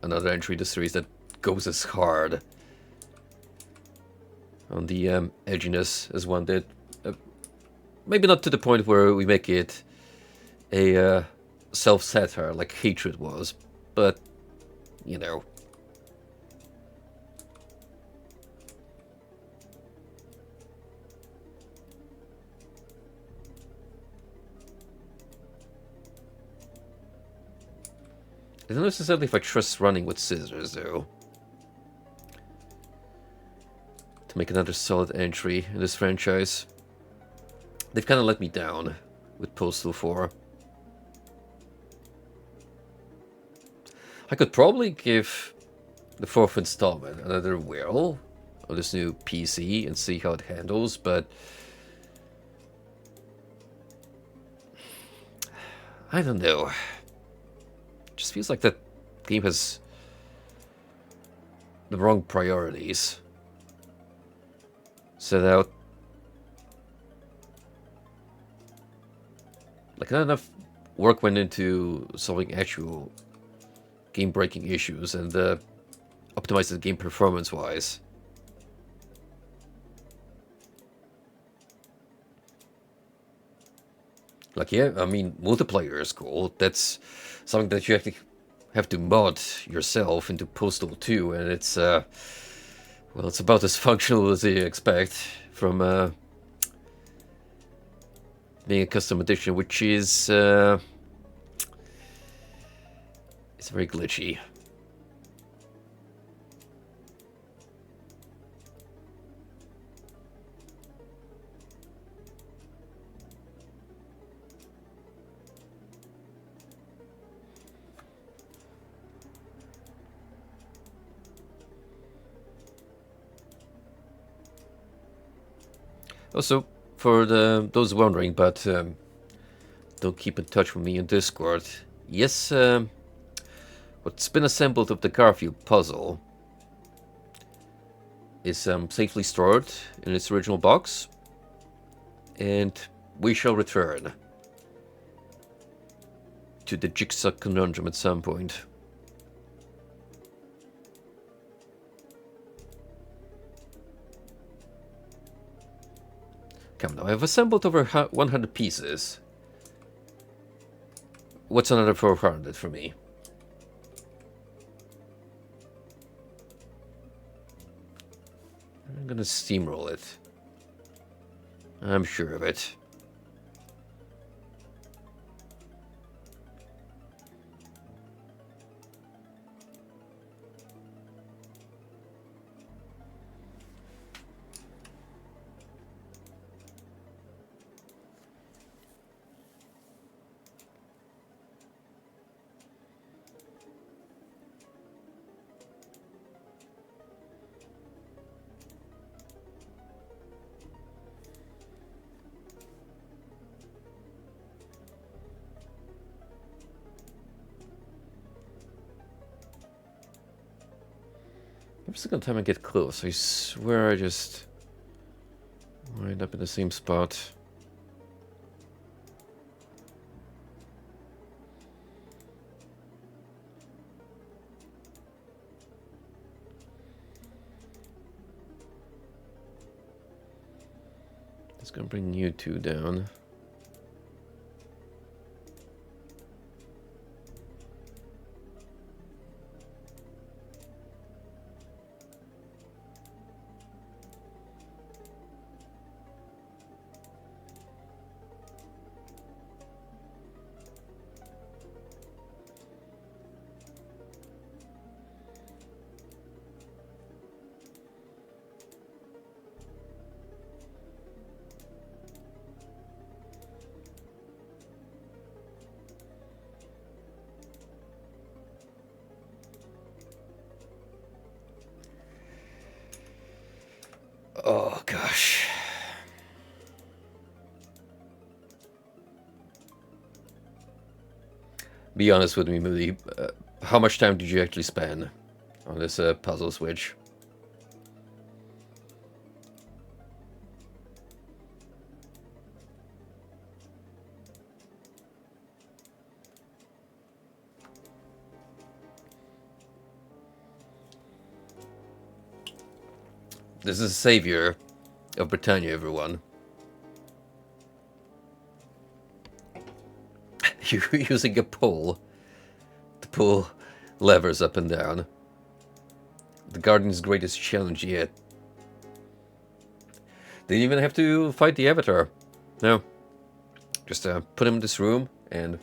another entry in the series that goes as hard on the edginess as one did. Maybe not to the point where we make it a self-satire like Hatred was, but, you know. I don't necessarily if I trust running with scissors, though. To make another solid entry in this franchise. They've kind of let me down with Postal 4. I could probably give the 4th installment another whirl on this new PC and see how it handles, but I don't know. It just feels like that game has the wrong priorities set out. Like, not enough work went into solving actual game-breaking issues and optimize the game performance-wise. Like, yeah, I mean, multiplayer is cool. That's something that you actually have to mod yourself into Postal 2, and it's, well, it's about as functional as you expect from being a custom edition, which is, it's very glitchy. Also, for those wondering, but don't keep in touch with me on Discord. Yes, what's been assembled of the Garfield puzzle is safely stored in its original box, and we shall return to the Jigsaw conundrum at some point. Come now, I've assembled over 100 pieces. What's another 400 for me? I'm gonna steamroll it. I'm sure of it. Every single time I get close, I swear I just wind up in the same spot. It's gonna bring you two down. Be honest with me, Moody. How much time did you actually spend on this puzzle switch? This is a savior of Britannia, everyone. You're using a pole to pull levers up and down. The Guardian's greatest challenge yet. Didn't even have to fight the Avatar. No. Just put him in this room and...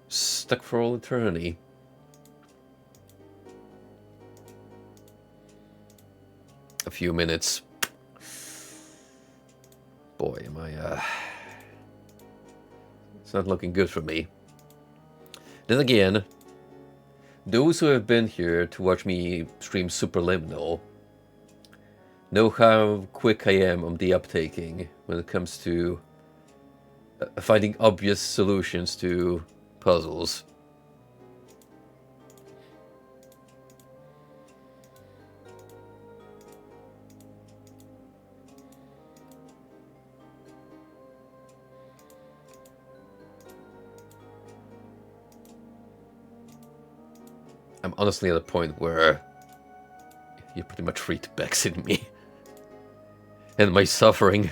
stuck for all eternity. A few minutes. Boy, am I, it's not looking good for me. Then again, those who have been here to watch me stream Superliminal know how quick I am on the uptaking when it comes to finding obvious solutions to puzzles. I'm honestly at a point where you're pretty much free to backseat me and my suffering.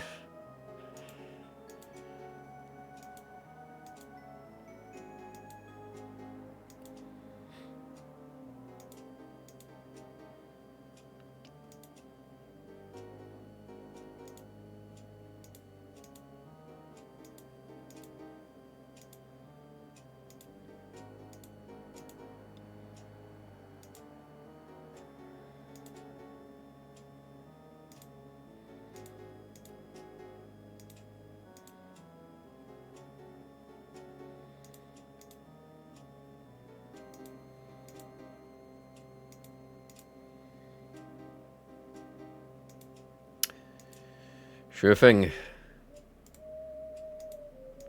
Sure thing.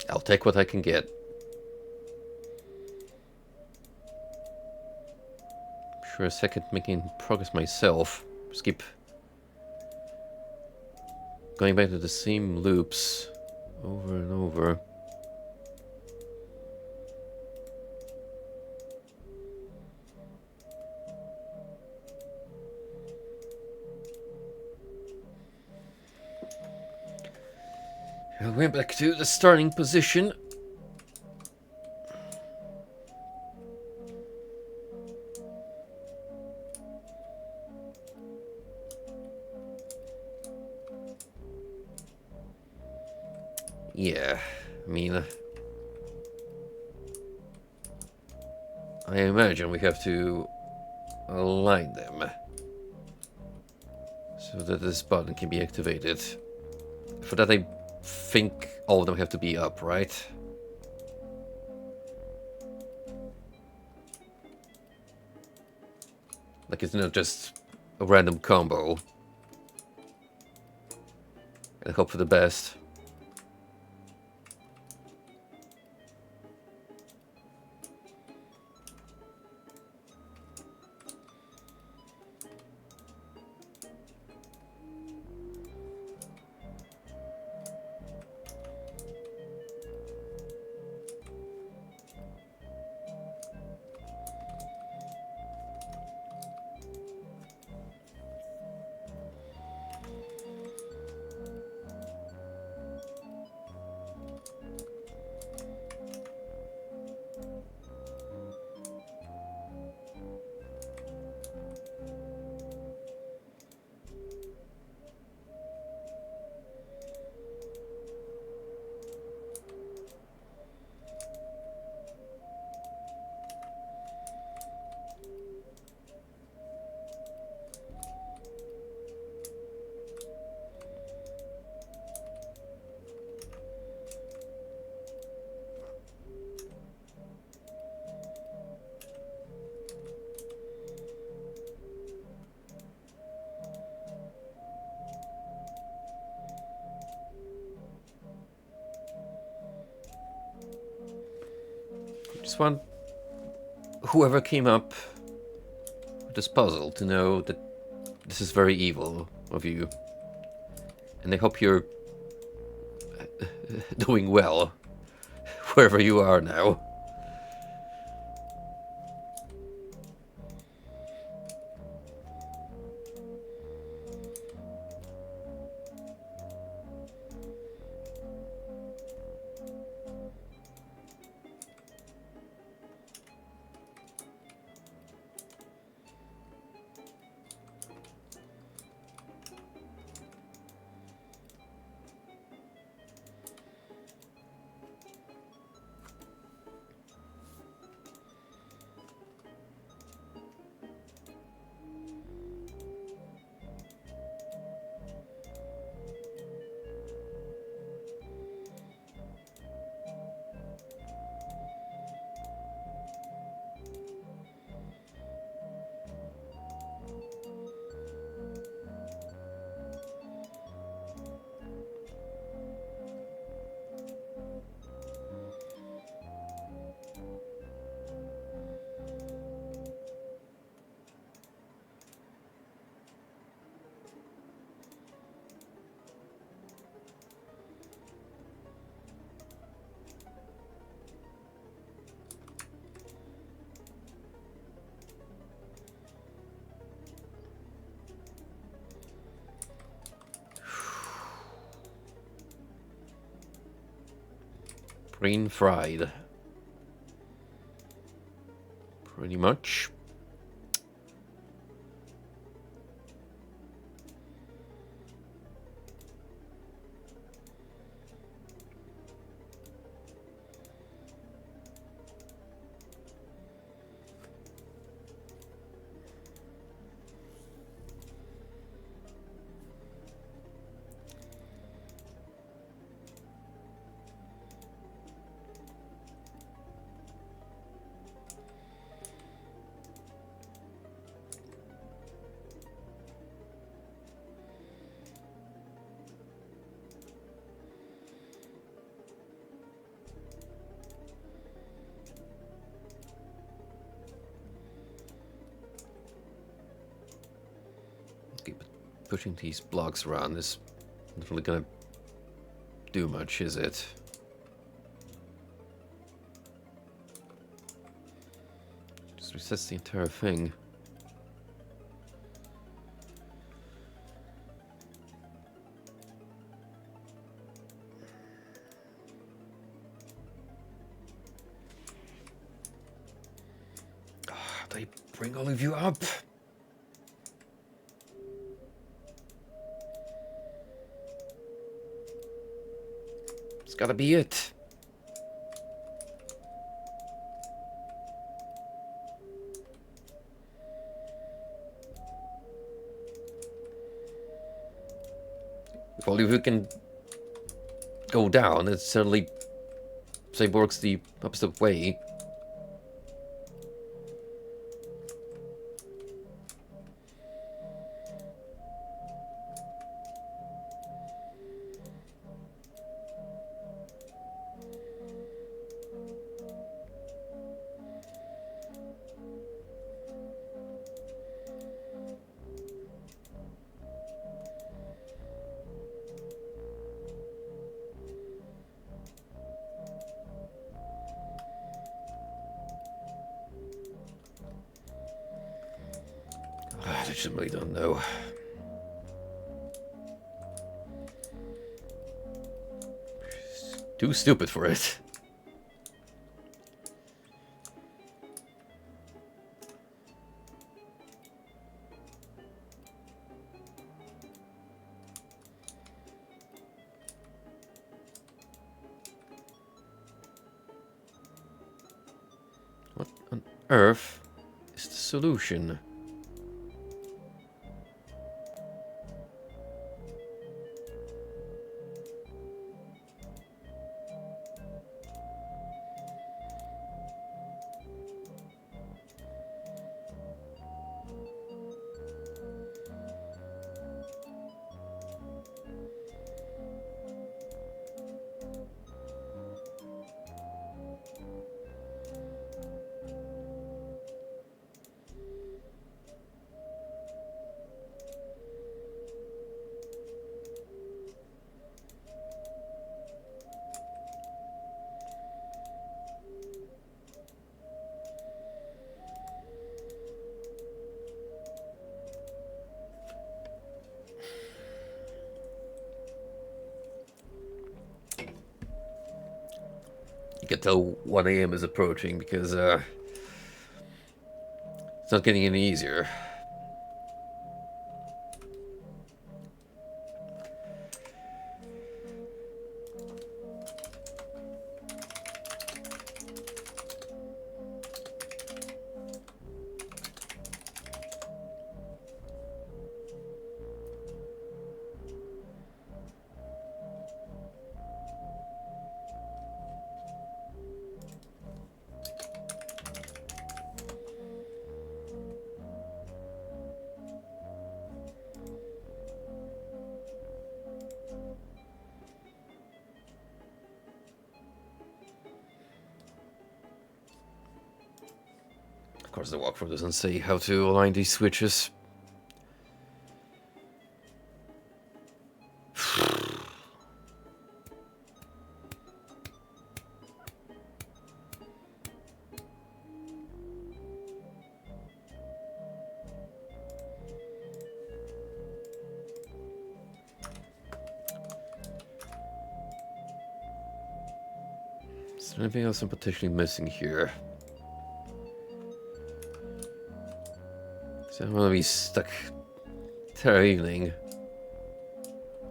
I'll take what I can get. For a second making progress myself. Just keep going back to the same loops over and over. I went back to the starting position. Yeah, I mean, I imagine we have to align them so that this button can be activated. For that, I think all of them have to be up, right? Like it's not just a random combo. And hope for the best. Just want whoever came up with this puzzle to know that this is very evil of you. And I hope you're doing well, wherever you are now. Brain fried. Pretty much. Okay, but pushing these blocks around is not really gonna do much, is it? Just resets the entire thing. They bring all of you up. It's gotta be it. If all of you can go down, it certainly, say, works the opposite way. I legitimately don't know. Too stupid for it. What on earth is the solution? can tell 1 a.m. is approaching because it's not getting any easier. Of course, the walkthrough doesn't say how to align these switches. Is there anything else I'm potentially missing here? So I'm gonna be stuck entire evening.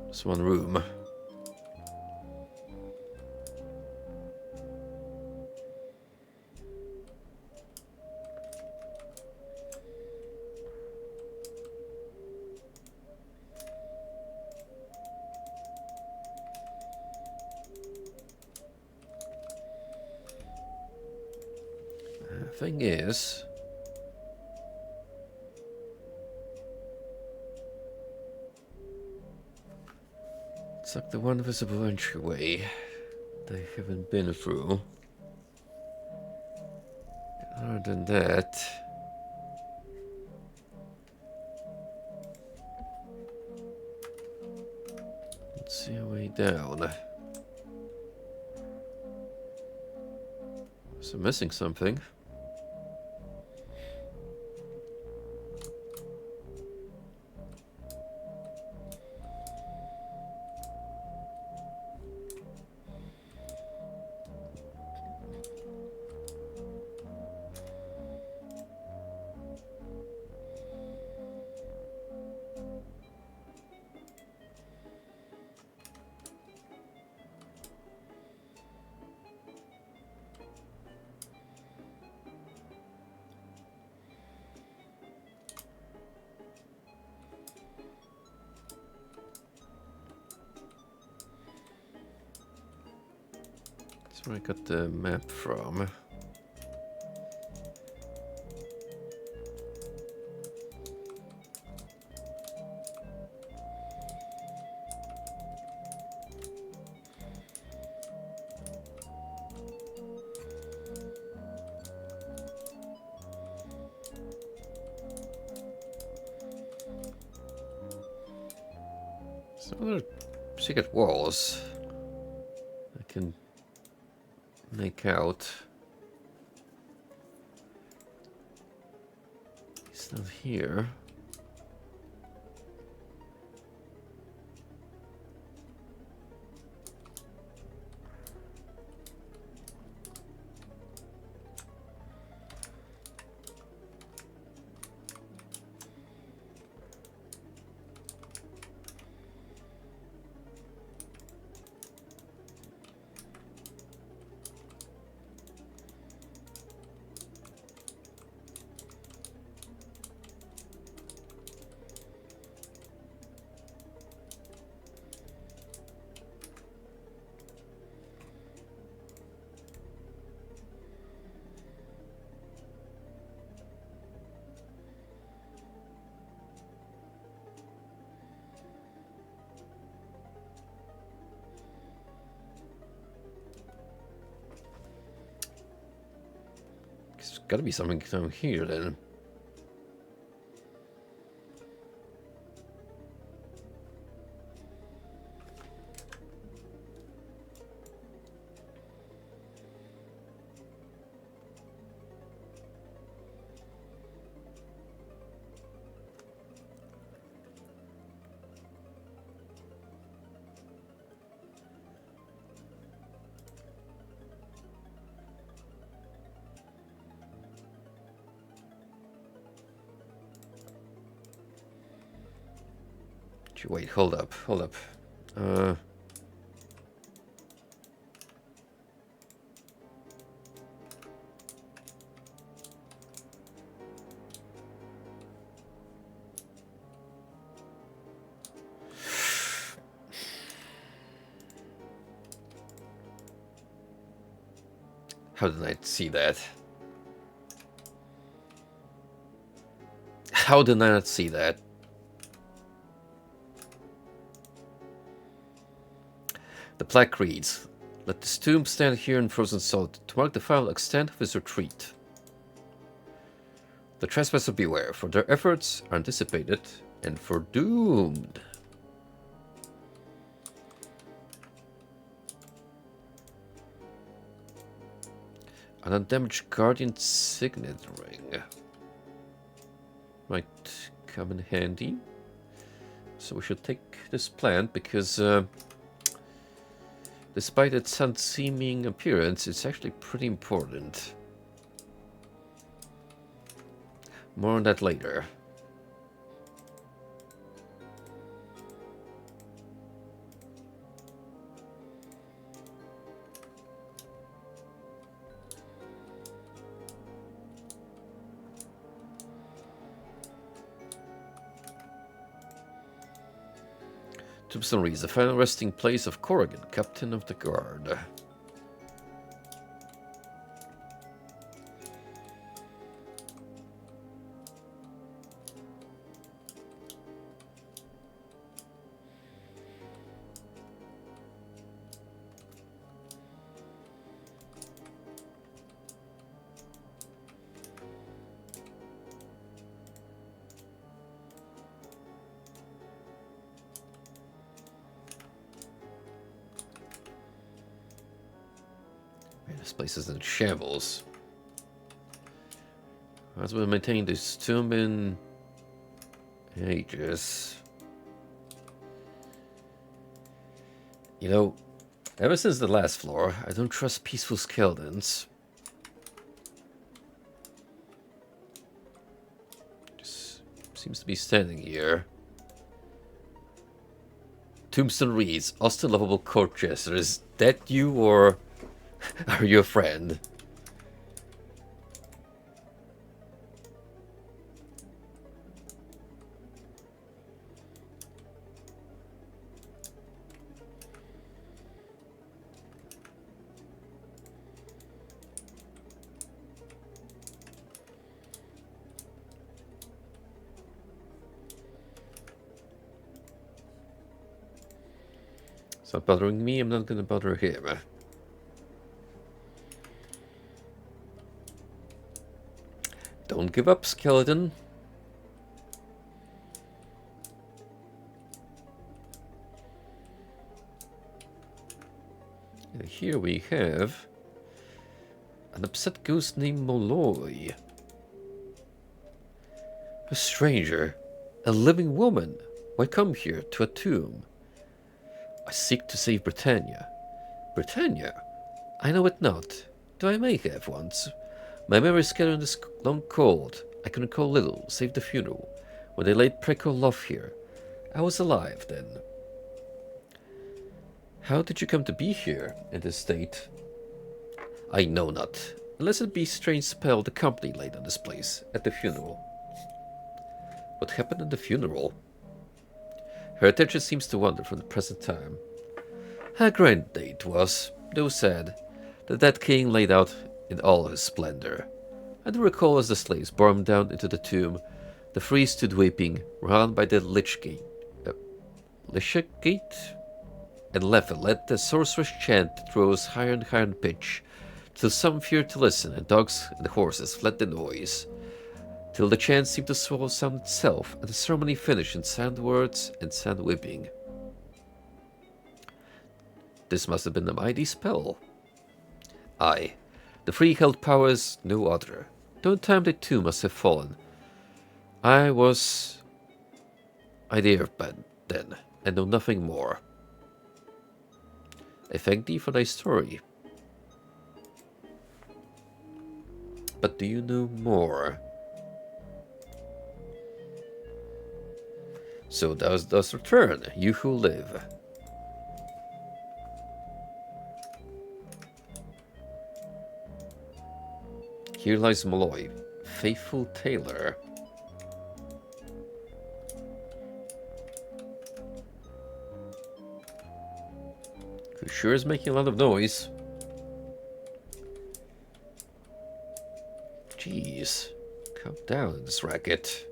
Just one room. Thing is, it's like the one visible entryway they haven't been through. Other than that, let's see a way down. So I'm missing something. That's where I got the map from. Some other secret walls I can make out. It's not here. There's gotta be something down here then. Wait, hold up, hold up. How did I see that? How did I not see that? The plaque reads, "Let this tomb stand here in frozen salt to mark the final extent of his retreat. The trespasser beware, for their efforts are anticipated and foredoomed." An undamaged guardian signet ring might come in handy. So we should take this plant because despite its unseeming appearance, it's actually pretty important. More on that later. Tombstone reads, the final resting place of Corrigan, Captain of the Guard. This place is in shambles. As we maintain this tomb in ages. You know, ever since the last floor, I don't trust peaceful skeletons. Just seems to be standing here. Tombstone reads, "Austin lovable court jester. Is that you or are you a friend?" It's not bothering me, I'm not gonna bother him. Don't give up, skeleton. And here we have an upset ghost named Molloy. A stranger, a living woman. Why come here to a tomb? I seek to save Britannia. Britannia? I know it not. Though I may have once. My memory is scattered in this long cold. I can recall little, save the funeral, when they laid Preco Love here. I was alive then. How did you come to be here, in this state? I know not, unless it be strange spell the company laid on this place, at the funeral. What happened at the funeral? Her attention seems to wander from the present time. A grand day it was, though sad, that that king laid out in all his splendor. I do recall as the slaves bore him down into the tomb, the free stood weeping, round by the lich gate, and Leffel let the sorceress chant that rose higher and higher in pitch, till some feared to listen, and dogs and horses fled the noise, till the chant seemed to swallow sound itself, and the ceremony finished in sad words and sad weeping. This must have been a mighty spell. Aye, the free held power is no other, though in time they too must have fallen. I there then, and know nothing more. I thank thee for thy story. But do you know more? So thus return, you who live. Here lies Malloy, faithful tailor. Who sure is making a lot of noise. Jeez, calm down in this racket.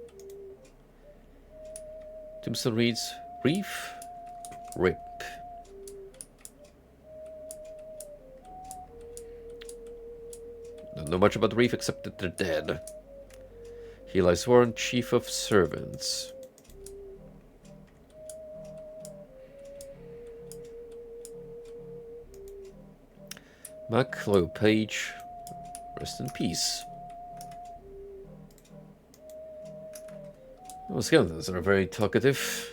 Tombstone reads, Reef, Rip. Don't know much about Reef except that they're dead. He lies sworn chief of servants. Mac, loyal page, rest in peace. Oh, skeletons are very talkative.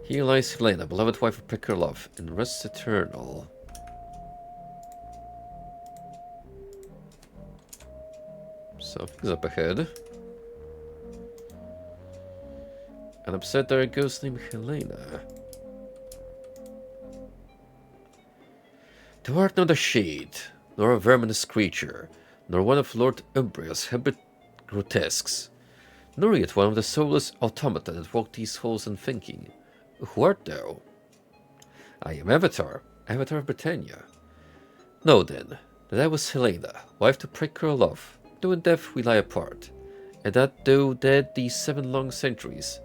Here lies Helena, beloved wife of Pekrolov, in rest eternal. Something's up ahead. An upset there ghost named Helena. Thou art not a shade, nor a verminous creature, nor one of Lord Umbria's habit grotesques, nor yet one of the soulless automata that walk these halls unthinking. Who art thou? I am Avatar, Avatar of Britannia. Know then, that I was Helena, wife to Pekrolov, though in death we lie apart, and that though dead these 7 long centuries,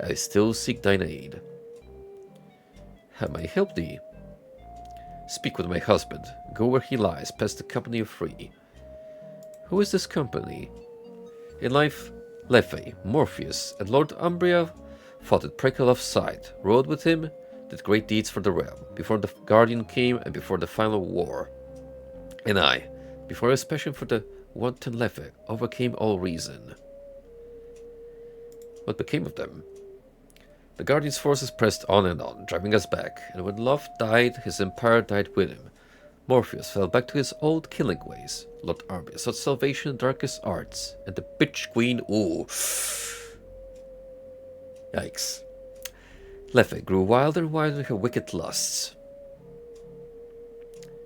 I still seek thine aid. How may I help thee? Speak with my husband, go where he lies, past the company of 3. Who is this company? In life, Lethe, Morpheus, and Lord Umbria fought at Preklolov's side, rode with him, did great deeds for the realm, before the Guardian came and before the final war. And I, before his passion for the wanton Lethe, overcame all reason. What became of them? The Guardian's forces pressed on, driving us back, and when love died, his empire died with him. Morpheus fell back to his old killing ways. Lord Umbria sought salvation in darkest arts, and the bitch queen, ooh. Yikes. Lethe grew wilder and wilder in her wicked lusts.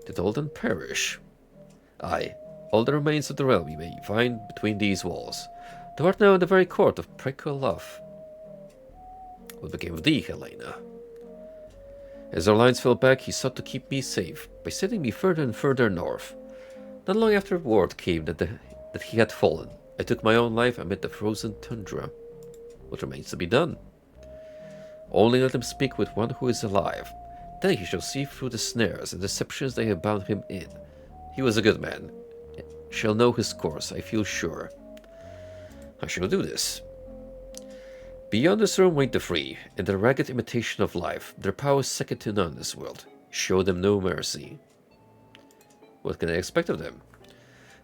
Did all then perish? Aye, all the remains of the realm you may find between these walls. Thou art now in the very court of Pekrolov. What became of thee, Helena? As our lines fell back, he sought to keep me safe, by sending me further and further north. Not long after word came that he had fallen, I took my own life amid the frozen tundra. What remains to be done? Only let him speak with one who is alive. Then he shall see through the snares and deceptions they have bound him in. He was a good man. Shall know his course, I feel sure. I shall do this. Beyond this room wait the 3, in their ragged imitation of life, their power second to none in this world. Show them no mercy. What can I expect of them?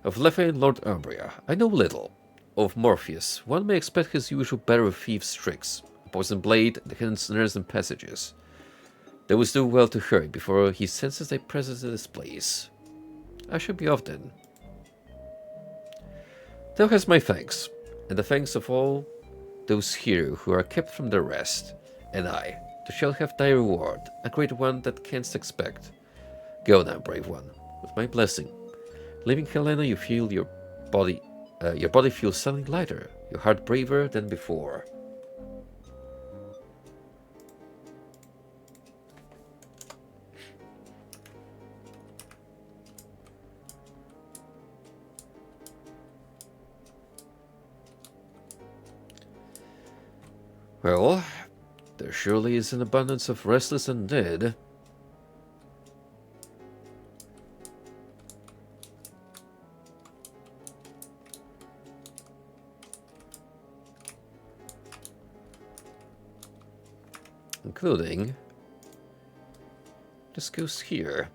Of Lethe and Lord Umbria, I know little. Of Morpheus, one may expect his usual bearer of thieves' tricks, a poisoned blade, the hidden snares and passages. They would do well to hurry before he senses their presence in this place. I shall be off then. Thou hast my thanks, and the thanks of all those here who are kept from their rest, and I, thou shalt have thy reward, a great one that canst expect. Go now, brave one, with my blessing. Leaving Helena, you feel your body feels suddenly lighter, your heart braver than before. Well, there surely is an abundance of restless undead. Including this ghost here.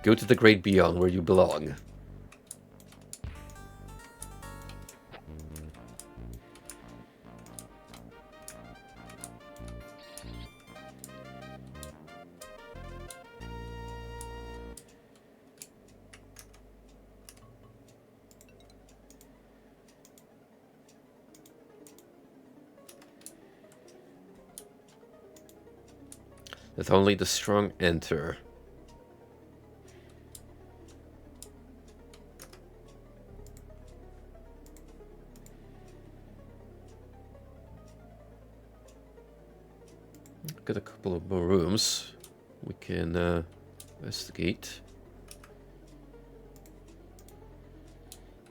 Go to the great beyond where you belong. Let only the strong enter. Got a couple of more rooms we can investigate.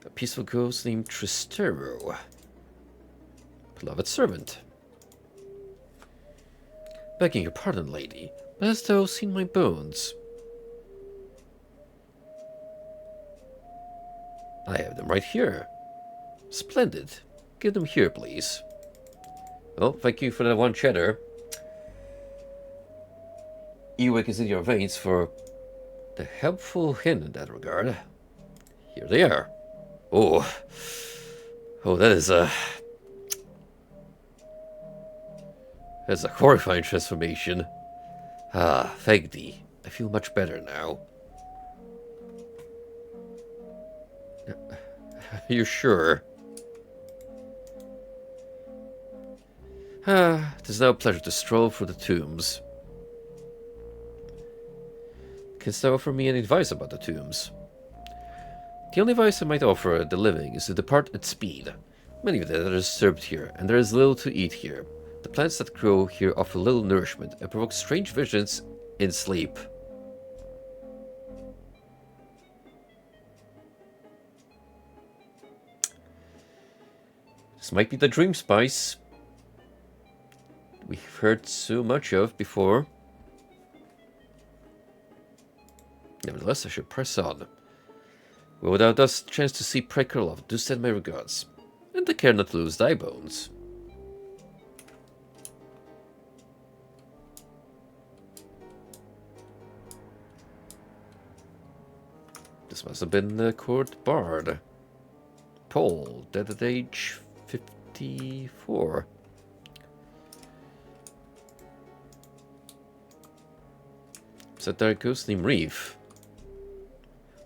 A peaceful ghost named Tristero. Beloved servant. Begging your pardon, lady, but hast thou seen my bones? I have them right here. Splendid. Give them here, please. Well, thank you for that one cheddar. Ewek is in your veins for the helpful hint in that regard. Here they are. Oh, that is that's a horrifying transformation. Ah, thank thee. I feel much better now. You're sure? Ah, it is now a pleasure to stroll through the tombs. Canst thou offer me any advice about the tombs? The only advice I might offer the living is to depart at speed. Many of them are disturbed here, and there is little to eat here. The plants that grow here offer little nourishment and provoke strange visions in sleep. This might be the dream spice we've heard so much of before. Nevertheless, I should press on. Well, without thus chance to see Prekrolov, do send my regards. And take care not to lose thy bones. This must have been the court bard. Paul, dead at age 54. Is that there a ghost named Reeve?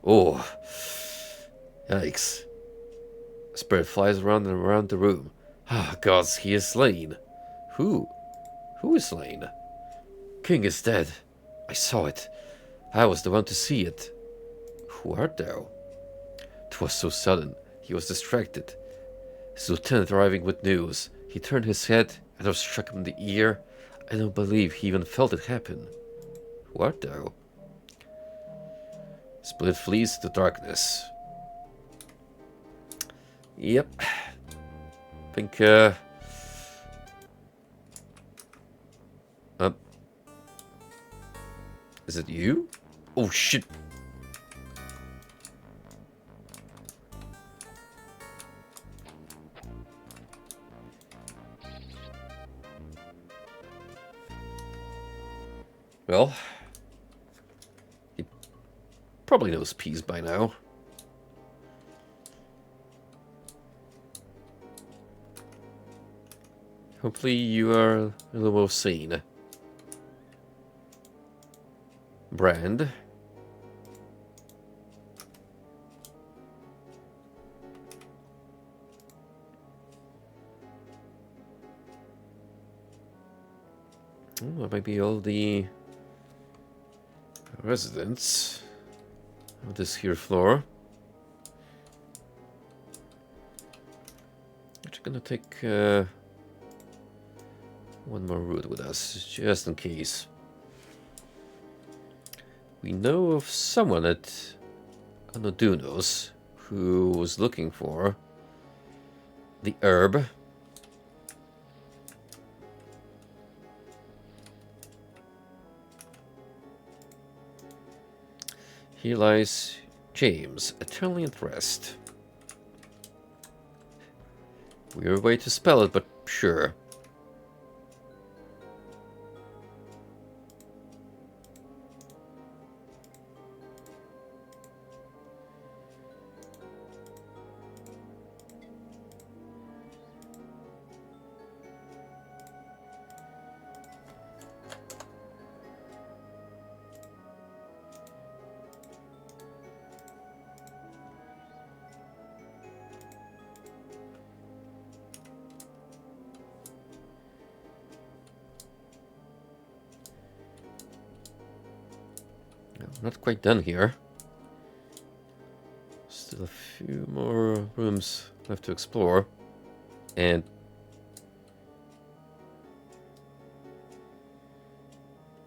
Oh, yikes. A spirit flies around and around the room. Ah, gods, he is slain. Who? Who is slain? King is dead. I saw it. I was the one to see it. Who art thou? 'Twas so sudden. He was distracted. His lieutenant arriving with news. He turned his head and I struck him in the ear. I don't believe he even felt it happen. Who art thou? Split flees to darkness. Yep. Think, is it you? Oh, shit. Well, he probably knows peas by now. Hopefully you are a little more sane. Brand. Oh, that might be all the residents of this here floor. We're just gonna take one more route with us, just in case. We know of someone at Anodunos who was looking for the herb. Here lies James, eternally at rest. Weird way to spell it, but sure. No, not quite done here. Still a few more rooms left to explore. And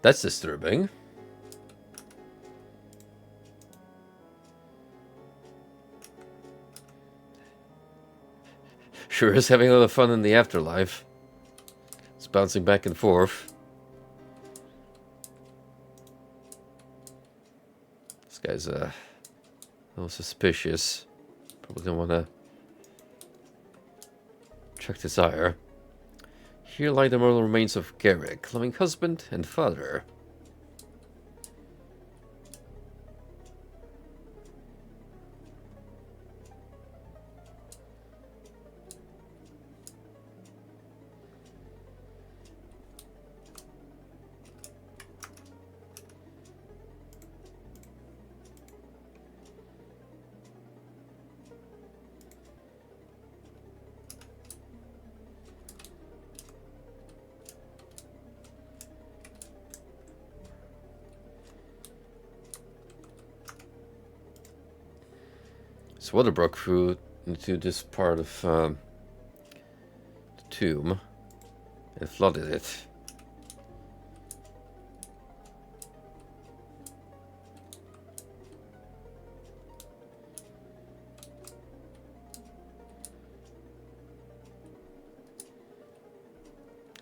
that's disturbing. Sure is having a lot of fun in the afterlife. It's bouncing back and forth. This guy's a little suspicious. Probably don't want to check his ire. Here lie the mortal remains of Garrick, loving husband and father. So water broke through into this part of the tomb and flooded it.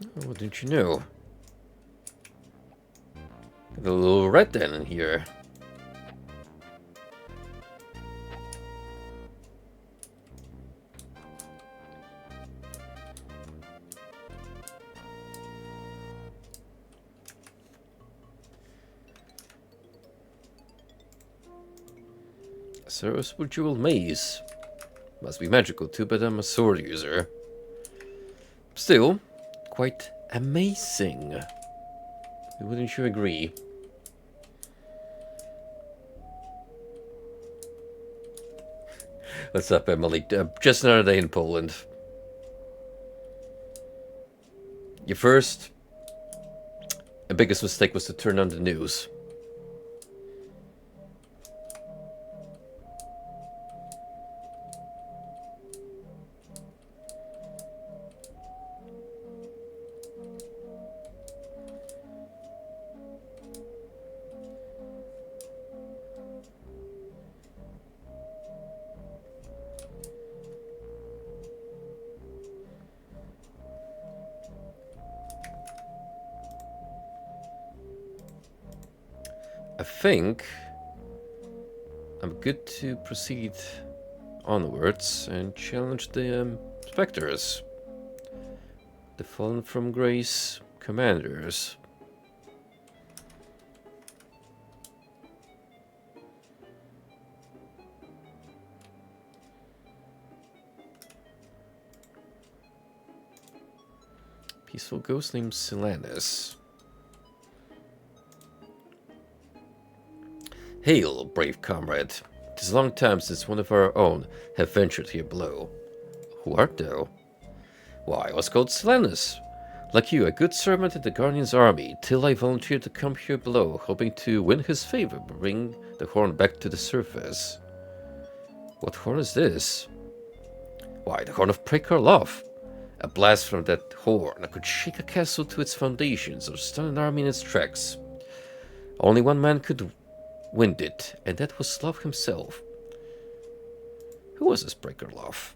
Oh, what didn't you know? Got a little red den in here. Saroswood Jewel Maze. Must be magical too, but I'm a sword user. Still, quite amazing. Wouldn't you agree? What's up, Emily? Just another day in Poland. Your first and biggest mistake was to turn on the news. I think I'm good to proceed onwards and challenge the specters. The Fallen from Grace commanders. Peaceful ghost named Silanus. Hail, brave comrade. 'Tis a long time since one of our own have ventured here below. Who art thou? Why, I was called Silanus. Like you, a good servant in the Guardian's army, till I volunteered to come here below, hoping to win his favor by bringing the horn back to the surface. What horn is this? Why, the horn of Prekarlov. A blast from that horn could shake a castle to its foundations or stun an army in its tracks. Only one man could wind it, and that was Slav himself. Who was this Prekarlov?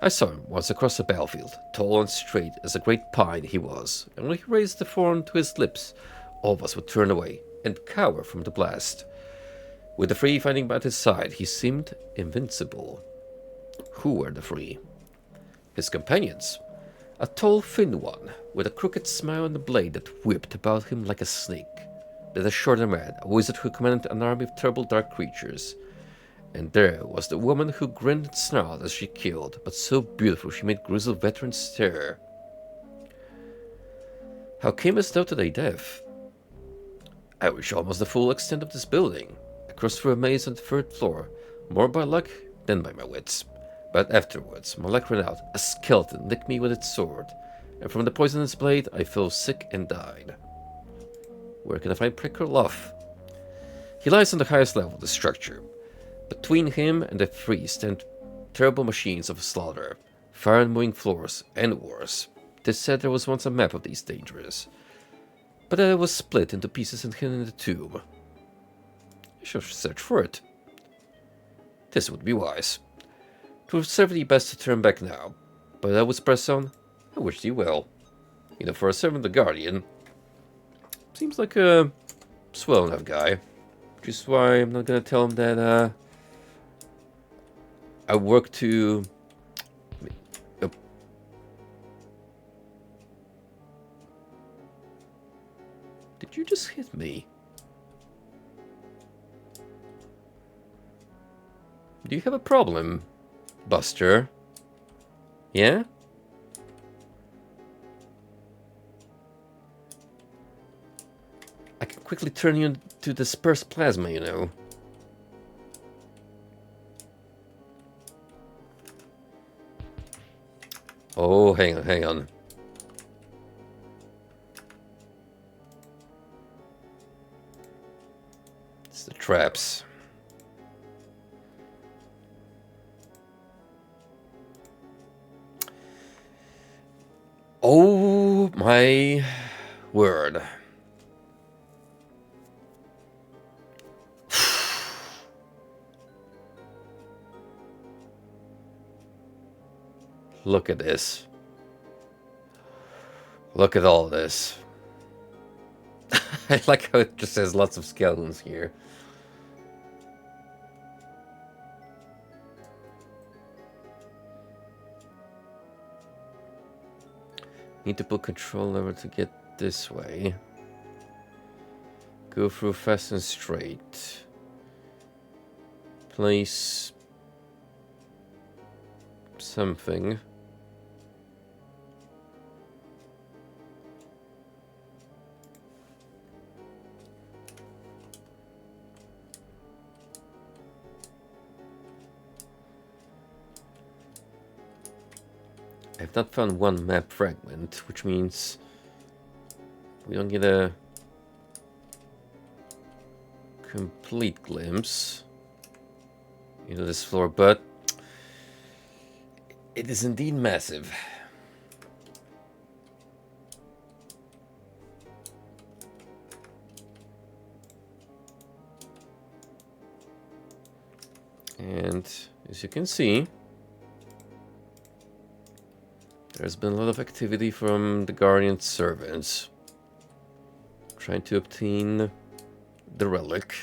I saw him once across the battlefield, tall and straight as a great pine he was, and when he raised the horn to his lips, all of us would turn away and cower from the blast. With the Free fighting by his side, he seemed invincible. Who were the Free? His companions. A tall, thin one, with a crooked smile and a blade that whipped about him like a snake. Then a shorter man, a wizard who commanded an army of terrible dark creatures. And there was the woman who grinned and snarled as she killed, but so beautiful she made grizzled veterans stare. How camest thou to thy death? I reached almost the full extent of this building. I crossed through a maze on the third floor, more by luck than by my wits. But afterwards, my luck ran out. A skeleton licked me with its sword, and from the poisonous blade I fell sick and died. Where can I find Prekarlov? He lies on the highest level of the structure. Between him and the three stand terrible machines of slaughter, fire-moving floors, and wars. They said there was once a map of these dangers, but it was split into pieces and hidden in the tomb. I should search for it. This would be wise. It would certainly be best to turn back now, but I would press on. I wish thee well. You know, for a servant of the Guardian, seems like a swell enough guy. Which is why I'm not gonna tell him that I work to... Did you just hit me? Do you have a problem, Buster? Yeah? I can quickly turn you into dispersed plasma, you know. Oh, hang on, hang on. It's the traps. Oh my word. Look at this. Look at all this. I like how it just says lots of skeletons here. Need to put control lever to get this way. Go through fast and straight. Place something. I've not found one map fragment, which means we don't get a complete glimpse into this floor, but it is indeed massive. And as you can see, there's been a lot of activity from the Guardian servants trying to obtain the relic.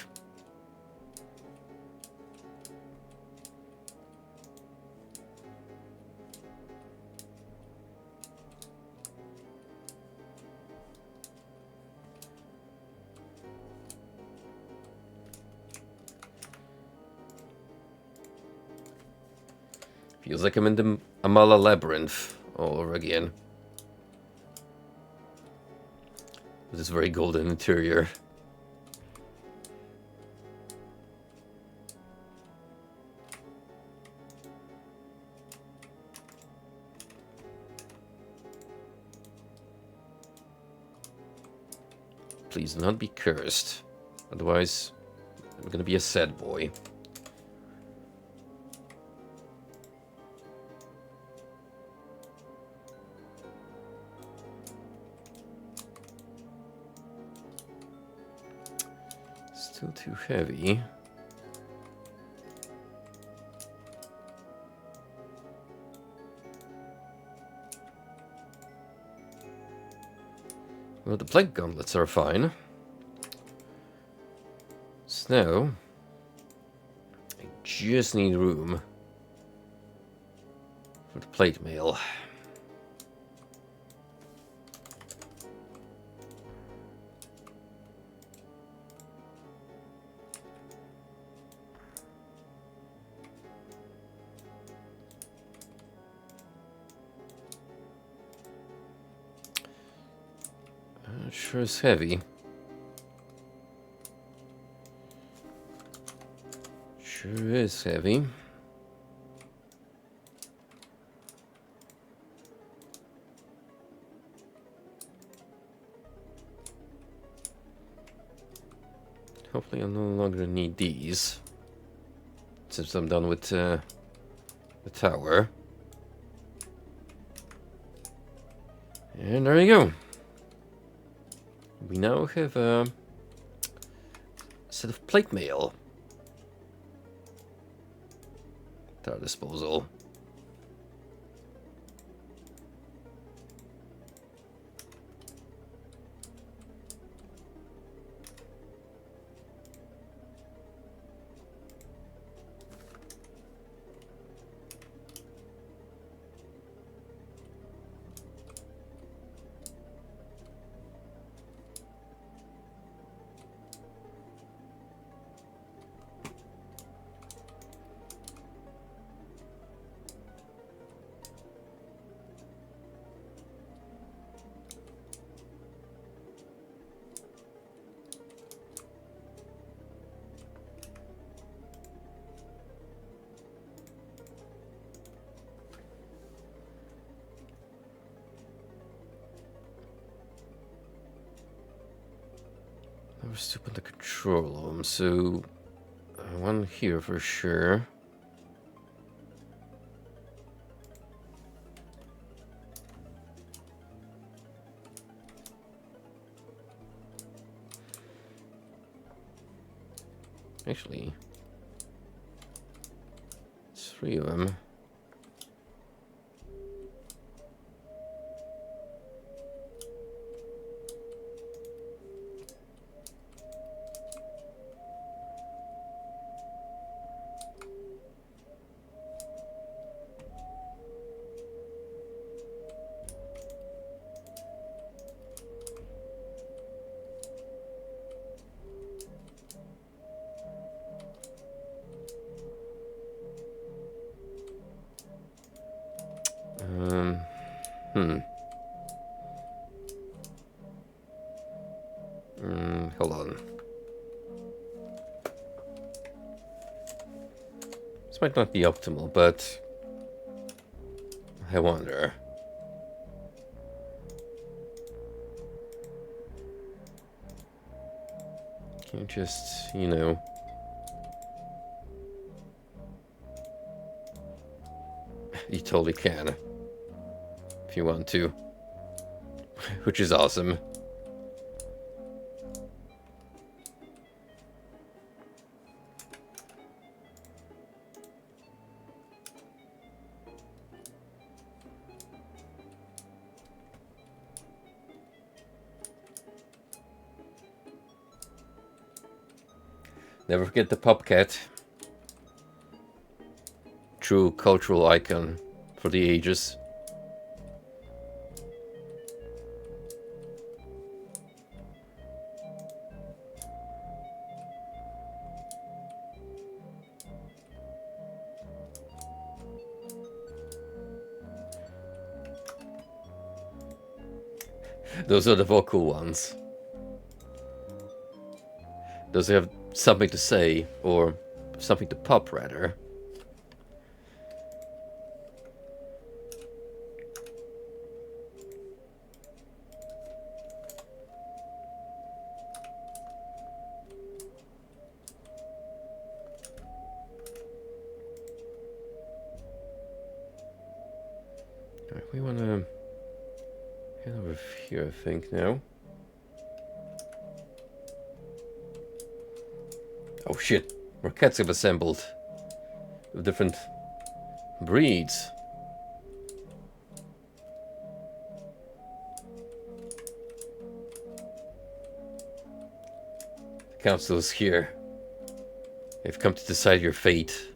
Feels like I'm in the Amala Labyrinth all over again. With this very golden interior. Please do not be cursed. Otherwise, I'm gonna be a sad boy. Still too heavy. Well, the plague gauntlets are fine. So now, I just need room for the plate mail. Sure is heavy. Sure is heavy. hopefully I'll no longer need these. Since I'm done with the tower. And there you go. We now have a set of plate mail at our disposal. I was stupid to control them, so one here for sure. Actually, it's 3 of them. Hmm. Hold on. This might not be optimal, but I wonder. Can you just, you know... You totally can. If you want to. Which is awesome. Never forget the Popcat. True cultural icon for the ages. Those are the vocal ones. Those have something to say, or something to pop, rather. Alright, we want to head over here, I think, now. Oh shit, more cats have assembled of different breeds. The council is here. They've come to decide your fate.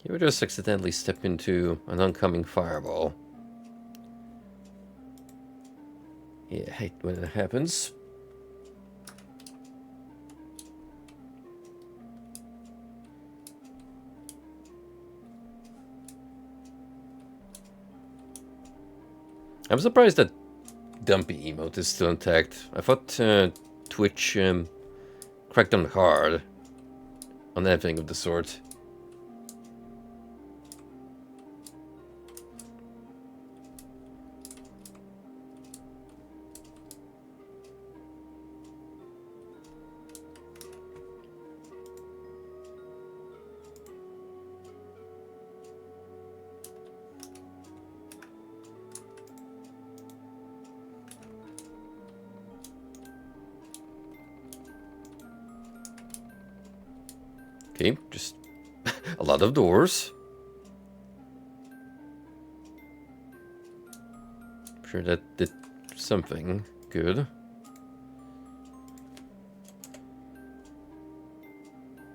You would just accidentally step into an oncoming fireball. Yeah, I hate when it happens. I'm surprised that Dumpy emote is still intact. I thought Twitch cracked down hard on anything of the sort. Okay, just a lot of doors. I'm sure that did something good.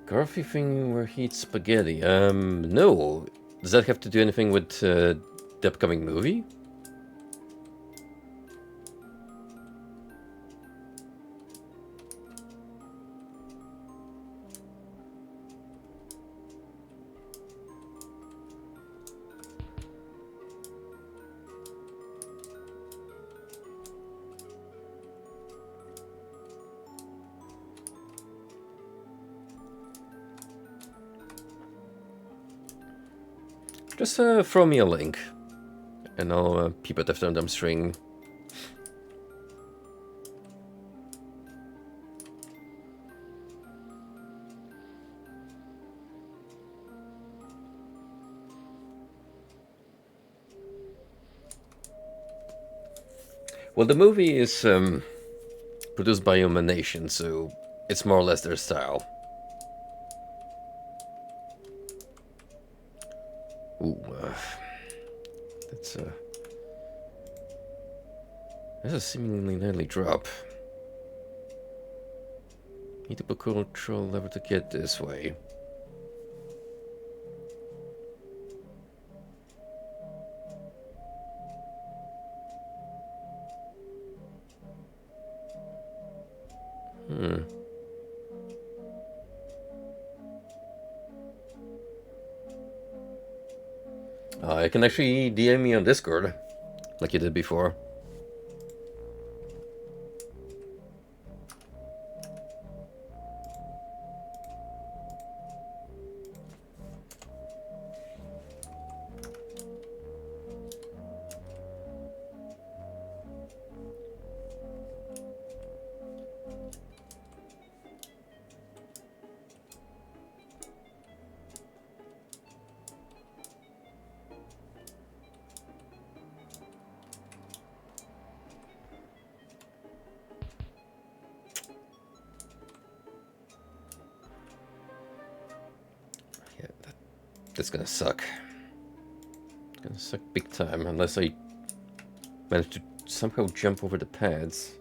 Garfy thing where he eats spaghetti. No. Does that have to do anything with the upcoming movie? Just throw me a link, and I'll peep at the Thundum string. Well, the movie is produced by Illumination, so it's more or less their style. Ooh, that's a seemingly deadly drop. Need to put control lever to get this way. I can actually DM me on Discord, like you did before. That's gonna suck. It's gonna suck big time unless I manage to somehow jump over the pads.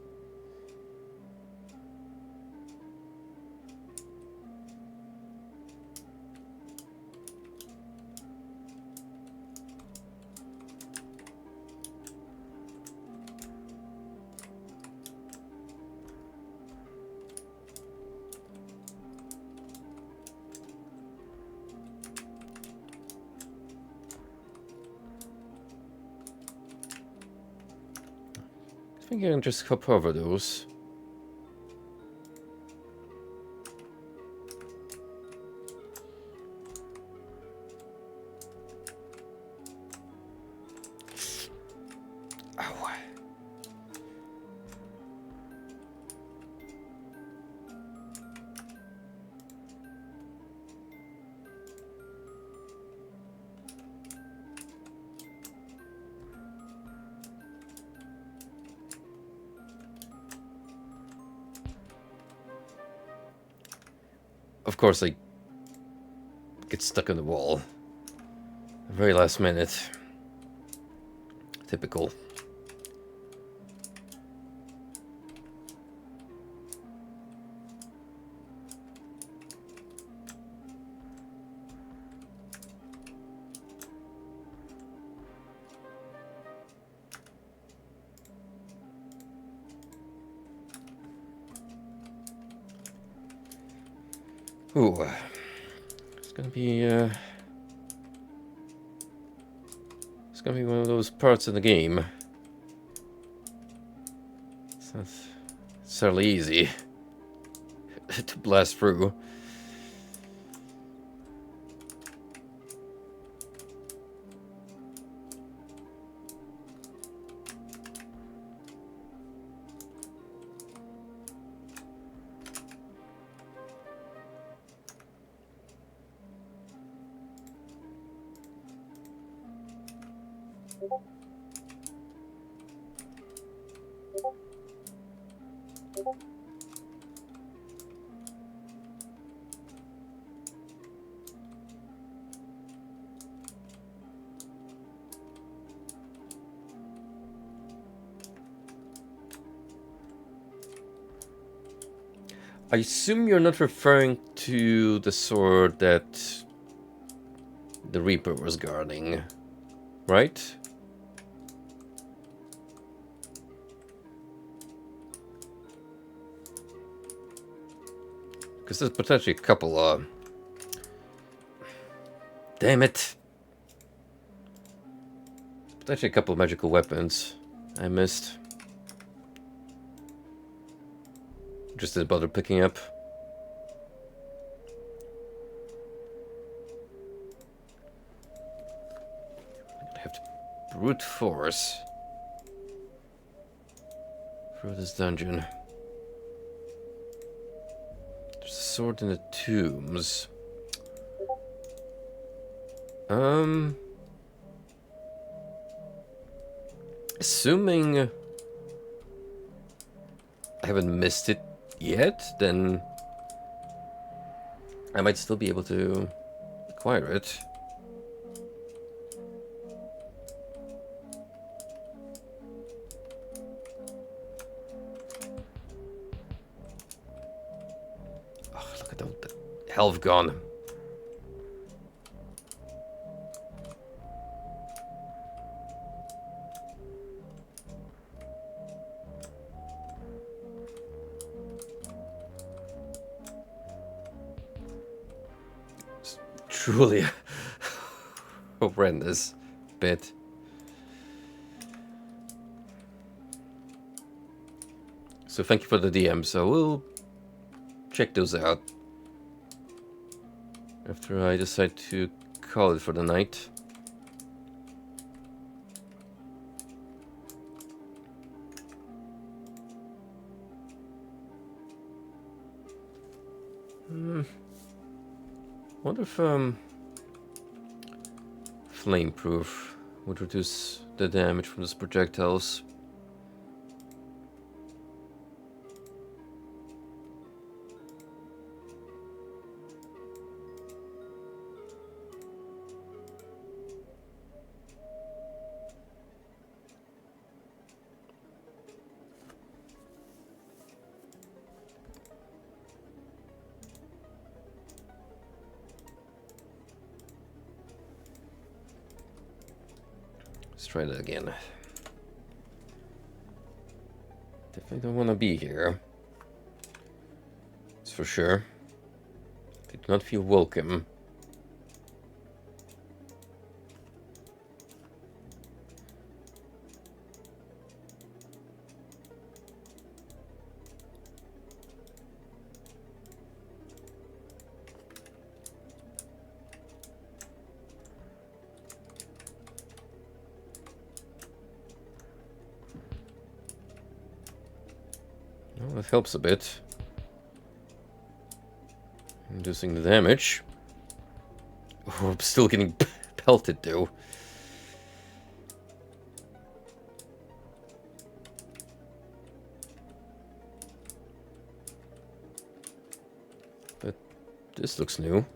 I think I can just hop over those. Ow. Of course, I get stuck in the wall. Very last minute. Typical. Ooh, it's gonna be one of those parts of the game. It's not necessarily easy. to blast through. I assume you're not referring to the sword that the Reaper was guarding, right? Because there's potentially a couple of... Damn it! Potentially a couple of magical weapons I missed. Just didn't bother picking up. I have to brute force through this dungeon. There's a sword in the tombs. Assuming I haven't missed it yet, then I might still be able to acquire it. Oh, look at the health gone. It's truly horrendous bit. So thank you for the DM, so we'll check those out after I decide to call it for the night. Wonder if flameproof would reduce the damage from those projectiles. Let's try that again. Definitely don't want to be here. That's for sure. Did not feel welcome. Well, that helps a bit. Reducing the damage. Oh, I'm still getting pelted though. But this looks new.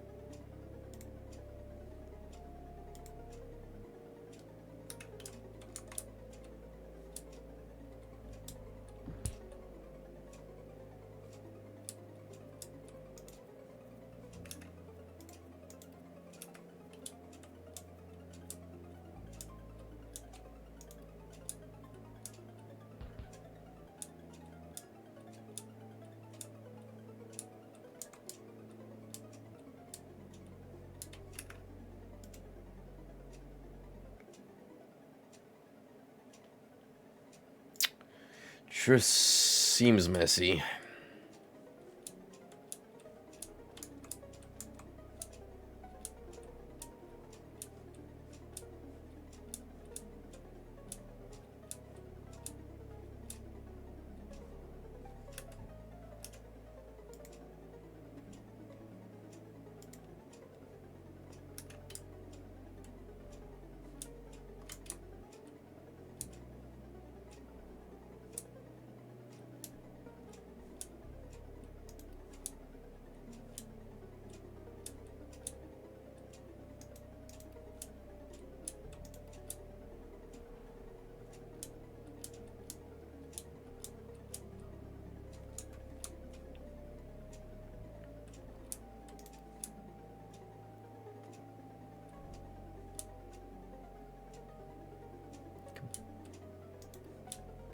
Sure seems messy.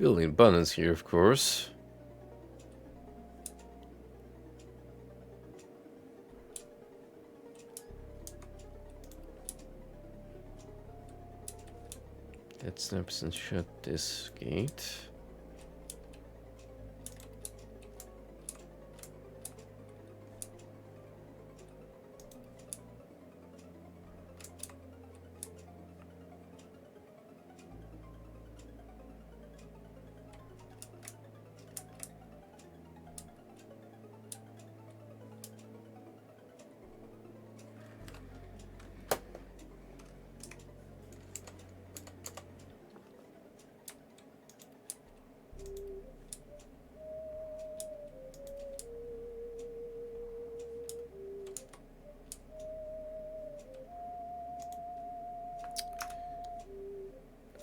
Building buttons here, of course. That snaps and shut this gate.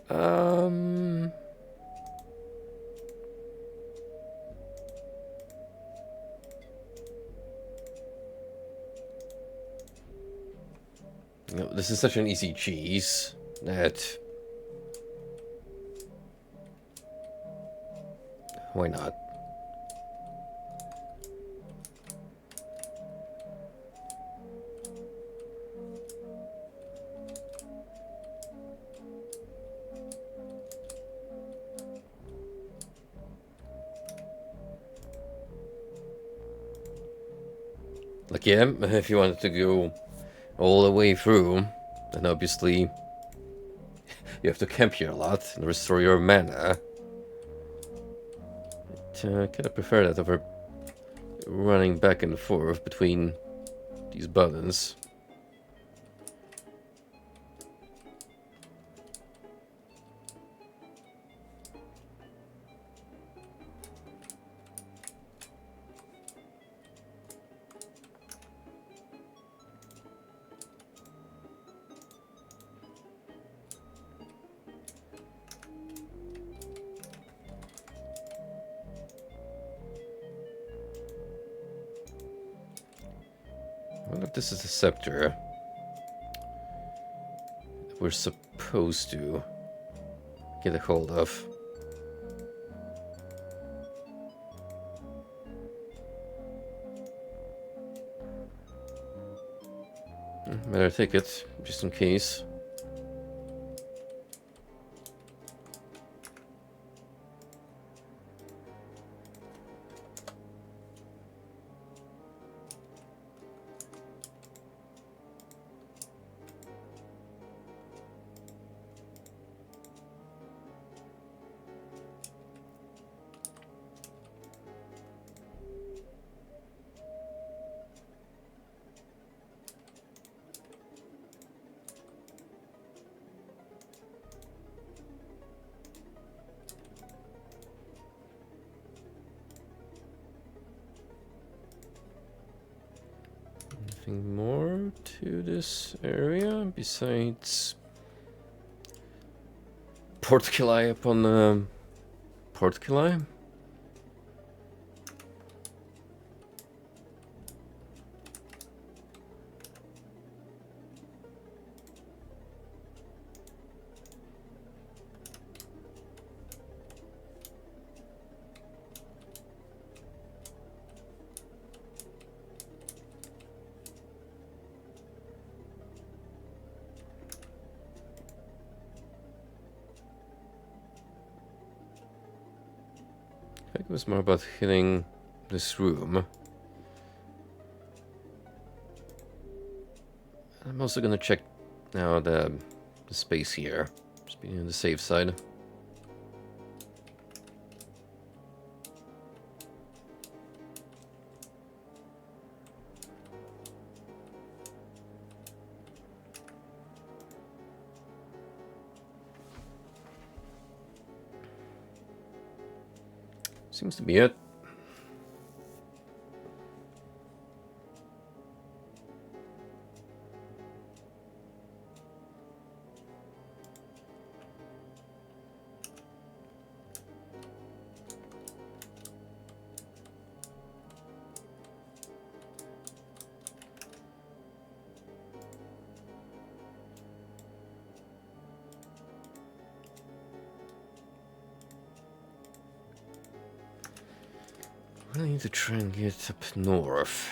Um... No, this is such an easy cheese that... Why not? Like, yeah, if you wanted to go all the way through, then obviously you have to camp here a lot and restore your mana. But, kind of prefer that over running back and forth between these buttons. I wonder if this is the scepter that we're supposed to get a hold of. Better take it, just in case. Anything more to this area besides Portkillai upon Portkillai? I think it was more about hitting this room. I'm also gonna check now the space here, just being on the safe side. Seems to be it. I need to try and get up north.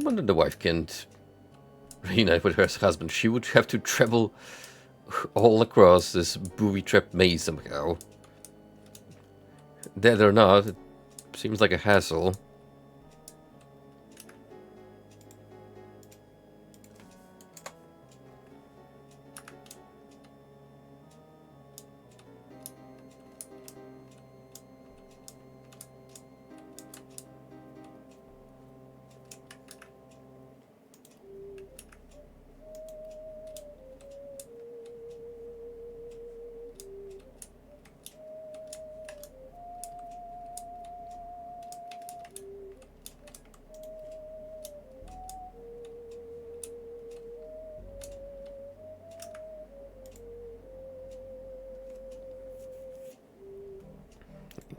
I wonder the wife can't reunite with her husband. She would have to travel all across this booby-trapped maze somehow. Dead or not, it seems like a hassle.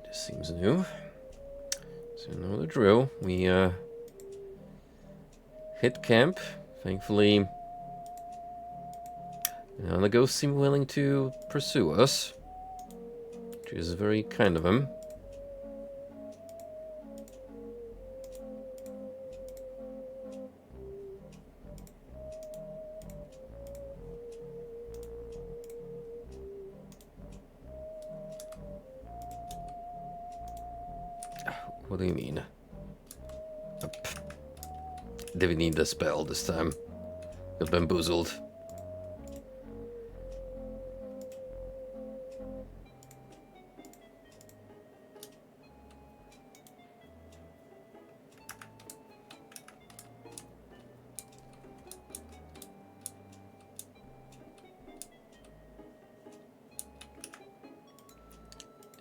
This seems new. So you know the drill. We hit camp. Thankfully, none of the ghosts seem willing to pursue us, which is very kind of them. What do you mean? Did we need the spell this time? Got bamboozled.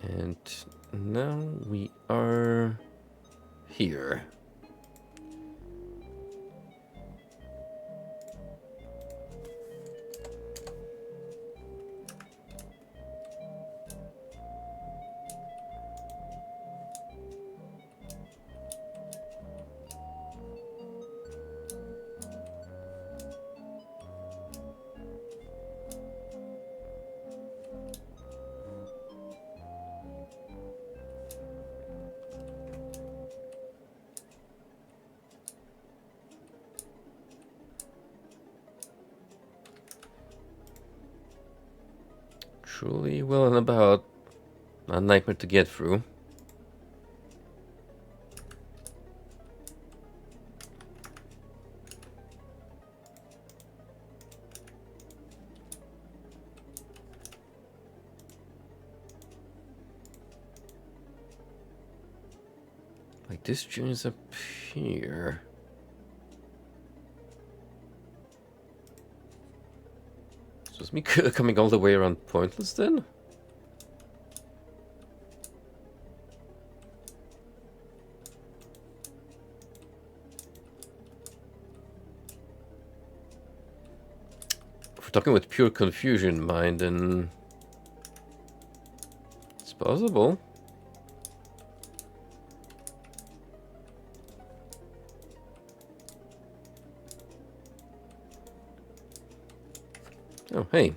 And now we are here. Truly well and about. A nightmare to get through. Like this joins up here. So is me coming all the way around pointless then? If we're talking with pure confusion in mind, then it's possible. Oh, hey.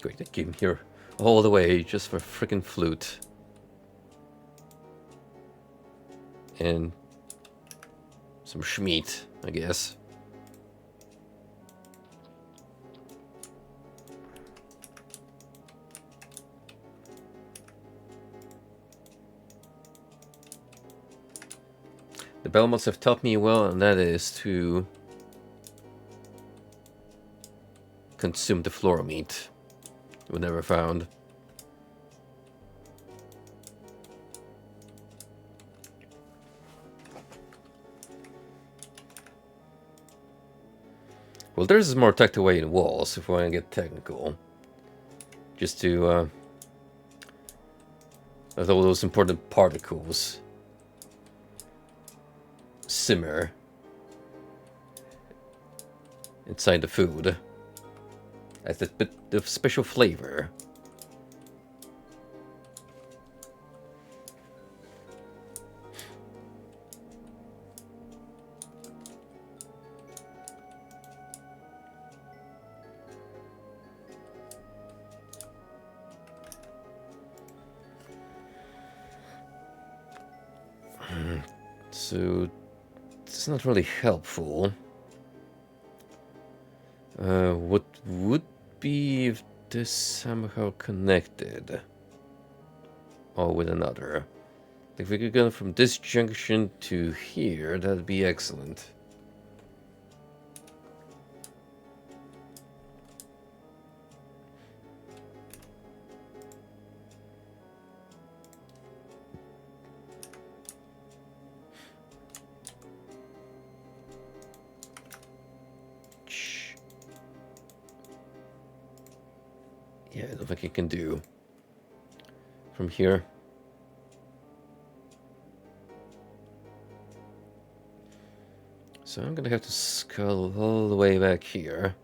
Great, I came here all the way just for frickin' flute. And some schmeat, I guess. The Belmonts have taught me well, and that is to consume the floor meat whenever found. Well, there's a more tucked away in walls, if we want to get technical. Just to let all those important particles simmer inside the food. As that bit of special flavor. So, it's not really helpful. What would be if this somehow connected? All with another. If we could go from this junction to here, that'd be excellent. Yeah, I don't think I can do from here. So I'm gonna have to scuttle all the way back here.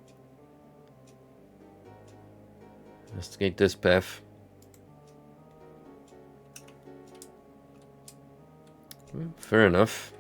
Investigate this path. Fair enough.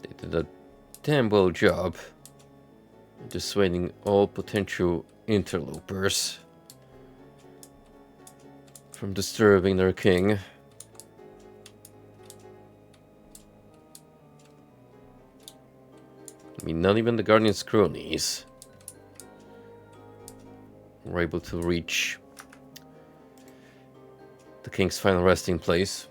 They did a damn well job dissuading all potential interlopers from disturbing their king. I mean, not even the Guardian's cronies were able to reach the king's final resting place.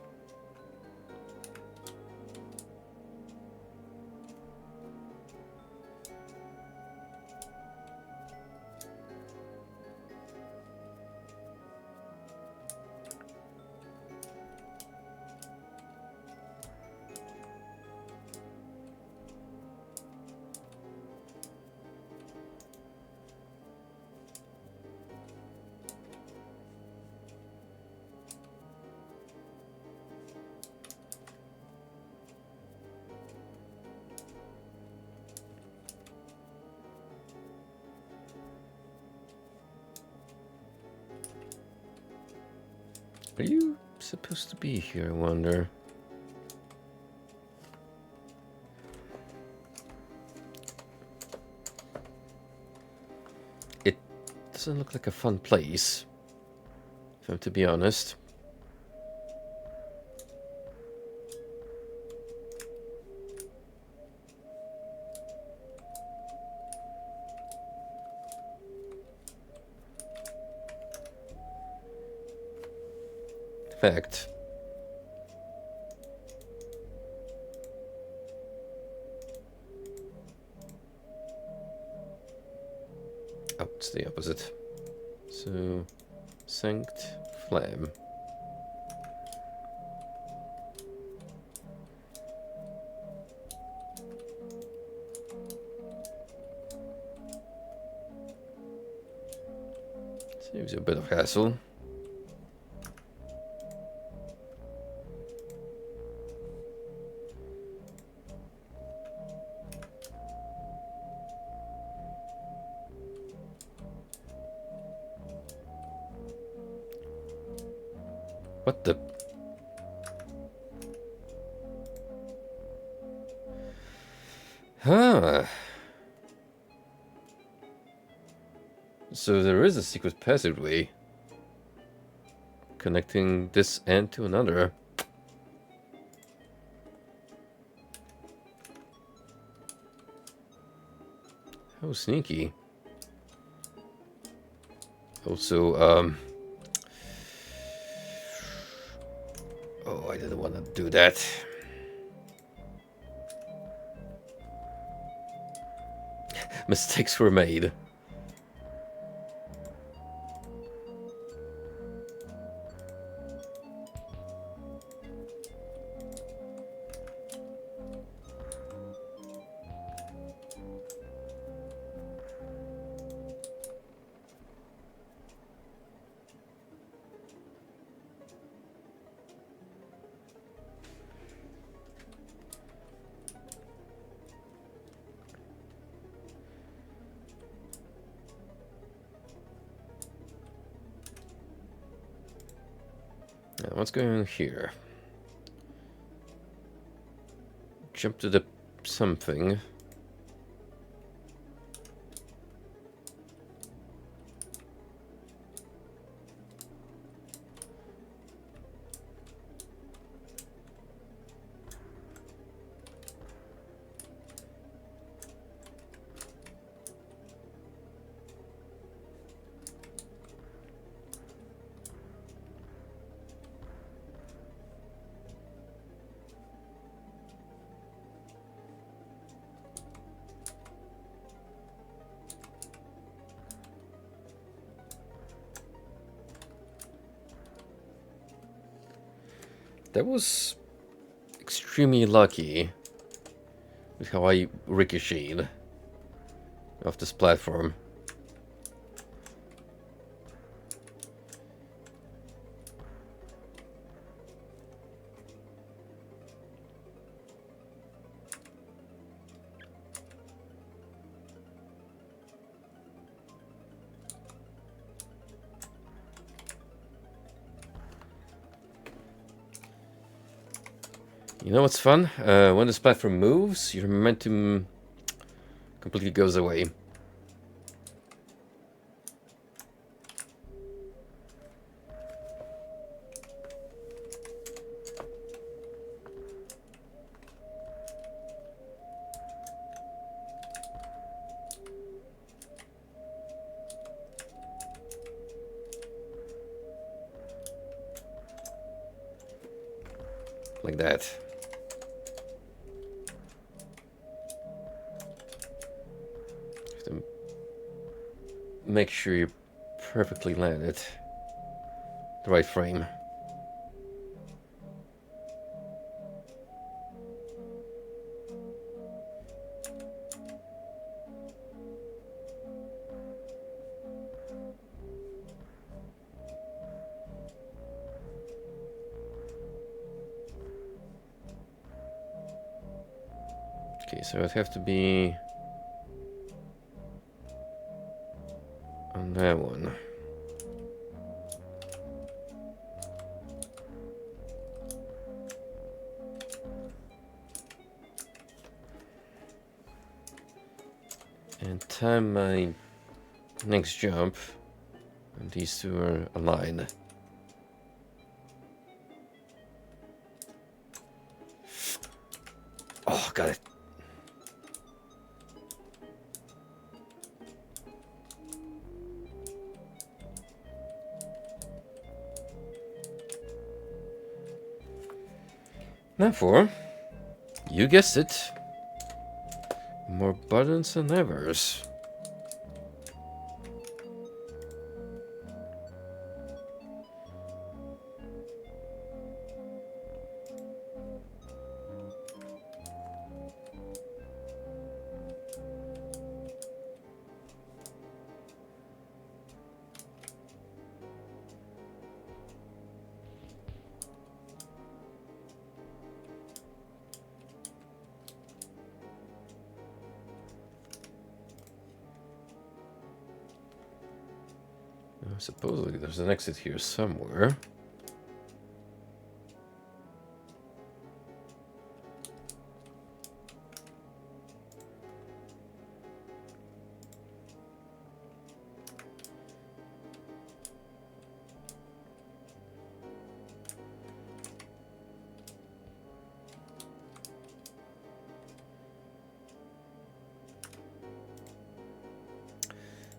Are you supposed to be here, I wonder? It doesn't look like a fun place, if I'm to be honest. Fact. Oh, it's the opposite. So, Sanct Flame. Saves you a bit of hassle. What the? Huh. So there is a secret passageway connecting this end to another. How sneaky. Also, oh, I didn't want to do that. Mistakes were made. Now, what's going on here? Jump to the something. That was extremely lucky with how I ricocheted off this platform. You know what's fun? When this platform moves, your momentum completely goes away. Like that. Have to make sure you perfectly land it. The right frame. Okay, so it'd have to be on that one. And time my next jump, and these two are aligned. Oh, got it. Now for, you guessed it, more buttons than levers. Supposedly there's an exit here somewhere.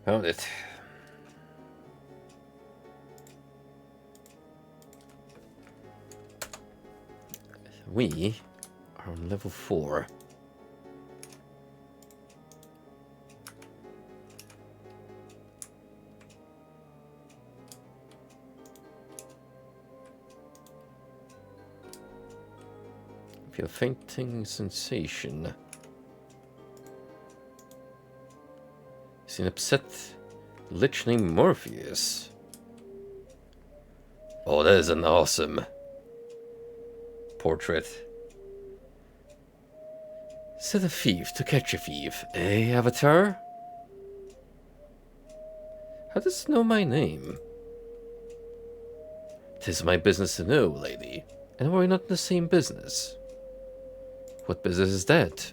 Found it. We are on level 4. I feel a faint tingling sensation. Is an upset lich named Morpheus. Oh, that is an awesome portrait. Set a thief to catch a thief, eh, Avatar? How does it know my name? 'Tis my business to know, lady, and we're not in the same business. What business is that?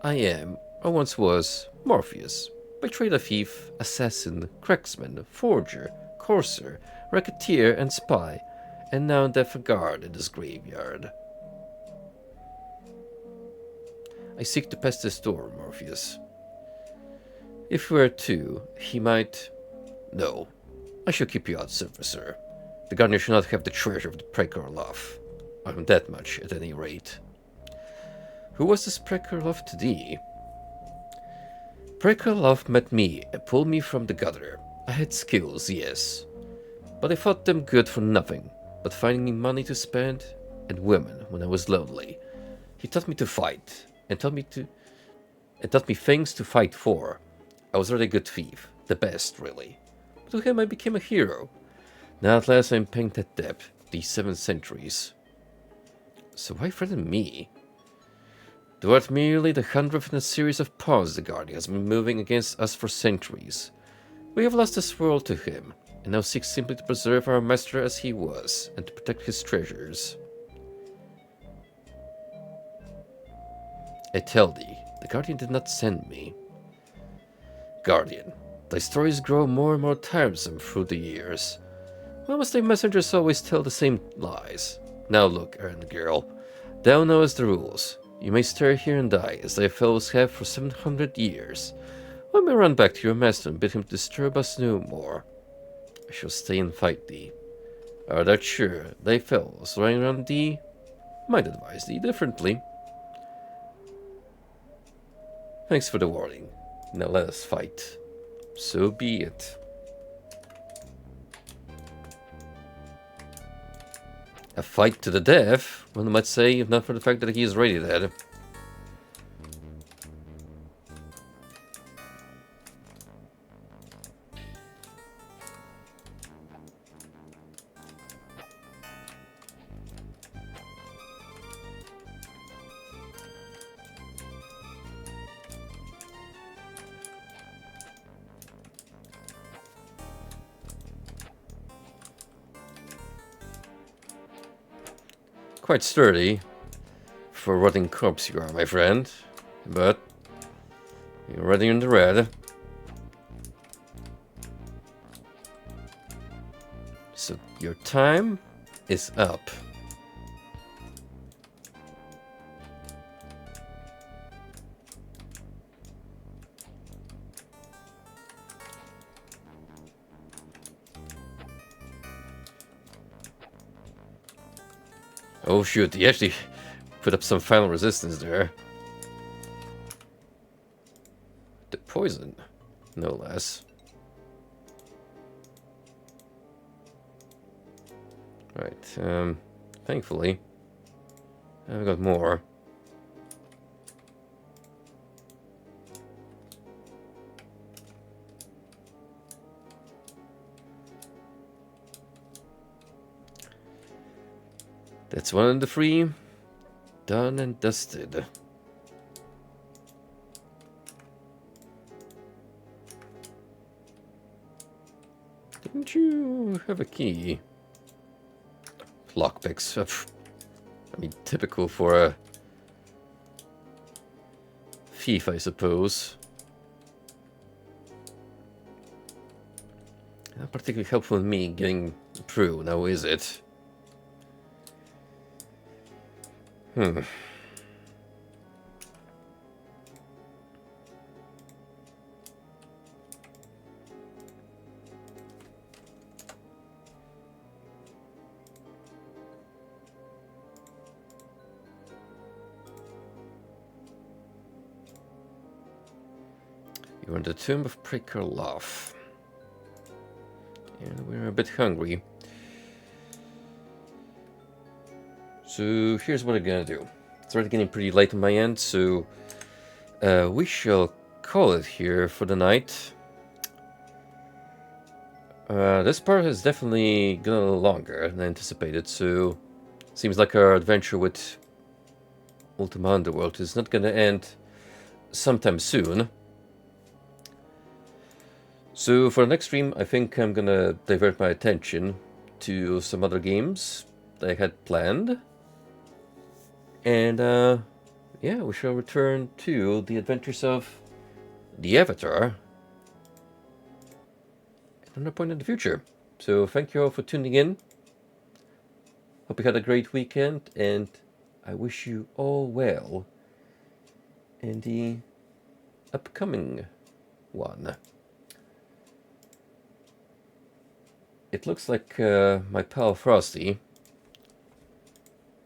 I am, or once was, Morpheus, by trade a thief, assassin, cracksman, forger, courser, racketeer, and spy, and now deaf a guard in this graveyard. I seek to pass this door, Morpheus. If we were two, he might... No, I shall keep you out, sir. The gardener should not have the treasure of the Prekorloff. On that much, at any rate. Who was this Prekorloff to thee? Prekorloff met me and pulled me from the gutter. I had skills, yes, but I thought them good for nothing, but finding me money to spend and women when I was lonely. He taught me to fight, and taught me things to fight for. I was a really good thief, the best, really. But to him I became a hero. Now at last I am paying that debt, these 7 centuries. So why threaten me? Thou art merely the 100th in a series of pawns the Guardian has been moving against us for centuries. We have lost this world to him, and now seek simply to preserve our master as he was, and to protect his treasures. I tell thee, the Guardian did not send me. Guardian, thy stories grow more and more tiresome through the years. Why must thy messengers always tell the same lies? Now look, errand girl, thou knowest the rules. You may stay here and die, as thy fellows have for 700 years. Or may run back to your master and bid him disturb us no more. I shall stay and fight thee. Art thou sure thy fellows lying around thee might advise thee differently? Thanks for the warning. Now let us fight. So be it. A fight to the death, one might say, if not for the fact that he is already dead. Quite sturdy for a rotting corpse you are, my friend, but you're already in the red. So your time is up. Oh shoot, he actually put up some final resistance there. The poison, no less. Right, thankfully, I've got more. That's one of the 3. Done and dusted. Didn't you have a key? Lockpicks. I mean, typical for a thief, I suppose. Not particularly helpful in me getting through, now is it? You're on the tomb of Prikarlov. And we're a bit hungry. So here's what I'm gonna do. It's already getting pretty late on my end, so we shall call it here for the night. This part has definitely gone a little longer than anticipated, so seems like our adventure with Ultima Underworld is not gonna end sometime soon. So for the next stream, I think I'm gonna divert my attention to some other games that I had planned. And yeah, we shall return to the adventures of the Avatar at another point in the future. So thank you all for tuning in. Hope you had a great weekend, and I wish you all well in the upcoming one. It looks like my pal Frosty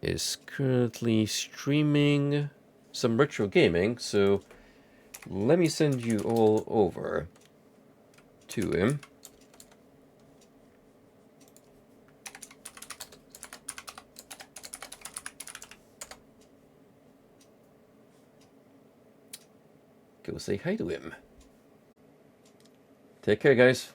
is currently streaming some retro gaming, so let me send you all over to him. Go say hi to him. Take care, guys.